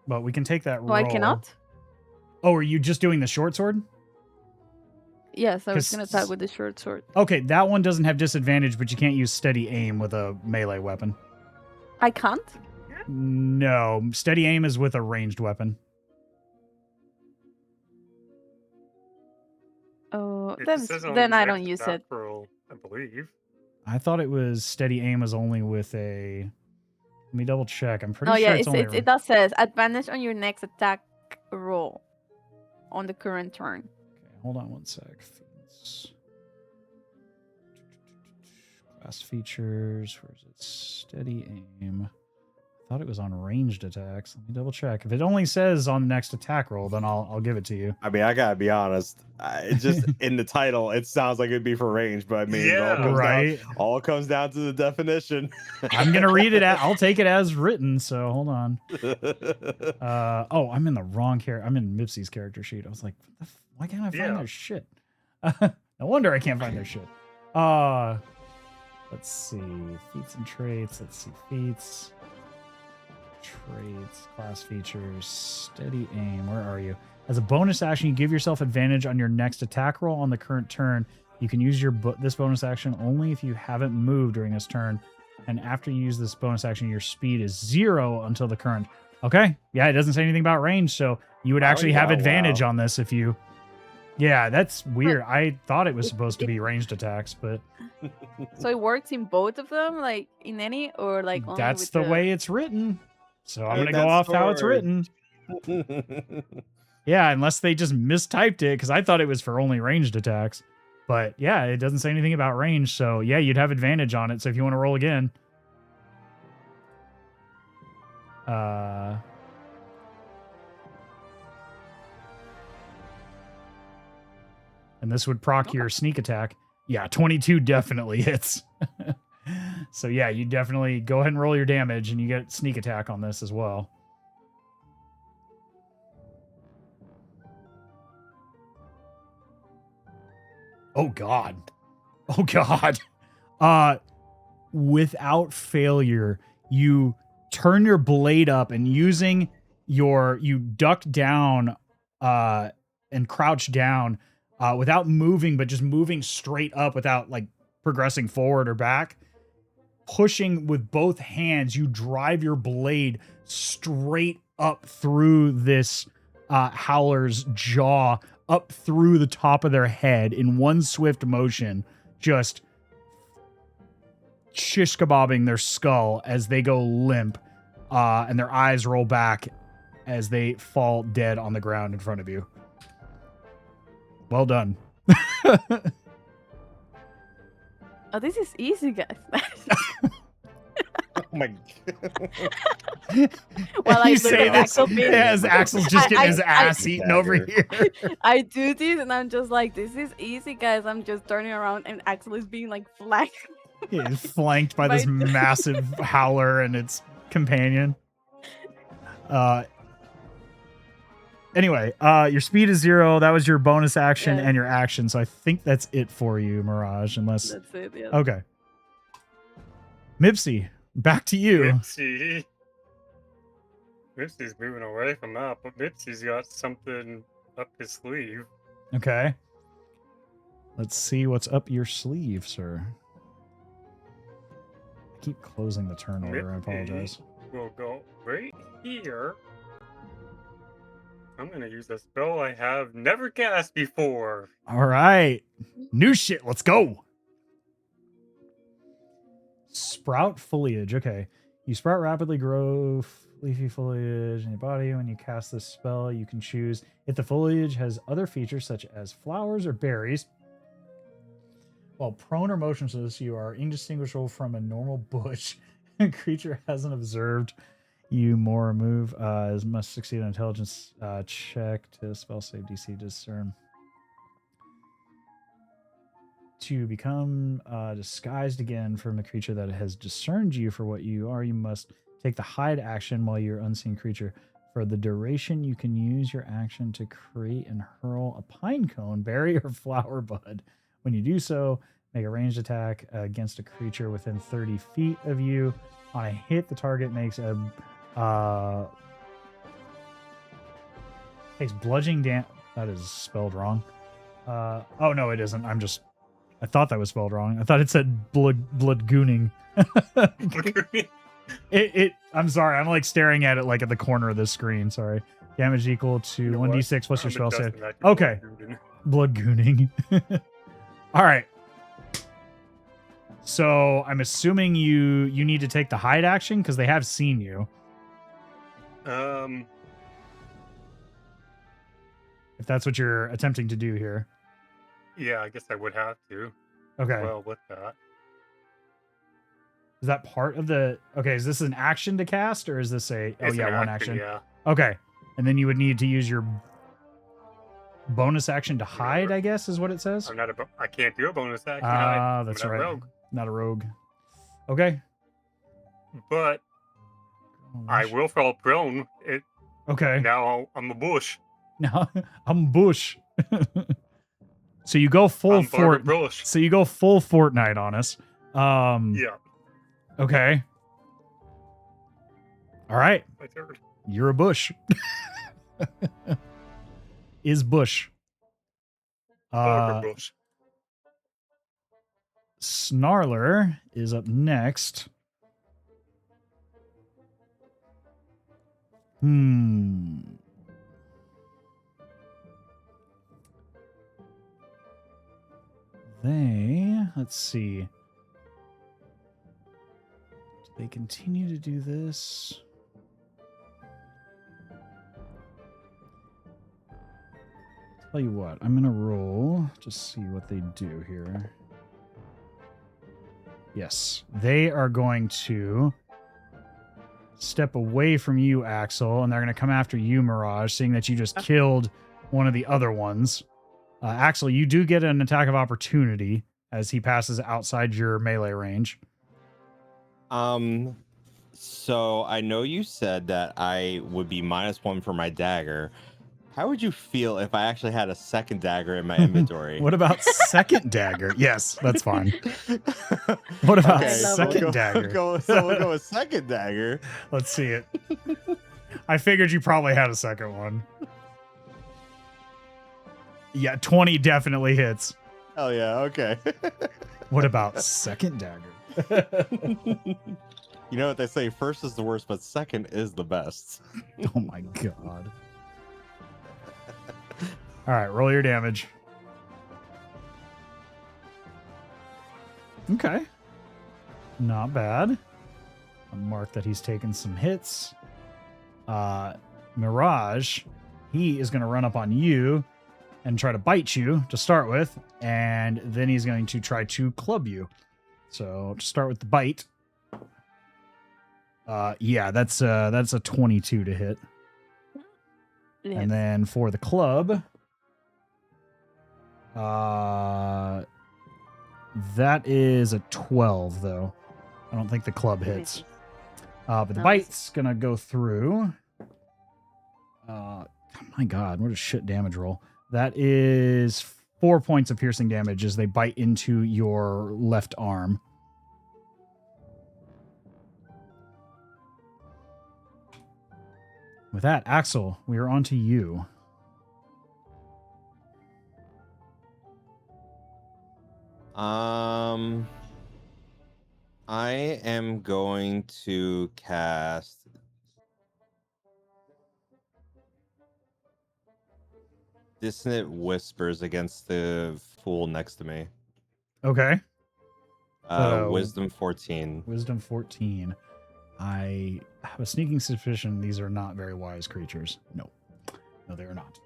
but we can take that roll. Oh, I cannot? Oh, are you just doing the short sword? Yes, I was 'Cause- going to attack with the short sword. Okay, that one doesn't have disadvantage, but you can't use steady aim with a melee weapon. I can't? No, steady aim is with a ranged weapon. Oh, It then, says on then the I next don't use attack it. roll, I believe. I thought it was steady aim was only with a. Let me double check. I'm pretty Oh, sure yeah, it's only. it does says advantage on your next attack roll on the current turn. Okay, hold on one sec. Feats. Class features. Where is it? Steady aim. I thought it was on ranged attacks. Let me double check. If it only says on the next attack roll, then I'll give it to you. I mean, I gotta be honest. It just in the title, it sounds like it'd be for range, but I mean, Yeah. Right. all comes down to the definition. I'm gonna read it. I'll take it as written. So hold on. Oh, I'm in the wrong character. I'm in Mipsy's character sheet. I was like, why can't I find Yeah. their shit? No wonder I can't find their shit. Let's see. Feats and traits. Let's see. Feats. Traits. Class features. Steady aim. Where are you? As a bonus action, you give yourself advantage on your next attack roll on the current turn. You can use this bonus action only if you haven't moved during this turn. And after you use this bonus action, your speed is 0 until the current. Okay. Yeah, it doesn't say anything about range, so you would actually have advantage on this if you... Yeah, that's weird. I thought it was supposed to be ranged attacks, but... So it works in both of them, like in any, or like only that's with the way it's written. So I'm Hey, going to go off how it's written. written. Yeah, unless they just mistyped it, because I thought it was for only ranged attacks. But yeah, it doesn't say anything about range, so yeah, you'd have advantage on it. So if you want to roll again... And this would proc your sneak attack. Yeah, 22 definitely hits. So yeah, you definitely go ahead and roll your damage, and you get sneak attack on this as well. Oh God. Oh God. Without failure, you turn your blade up, and using you duck down and crouch down without moving, but just moving straight up without like progressing forward or back. Pushing with both hands, you drive your blade straight up through this howler's jaw, up through the top of their head in one swift motion, just shish kebabbing their skull as they go limp, and their eyes roll back as they fall dead on the ground in front of you. Well done. Oh, this is easy, guys. Oh my God. Well, You say this as Axel's just getting his ass eaten over here. I do this, and I'm just like, this is easy, guys. I'm just turning around, and Axel is being like flanked. He's flanked by this massive howler and its companion. Anyway, your speed is 0. That was your bonus action and your action. So I think that's it for you, Mirage, unless... That's it, yeah. Okay. Mipsy, back to you. Mipsy's moving away from that, but Mipsy's got something up his sleeve. Okay. Let's see what's up your sleeve, sir. I keep closing the turn order. I apologize. We'll go right here. I'm going to use a spell I have never cast before. All right. New shit. Let's go. Sprout foliage. Okay. You sprout rapidly grow leafy foliage in your body. When you cast this spell, you can choose if the foliage has other features such as flowers or berries. While prone or motionless, you are indistinguishable from a normal bush. A creature hasn't observed you more move. Must succeed an intelligence check to spell save DC discern. To become disguised again from a creature that has discerned you for what you are, you must take the hide action while you're unseen creature. For the duration, you can use your action to create and hurl a pine cone, berry, or flower bud. When you do so, make a ranged attack against a creature within 30 feet of you. On a hit, the target makes a takes bludgeoning damage. That is spelled wrong. Oh no, it isn't. I thought that was spelled wrong. I thought it said blood gooning. I'm sorry. I'm like staring at it like at the corner of this screen. Sorry. Damage equal to 1d6. What's your spell save? Okay. Blood gooning. All right. So I'm assuming you need to take the hide action because they have seen you. If that's what you're attempting to do here. Yeah, I guess I would have to. Okay. Well, with that. Is that part of the... Okay, is this an action to cast, or is this a... It's one action. Yeah. Okay. And then you would need to use your bonus action to hide, I guess, is what it says? I can't do a bonus action. That's I'm right. Rogue. Not a rogue. Okay. But I will fall prone. Okay. Now I'm a bush. Now I'm bush. So you go full I'm Barbara Bush. So you go full Fortnite on us. Yeah, Okay. All right. my third. You're a bush. Is bush. Barbara Bush. Snarler is up next. Let's see. Do they continue to do this? Tell you what, I'm gonna roll to see what they do here. Yes, they are going to step away from you, Axel, and they're going to come after you, Mirage, seeing that you just killed one of the other ones. Axel, you do get an attack of opportunity as he passes outside your melee range. So I know you said that I would be -1 for my dagger. How would you feel if I actually had a second dagger in my inventory? What about second dagger? Yes, that's fine. What about second dagger? We'll go with second dagger. Let's see it. I figured you probably had a second one. Yeah, 20 definitely hits. Oh yeah, okay. What about second dagger? You know what they say, first is the worst, but second is the best. Oh my god. All right, roll your damage. Okay. Not bad. I'll mark that he's taken some hits. Mirage, he is going to run up on you and try to bite you to start with, and then he's going to try to club you. So to start with the bite. Yeah, that's a 22 to hit. Yes. And then for the club, that is a 12 though. I don't think the club hits. But the Nice. bite's gonna go through. Oh my god, what a shit damage roll. That is 4 points of piercing damage as they bite into your left arm. With that, Axel, we are on to you. I am going to cast Dissonant Whispers against the fool next to me. Okay. Wisdom 14. Wisdom 14. I have a sneaking suspicion these are not very wise creatures. No, they are not.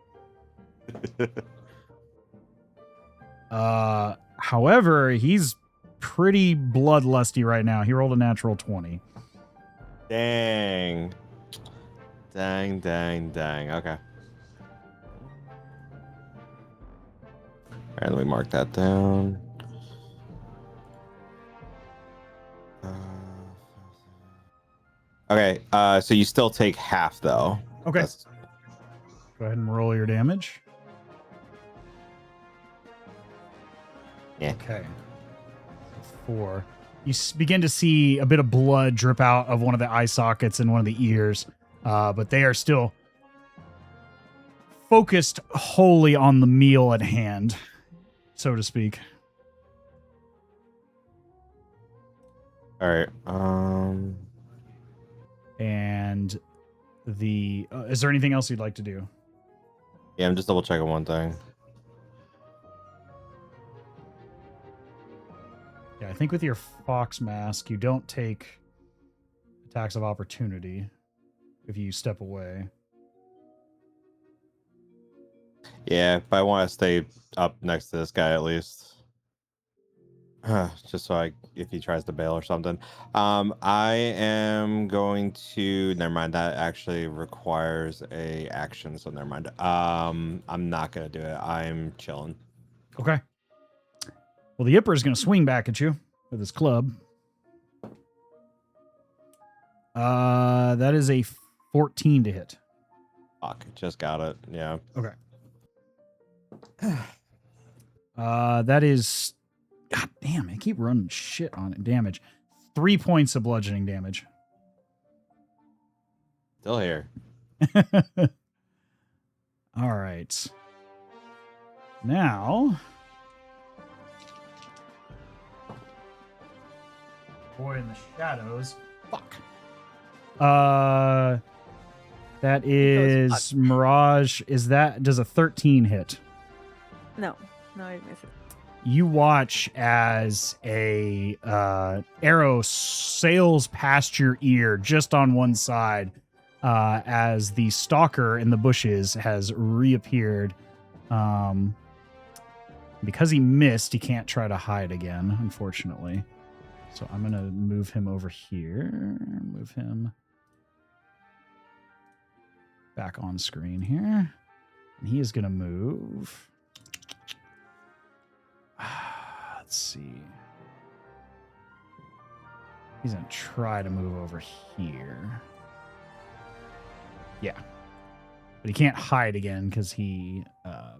However, he's pretty bloodlusty right now. He rolled a natural 20. Dang. Okay. All right, let me mark that down. Okay, so you still take half, though. Okay. Go ahead and roll your damage. Yeah. Okay. 4. You begin to see a bit of blood drip out of one of the eye sockets and one of the ears, but they are still focused wholly on the meal at hand, so to speak. All right. And the is there anything else you'd like to do? Yeah, I'm just double checking one thing. Yeah, I think with your fox mask, you don't take attacks of opportunity if you step away. Yeah, but I want to stay up next to this guy at least. Just so if he tries to bail or something. I am going to, never mind, that actually requires a action, so never mind. I'm not gonna do it. I'm chilling. Okay. Well, the Yipper is going to swing back at you with his club. That is a 14 to hit. Fuck, just got it. Yeah. Okay. That is... God damn, I keep running shit on it. Damage. 3 points of bludgeoning damage. Still here. All right. Now... Boy in the shadows. Fuck. That is Mirage. Does a 13 hit? No, I miss it. You watch as a arrow sails past your ear just on one side as the stalker in the bushes has reappeared. Because he missed, he can't try to hide again, unfortunately. So I'm going to move him over here. Move him back on screen here. And he is going to move... Let's see. He's going to try to move over here. Yeah. But he can't hide again because he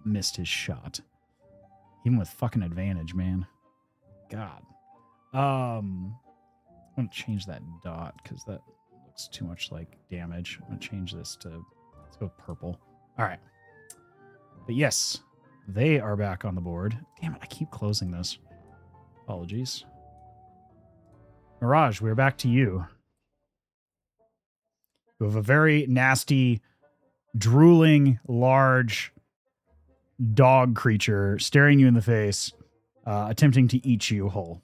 missed his shot. Even with fucking advantage, man. God. I'm going to change that dot because that looks too much like damage. I'm going to change this to... Let's go purple. All right. But yes, they are back on the board. Damn it, I keep closing this. Apologies. Mirage, we're back to you. You have a very nasty, drooling, large dog creature staring you in the face, attempting to eat you whole.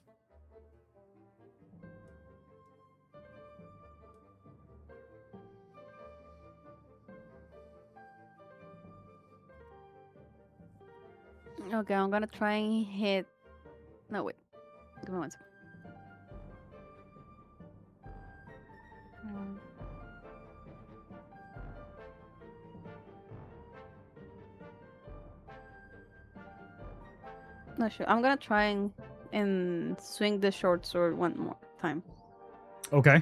Okay, I'm gonna try and hit. No, wait. Give me one second. No, sure. I'm gonna try and swing the short sword one more time. Okay.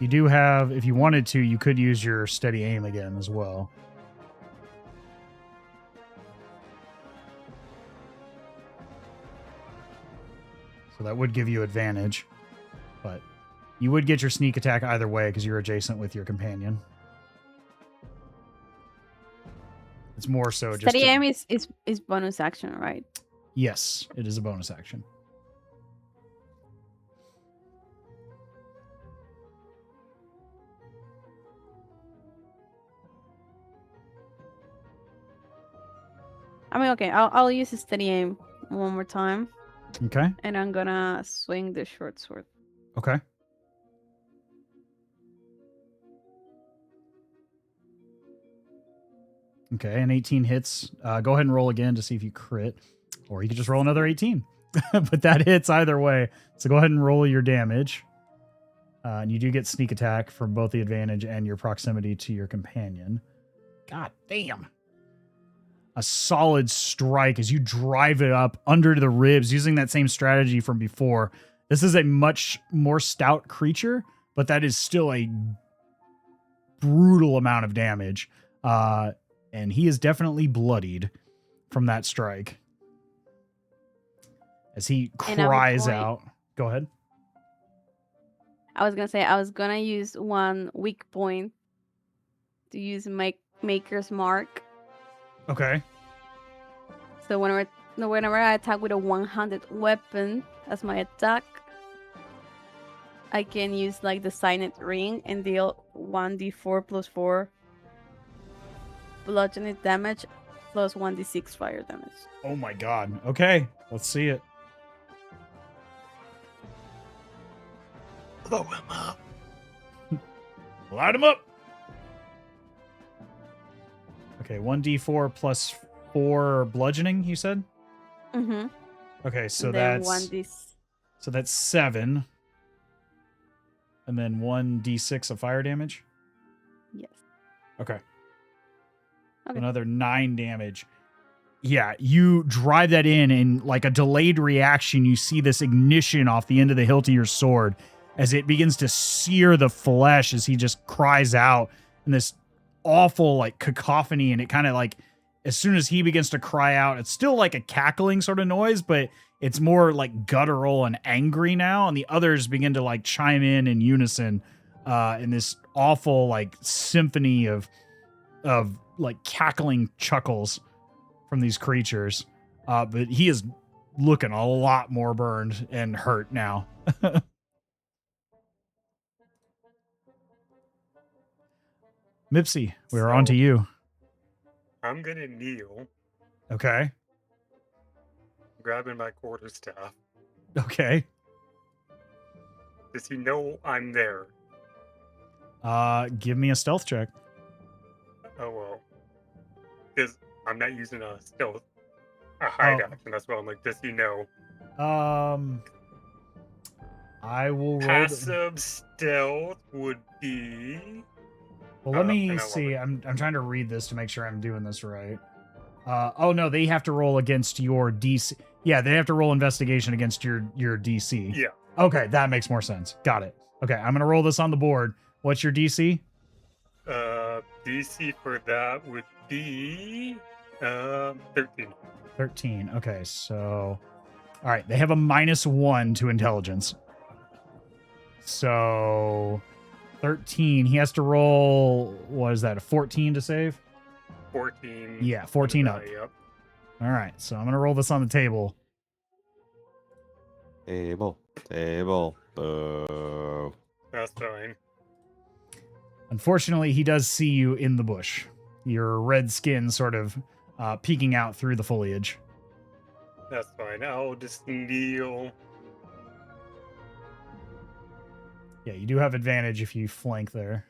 You do have, if you wanted to, you could use your steady aim again as well. So that would give you advantage. But you would get your sneak attack either way because you're adjacent with your companion. It's more so just... Steady aim is bonus action, right? Yes, it is a bonus action. I mean, okay, I'll use a steady aim one more time. Okay. And I'm gonna swing the short sword. Okay. Okay, and 18 hits. Go ahead and roll again to see if you crit. Or you could just roll another 18. But that hits either way. So go ahead and roll your damage. And you do get sneak attack for both the advantage and your proximity to your companion. God damn. A solid strike as you drive it up under the ribs using that same strategy from before. This is a much more stout creature, but that is still a brutal amount of damage. And he is definitely bloodied from that strike. As he cries out. Go ahead. I was gonna say I was gonna use one weak point to use Maker's Mark. Okay. So whenever I attack with a one-handed weapon as my attack, I can use like the Signet Ring and deal 1d4 plus 4 bludgeoning damage plus 1d6 fire damage. Oh my god. Okay. Let's see it. Blow him up. Light him up. Okay, 1d4 plus 4 bludgeoning, you said? Mm-hmm. Okay, so And then that's... So that's 7. And then 1d6 of fire damage? Yes. Okay. Okay. Another 9 damage. Yeah, you drive that in and like a delayed reaction, you see this ignition off the end of the hilt of your sword as it begins to sear the flesh as he just cries out in this awful like cacophony, and it kind of like as soon as he begins to cry out, it's still like a cackling sort of noise, but it's more like guttural and angry now, and the others begin to like chime in unison in this awful like symphony of like cackling chuckles from these creatures. But he is looking a lot more burned and hurt now. Mipsy, we're on to you. I'm gonna kneel, Okay. grabbing my quarterstaff. Okay. Does he know I'm there? Give me a stealth check. Oh well, because I'm not using a hide Oh. action. That's why I'm like, does he know? I will roll. Passive stealth would be. Well, let me and I see. love I'm trying to read this to make sure I'm doing this right. Oh no, they have to roll against your DC. Yeah, they have to roll investigation against your DC. Yeah. Okay, that makes more sense. Got it. Okay, I'm gonna roll this on the board. What's your DC? DC for that would be 13. 13. Okay, so all right, they have a -1 to intelligence. So 13. He has to roll. What is that? A 14 to save? 14. Yeah, 14 up. Yep. All right, so I'm gonna roll this on the table. Table. Boo. That's fine. Unfortunately, he does see you in the bush. Your red skin sort of peeking out through the foliage. That's fine. I'll just kneel. Yeah, you do have advantage if you flank there.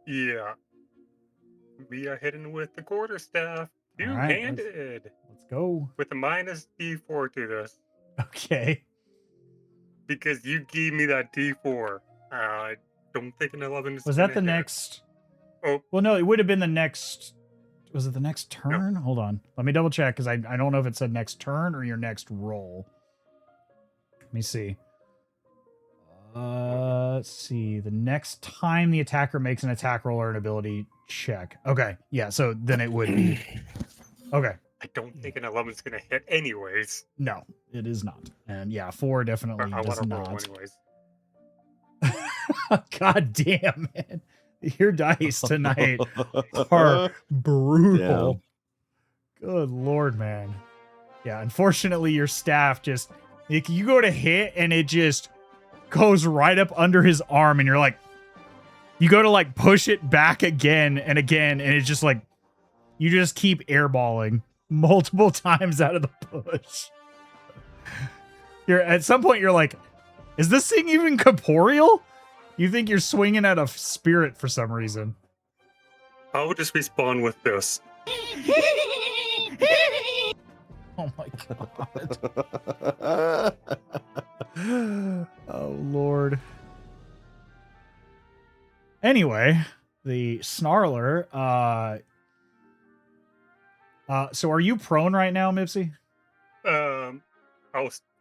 Yeah. We are hitting with the quarterstaff. All right, Two-handed. Let's go. With a -D4 to this. Okay. Because you gave me that D4. I don't think an 11 is Was that the gonna hit. next? Oh. Well, no, it would have been the next. Was it the next turn? No. Hold on. Let me double check because I don't know if it said next turn or your next roll. Let me see. Let's see. The next time the attacker makes an attack roll or an ability check. Okay. Yeah. So then it would be. Okay. I don't think an 11 is going to hit anyways. No, it is not. And yeah, 4 definitely I does want to roll not. anyways. God damn, man. Your dice tonight are brutal. Good Lord, man. Yeah, unfortunately, your staff just, like, you go to hit and it just goes right up under his arm, and you're like, you go to like push it back again and again, and it's just like, you just keep airballing multiple times out of the push. You're at some point, you're like, is this thing even corporeal? You think you're swinging at a spirit for some reason. I'll just respawn with this. Oh my god. Oh Lord. Anyway, the Snarler, so are you prone right now, Mipsy? I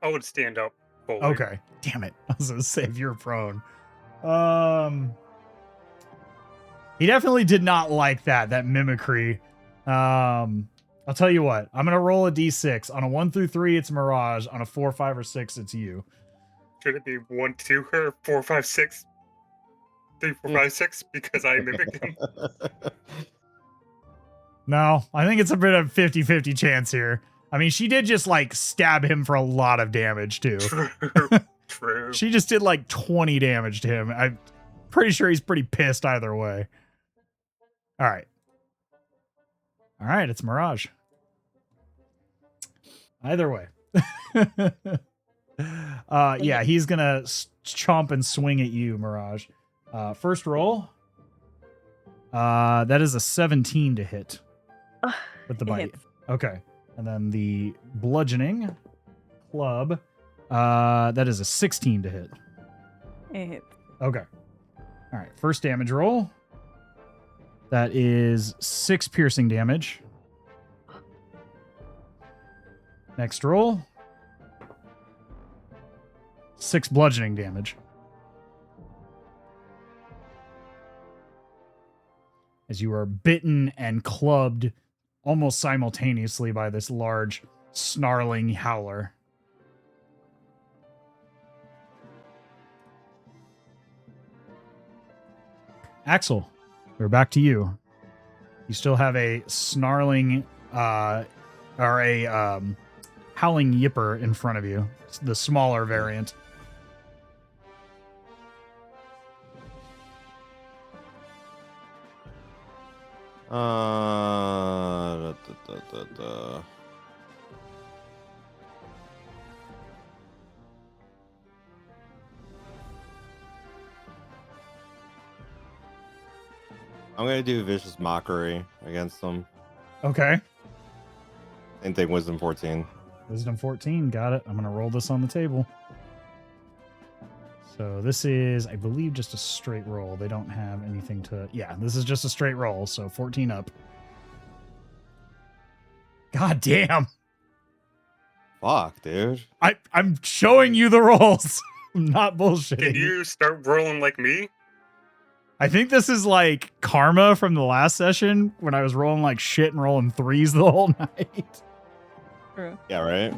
would stand up fully. Okay. Damn it. I was gonna say if you're prone. He definitely did not like that mimicry. I'll tell you what, I'm gonna roll a d6. On a 1 through 3, it's Mirage. On a 4, 5, or 6, it's you. Should it be 1, 2, or 4, 5, 6? 3, 4, 5, 6? Because I mimicked him. No, I think it's a bit of 50-50 chance here. I mean, she did just like stab him for a lot of damage too. True. She just did like 20 damage to him. I'm pretty sure he's pretty pissed either way. All right. All right, it's Mirage. Either way. Yeah, he's gonna chomp and swing at you, Mirage. First roll. That is a 17 to hit with the bite. Okay. And then the bludgeoning club. That is a 16 to hit. It hit. Okay. All right. First damage roll. That is 6 piercing damage. Next roll. 6 bludgeoning damage. as you are bitten and clubbed almost simultaneously by this large, snarling howler. Axel, we're back to you. You still have a snarling, or a howling yipper in front of you. It's the smaller variant. I'm gonna do vicious mockery against them. Okay. Same thing, wisdom 14. Wisdom 14, got it. I'm going to roll this on the table. So this is, I believe, just a straight roll. They don't have anything to... Yeah, this is just a straight roll, so 14 up. God damn. Fuck, dude. I'm showing you the rolls. I'm not bullshitting. Can you start rolling like me? I think this is like karma from the last session when I was rolling like shit and rolling threes the whole night. True. Yeah, right?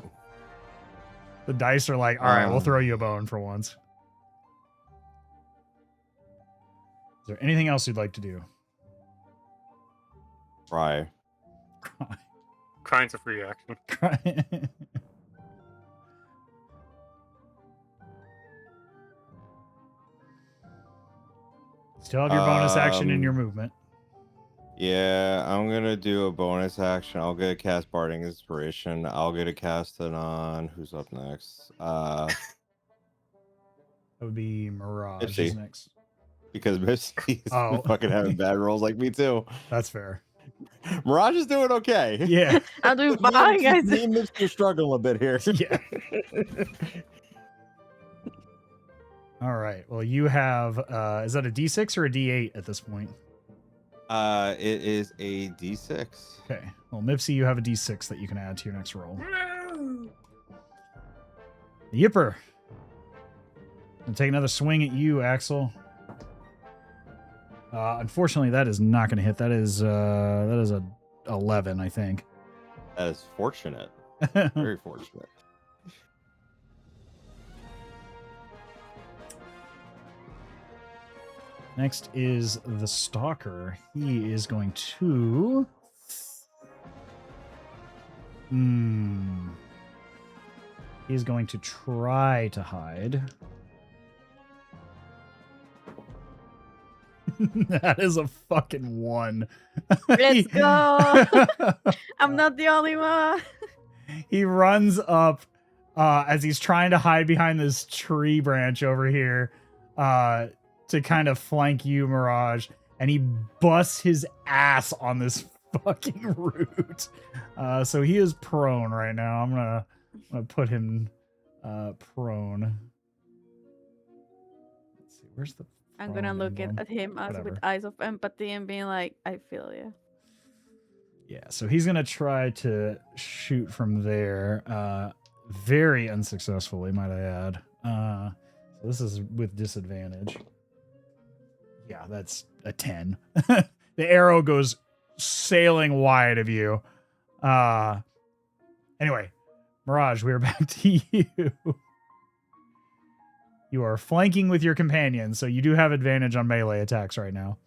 The dice are like, all right, we'll throw you a bone for once. Is there anything else you'd like to do? Cry. Crying's a free action. Cry. Still have your bonus action in your movement. Yeah, I'm gonna do a bonus action. I'll get a cast Barding Inspiration. I'll get a cast it on who's up next. That would be Mirage Ipsy. is next. Because Missy's Oh. fucking having bad rolls like me too. That's fair. Mirage is doing okay. Yeah. I'm doing fine, guys. Me and Missy are struggling a bit here. Yeah. All right. Well, you have, is that a D6 or a D8 at this point? It is a D6. Okay. Well, Mipsy, you have a D6 that you can add to your next roll. Yipper. I'll take another swing at you, Axel. Unfortunately, that is not going to hit. That is a 11, I think. That is fortunate. Very fortunate. Next is the Stalker. He is going to... He's going to try to hide. That is a fucking 1. Let's go. I'm not the only one. He runs up as he's trying to hide behind this tree branch over here to kind of flank you, Mirage, and he busts his ass on this fucking root. So he is prone right now. I'm gonna put him prone. Let's see, where's the I'm gonna prone look emblem? at him as with Whatever. eyes of empathy and being like, I feel you. Yeah, so he's gonna try to shoot from there, very unsuccessfully, might I add. So this is with disadvantage. Yeah, that's a 10. The arrow goes sailing wide of you. Anyway, Mirage, we're back to you. You are flanking with your companion, so you do have advantage on melee attacks right now.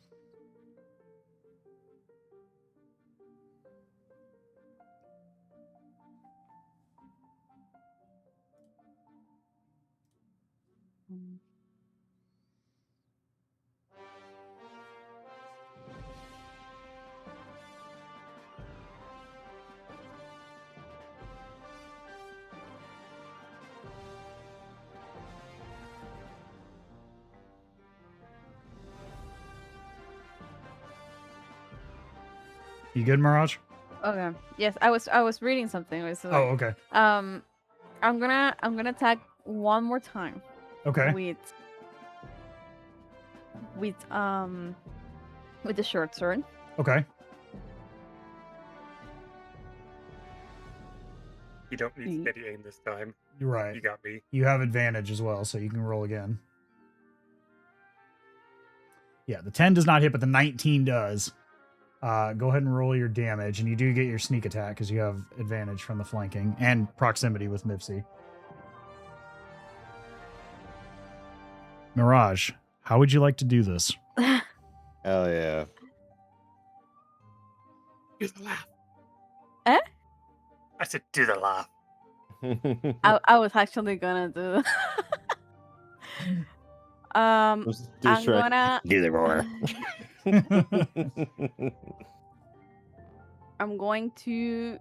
You good, Mirage? Okay. Yes, I was reading something. It was like, Oh, okay. I'm gonna attack one more time. Okay. With the short sword. Okay. You don't need steady aim this time. You're right. You got me. You have advantage as well, so you can roll again. Yeah, the 10 does not hit, but the 19 does. Go ahead and roll your damage, and you do get your sneak attack because you have advantage from the flanking and proximity with Mipsy. Mirage, how would you like to do this? Hell yeah. Do the laugh. Eh? I said, do the laugh. I was actually gonna do. Let's do I'm Shrek. gonna. Do the roar. I'm going to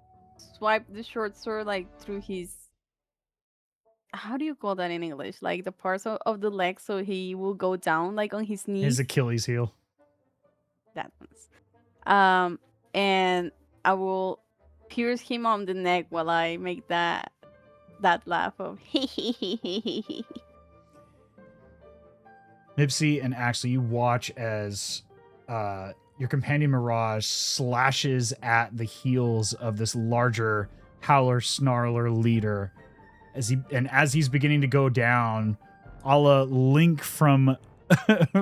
swipe the short sword like through his. How do you call that in English? Like the parts of the leg, so he will go down like on his knees. His Achilles heel. That one's. And I will pierce him on the neck while I make that laugh of Mipsy and Axel, you watch as your companion Mirage slashes at the heels of this larger howler snarler leader as he's beginning to go down, a la Link from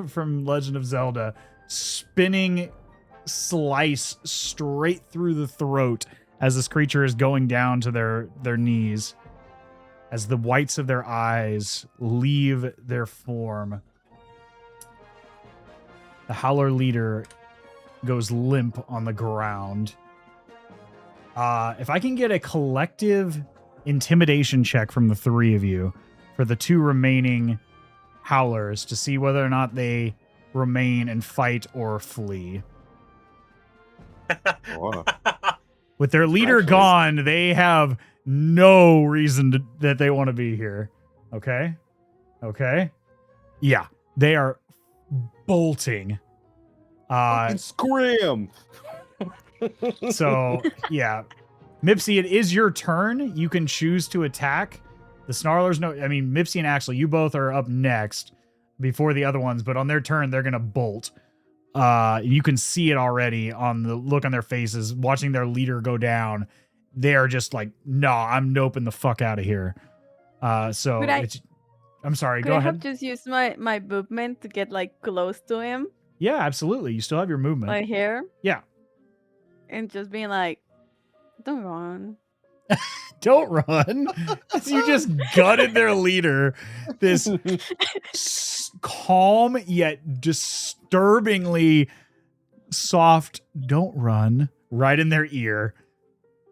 from Legend of Zelda, spinning slice straight through the throat as this creature is going down to their knees, as the whites of their eyes leave their form. The howler leader goes limp on the ground. If I can get a collective intimidation check from the three of you for the two remaining howlers to see whether or not they remain and fight or flee. Whoa. With their leader Actually- gone, they have no reason that they want to be here. Okay? Okay? Yeah. They are bolting. Scram! So, yeah. Mipsy, it is your turn. You can choose to attack. The Snarlers, Mipsy and Axel, you both are up next before the other ones, but on their turn, they're going to bolt. You can see it already on the look on their faces, watching their leader go down. They are just like, no, I'm noping the fuck out of here. I'm sorry, Could go I ahead. have just used my movement to get like close to him, Yeah, absolutely. You still have your movement. like here, Yeah. and just being like, "Don't run." Don't run. You just gutted their leader. This calm yet disturbingly soft, don't run, right in their ear.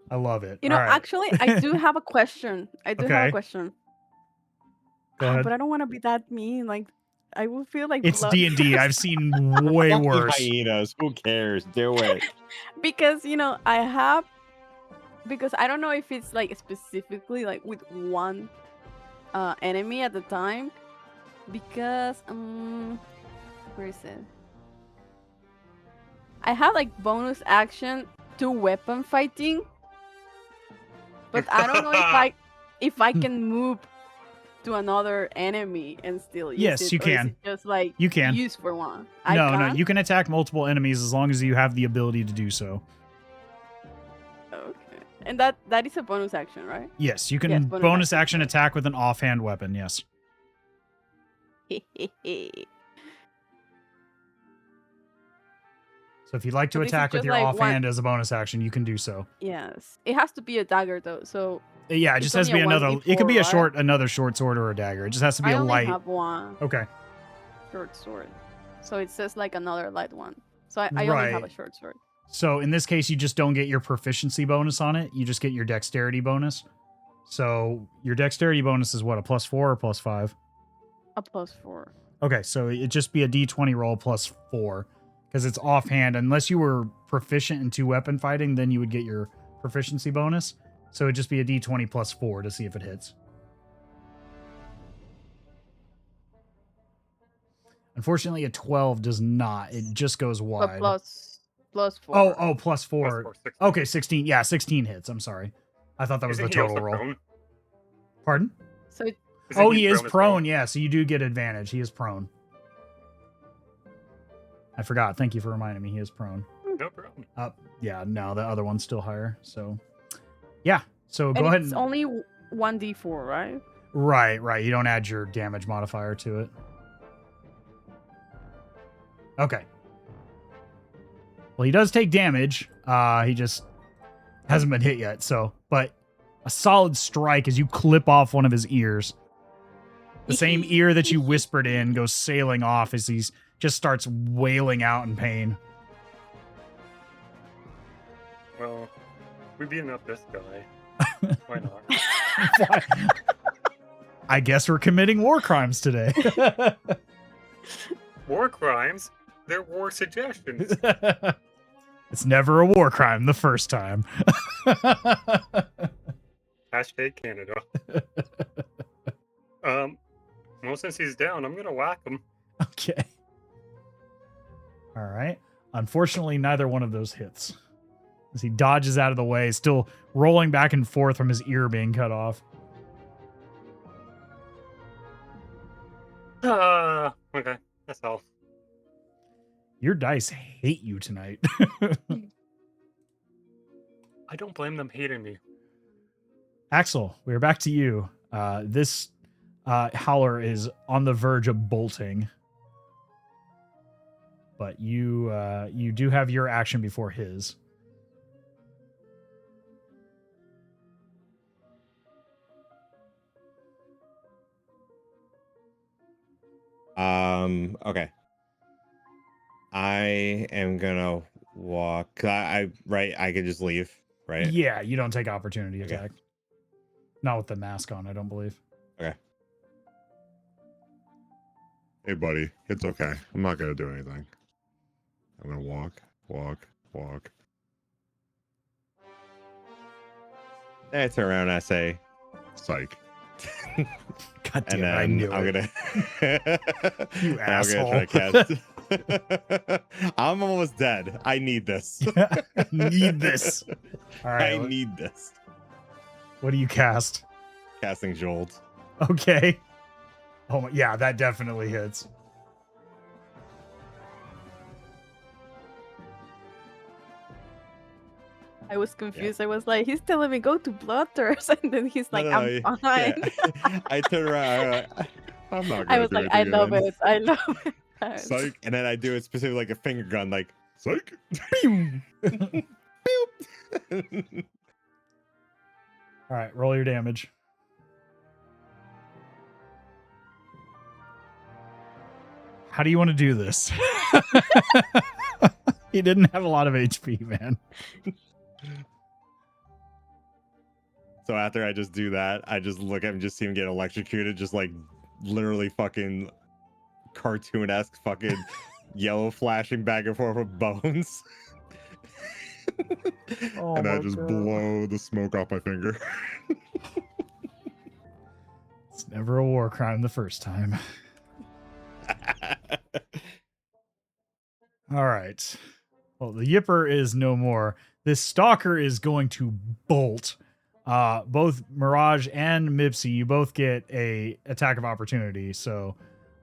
I love it. You know, All right. actually, I do have a question. Have Okay. a question. Go ahead. But I don't want to be that mean. Like, I will feel like It's blood D&D. I've first. seen way Fucking worse. hyenas. Who cares? Do it. Because because I don't know if it's like specifically like with one enemy at the time, because where is it? I have like bonus action to weapon fighting, but I don't know if I can move to another enemy and still use Yes, it, you or is can. it just like You can. use for one? No, you can attack multiple enemies as long as you have the ability to do so. Okay, and that is a bonus action, right? Yes, you can Yes, bonus action attack with an offhand weapon, yes. So if you'd like to So this is attack with just your like offhand as a bonus action, you can do so. Yes, it has to be a dagger though. So Yeah, it It's just has to be only a another. 1d4, It could be right? another short sword or a dagger. It just has to be I a only light. have one Okay. short sword, so it says like another light one. So I only have a Right. short sword. So in this case, you just don't get your proficiency bonus on it. You just get your dexterity bonus. So your dexterity bonus is what, a +4 or +5? A +4. Okay, so it'd just be a d20 roll +4 because it's offhand. Unless you were proficient in two weapon fighting, then you would get your proficiency bonus. So it'd just be a d20 +4 to see if it hits. Unfortunately, a 12 does not. It just goes But wide. +4. Oh, +4. +4, 16. Okay, 16. Yeah, 16 hits. I'm sorry. I thought that was Isn't the he also total roll. prone? Pardon? So it, Isn't He is as prone. well? Yeah, so you do get advantage. He is prone. I forgot. Thank you for reminding me. He is prone. No problem. Yeah, no, the other one's still higher. So, yeah. So and go ahead it's and. only 1d4, right? Right. You don't add your damage modifier to it. Okay. Well, he does take damage. He just hasn't been hit yet. So, but a solid strike as you clip off one of his ears. The same ear that you whispered in goes sailing off as he just starts wailing out in pain. Well, we beating up this guy. Why not? I guess we're committing war crimes today. War crimes? They're war suggestions. It's never a war crime the first time. Hashtag Canada. Well, since he's down, I'm gonna whack him. Okay. All right. Unfortunately, neither one of those hits. As he dodges out of the way, still rolling back and forth from his ear being cut off. Okay. That's all. Your dice hate you tonight. I don't blame them hating me. Axel, we're back to you. This howler is on the verge of bolting. But you do have your action before his. Okay. I am gonna walk. I could just leave, right? Yeah, you don't take opportunity Okay. attack. Not with the mask on, I don't believe. Okay. Hey, buddy. It's okay. I'm not going to do anything. I'm going to walk. Then I turn around and I say, Psych. God damn and it, I then knew I'm it. gonna. You and asshole. I'm gonna try to cast. I'm almost dead. I need this. Need this. All I right. need this. What do you cast? Casting Jolt. Okay. Oh my, yeah, that definitely hits. I was confused. I was like, he's telling me go to Bloodthirst, and then he's like, I'm fine. Yeah. I turn around. I'm not I going was to do like, I anything love again. it. I love it. Psych. And then I do it specifically like a finger gun, like. Psych. All right, roll your damage. How do you want to do this? He didn't have a lot of HP, man. So after I just do that, I just look at him, just see him get electrocuted, just like literally fucking cartoon-esque fucking yellow flashing back and forth with bones. Oh And I my just God. blow the smoke off my finger. It's never a war crime the first time. All right. Well, the Yipper is no more. This Stalker is going to bolt. Both Mirage and Mipsy, you both get a attack of opportunity. So,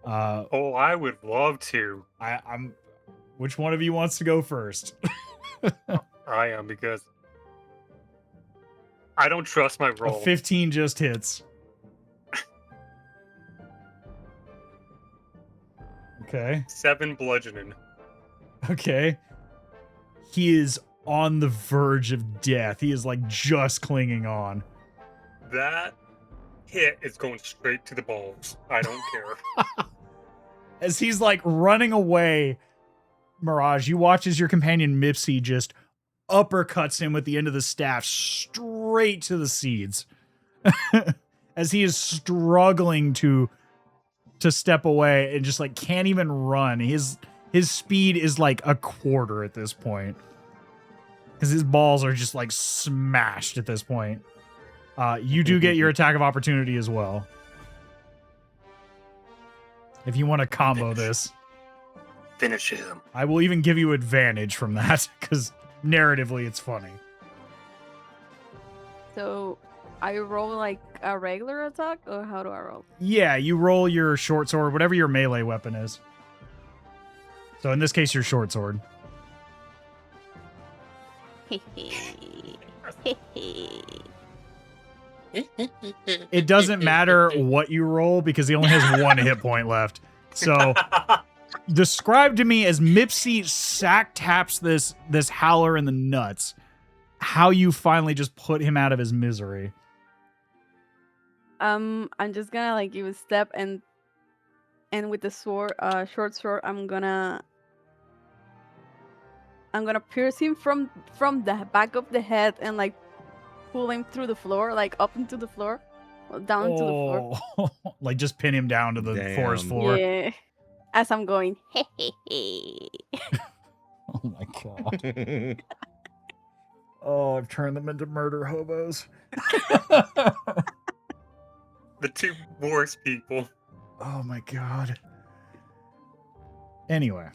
Oh, I would love to. I'm. Which one of you wants to go first? I am, because I don't trust my A roll. 15 just hits. Okay. 7 bludgeoning. Okay. He is on the verge of death. He is like just clinging on. That hit is going straight to the balls. I don't care. As he's like running away, Mirage, you watch as your companion Mipsy just uppercuts him with the end of the staff straight to the seeds. As he is struggling to step away and just like can't even run. His speed is like a quarter at this point. Because his balls are just like smashed at this point. You do get your attack of opportunity as well. If you want to combo this. Finish him. I will even give you advantage from that, because narratively it's funny. So I roll like a regular attack, or how do I roll? Yeah, you roll your short sword, whatever your melee weapon is. So in this case, your short sword. It doesn't matter what you roll because he only has one hit point left. So describe to me as Mipsy sack taps this howler in the nuts, how you finally just put him out of his misery. I'm just gonna like give a step and with the sword, short sword, I'm gonna pierce him from the back of the head and like pull him through the floor, like up into the floor, down into the floor. Like just pin him down to the forest Damn. floor. Yeah, as I'm going. Hey, hey, hey. Oh my god. Oh, I've turned them into murder hobos. The two worst people. Oh my god. Anyway.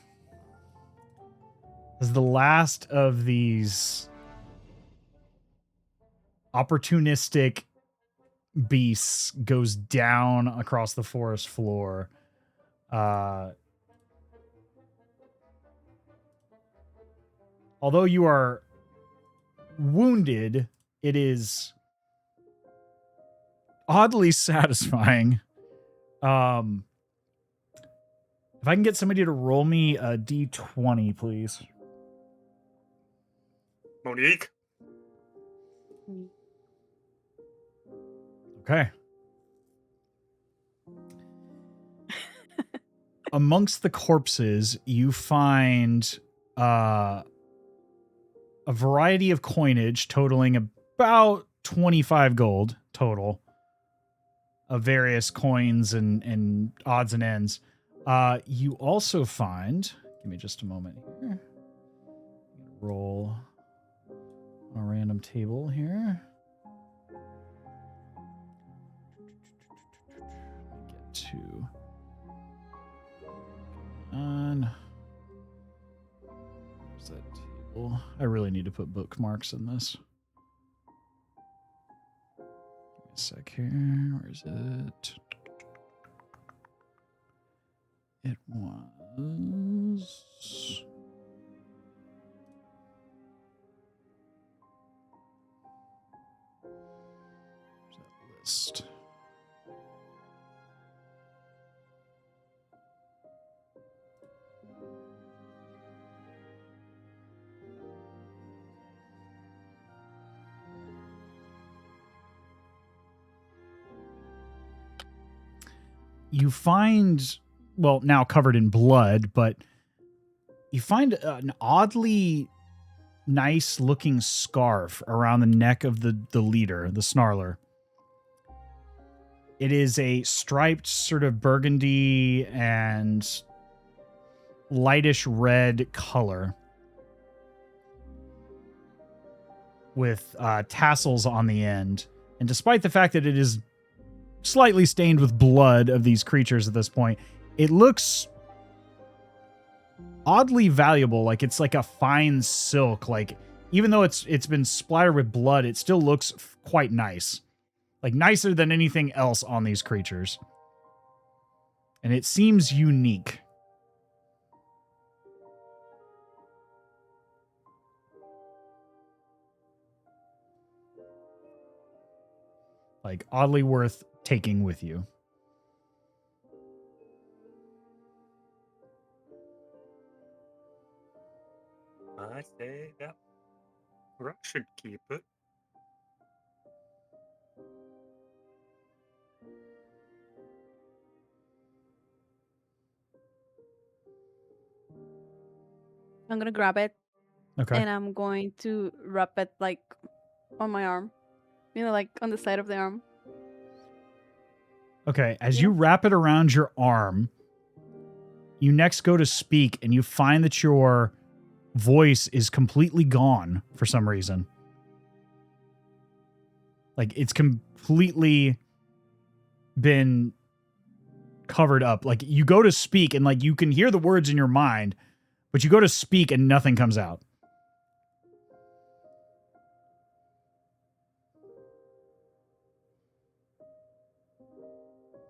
As the last of these opportunistic beasts goes down across the forest floor, although you are wounded, it is oddly satisfying. If I can get somebody to roll me a d20, please. Monique. Okay. Amongst the corpses, you find a variety of coinage totaling about 25 gold total of various coins and odds and ends. You also find, give me just a moment here. Roll on a random table here. Get to on. Where's that table? I really need to put bookmarks in this. Give me a sec here. Where is it? It was. Where's that list? You find, well, now covered in blood, but you find an oddly nice looking scarf around the neck of the leader, the Snarler. It is a striped sort of burgundy and lightish red color with tassels on the end. And despite the fact that it is slightly stained with blood of these creatures at this point, it looks oddly valuable. Like it's like a fine silk. Like even though it's been splattered with blood, it still looks quite nice. Like nicer than anything else on these creatures. And it seems unique. Like oddly worth taking with you. I say that Rush should keep it. I'm gonna grab it Okay. and I'm going to wrap it like on my arm. You know, like on the side of the arm. Okay, as Yeah. you wrap it around your arm, you next go to speak and you find that your voice is completely gone for some reason. Like it's completely been covered up. Like you go to speak and like you can hear the words in your mind, but you go to speak and nothing comes out.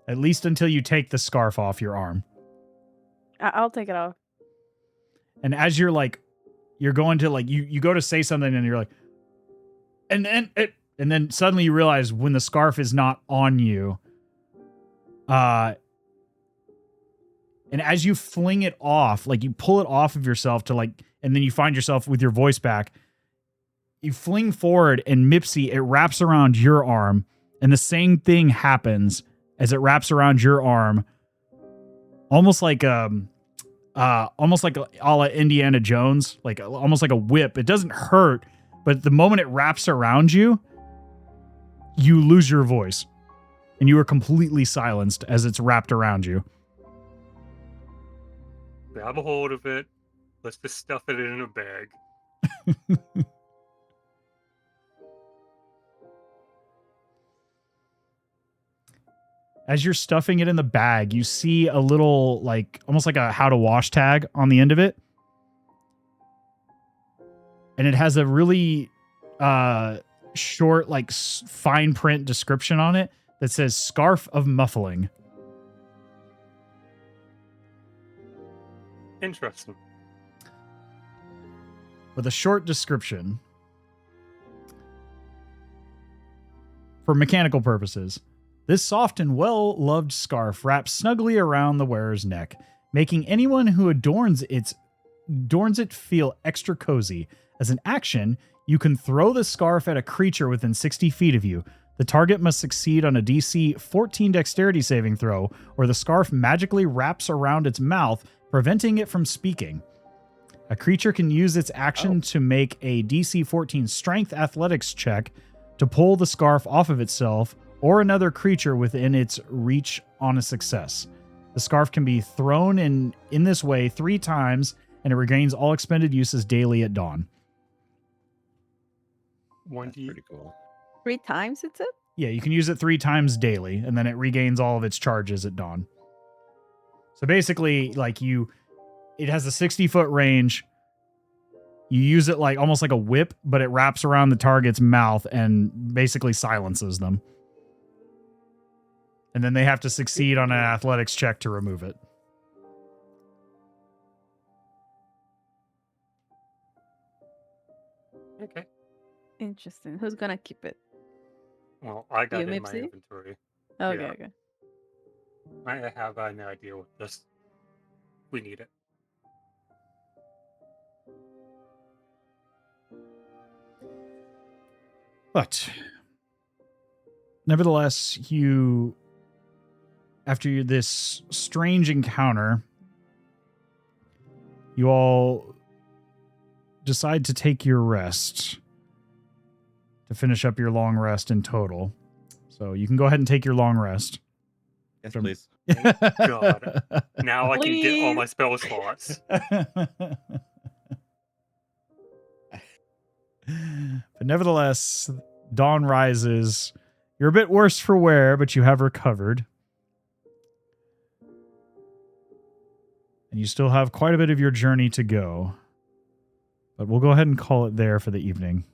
At least until you take the scarf off your arm. I'll take it off. And as you're like, you're going to like, you go to say something and you're like, and then suddenly you realize when the scarf is not on you, And as you fling it off, like you pull it off of yourself to like, and then you find yourself with your voice back, you fling forward and Mipsy, it wraps around your arm, and the same thing happens as it wraps around your arm, almost like a la Indiana Jones, like almost like a whip. It doesn't hurt, but the moment it wraps around you, you lose your voice, and you are completely silenced as it's wrapped around you. Grab a hold of it. Let's just stuff it in a bag. As you're stuffing it in the bag, you see a little, like, almost like a how to wash tag on the end of it. And it has a really short, like, fine print description on it that says Scarf of Muffling. Interesting. With a short description. For mechanical purposes, this soft and well-loved scarf wraps snugly around the wearer's neck, making anyone who adorns it feel extra cozy. As an action, you can throw the scarf at a creature within 60 feet of you. The target must succeed on a DC 14 dexterity saving throw, or the scarf magically wraps around its mouth, preventing it from speaking. A creature can use its action to make a DC 14 strength athletics check to pull the scarf off of itself or another creature within its reach on a success. The scarf can be thrown in this way 3 times, and it regains all expended uses daily at dawn. That's pretty cool. 3 times, it's it? Yeah, you can use it 3 times daily, and then it regains all of its charges at dawn. So basically, like it has a 60-foot range. You use it like almost like a whip, but it wraps around the target's mouth and basically silences them. And then they have to succeed on an athletics check to remove it. Okay. Interesting. Who's gonna keep it? Well, I got You, it in my Mipsy? inventory. Okay, Yeah. okay. I have an idea with this. We need it. But nevertheless, after this strange encounter, you all decide to take your rest to finish up your long rest in total. So you can go ahead and take your long rest. Yes, please. God. Now I can get all my spell slots. But nevertheless, dawn rises. You're a bit worse for wear, but you have recovered. And you still have quite a bit of your journey to go. But we'll go ahead and call it there for the evening.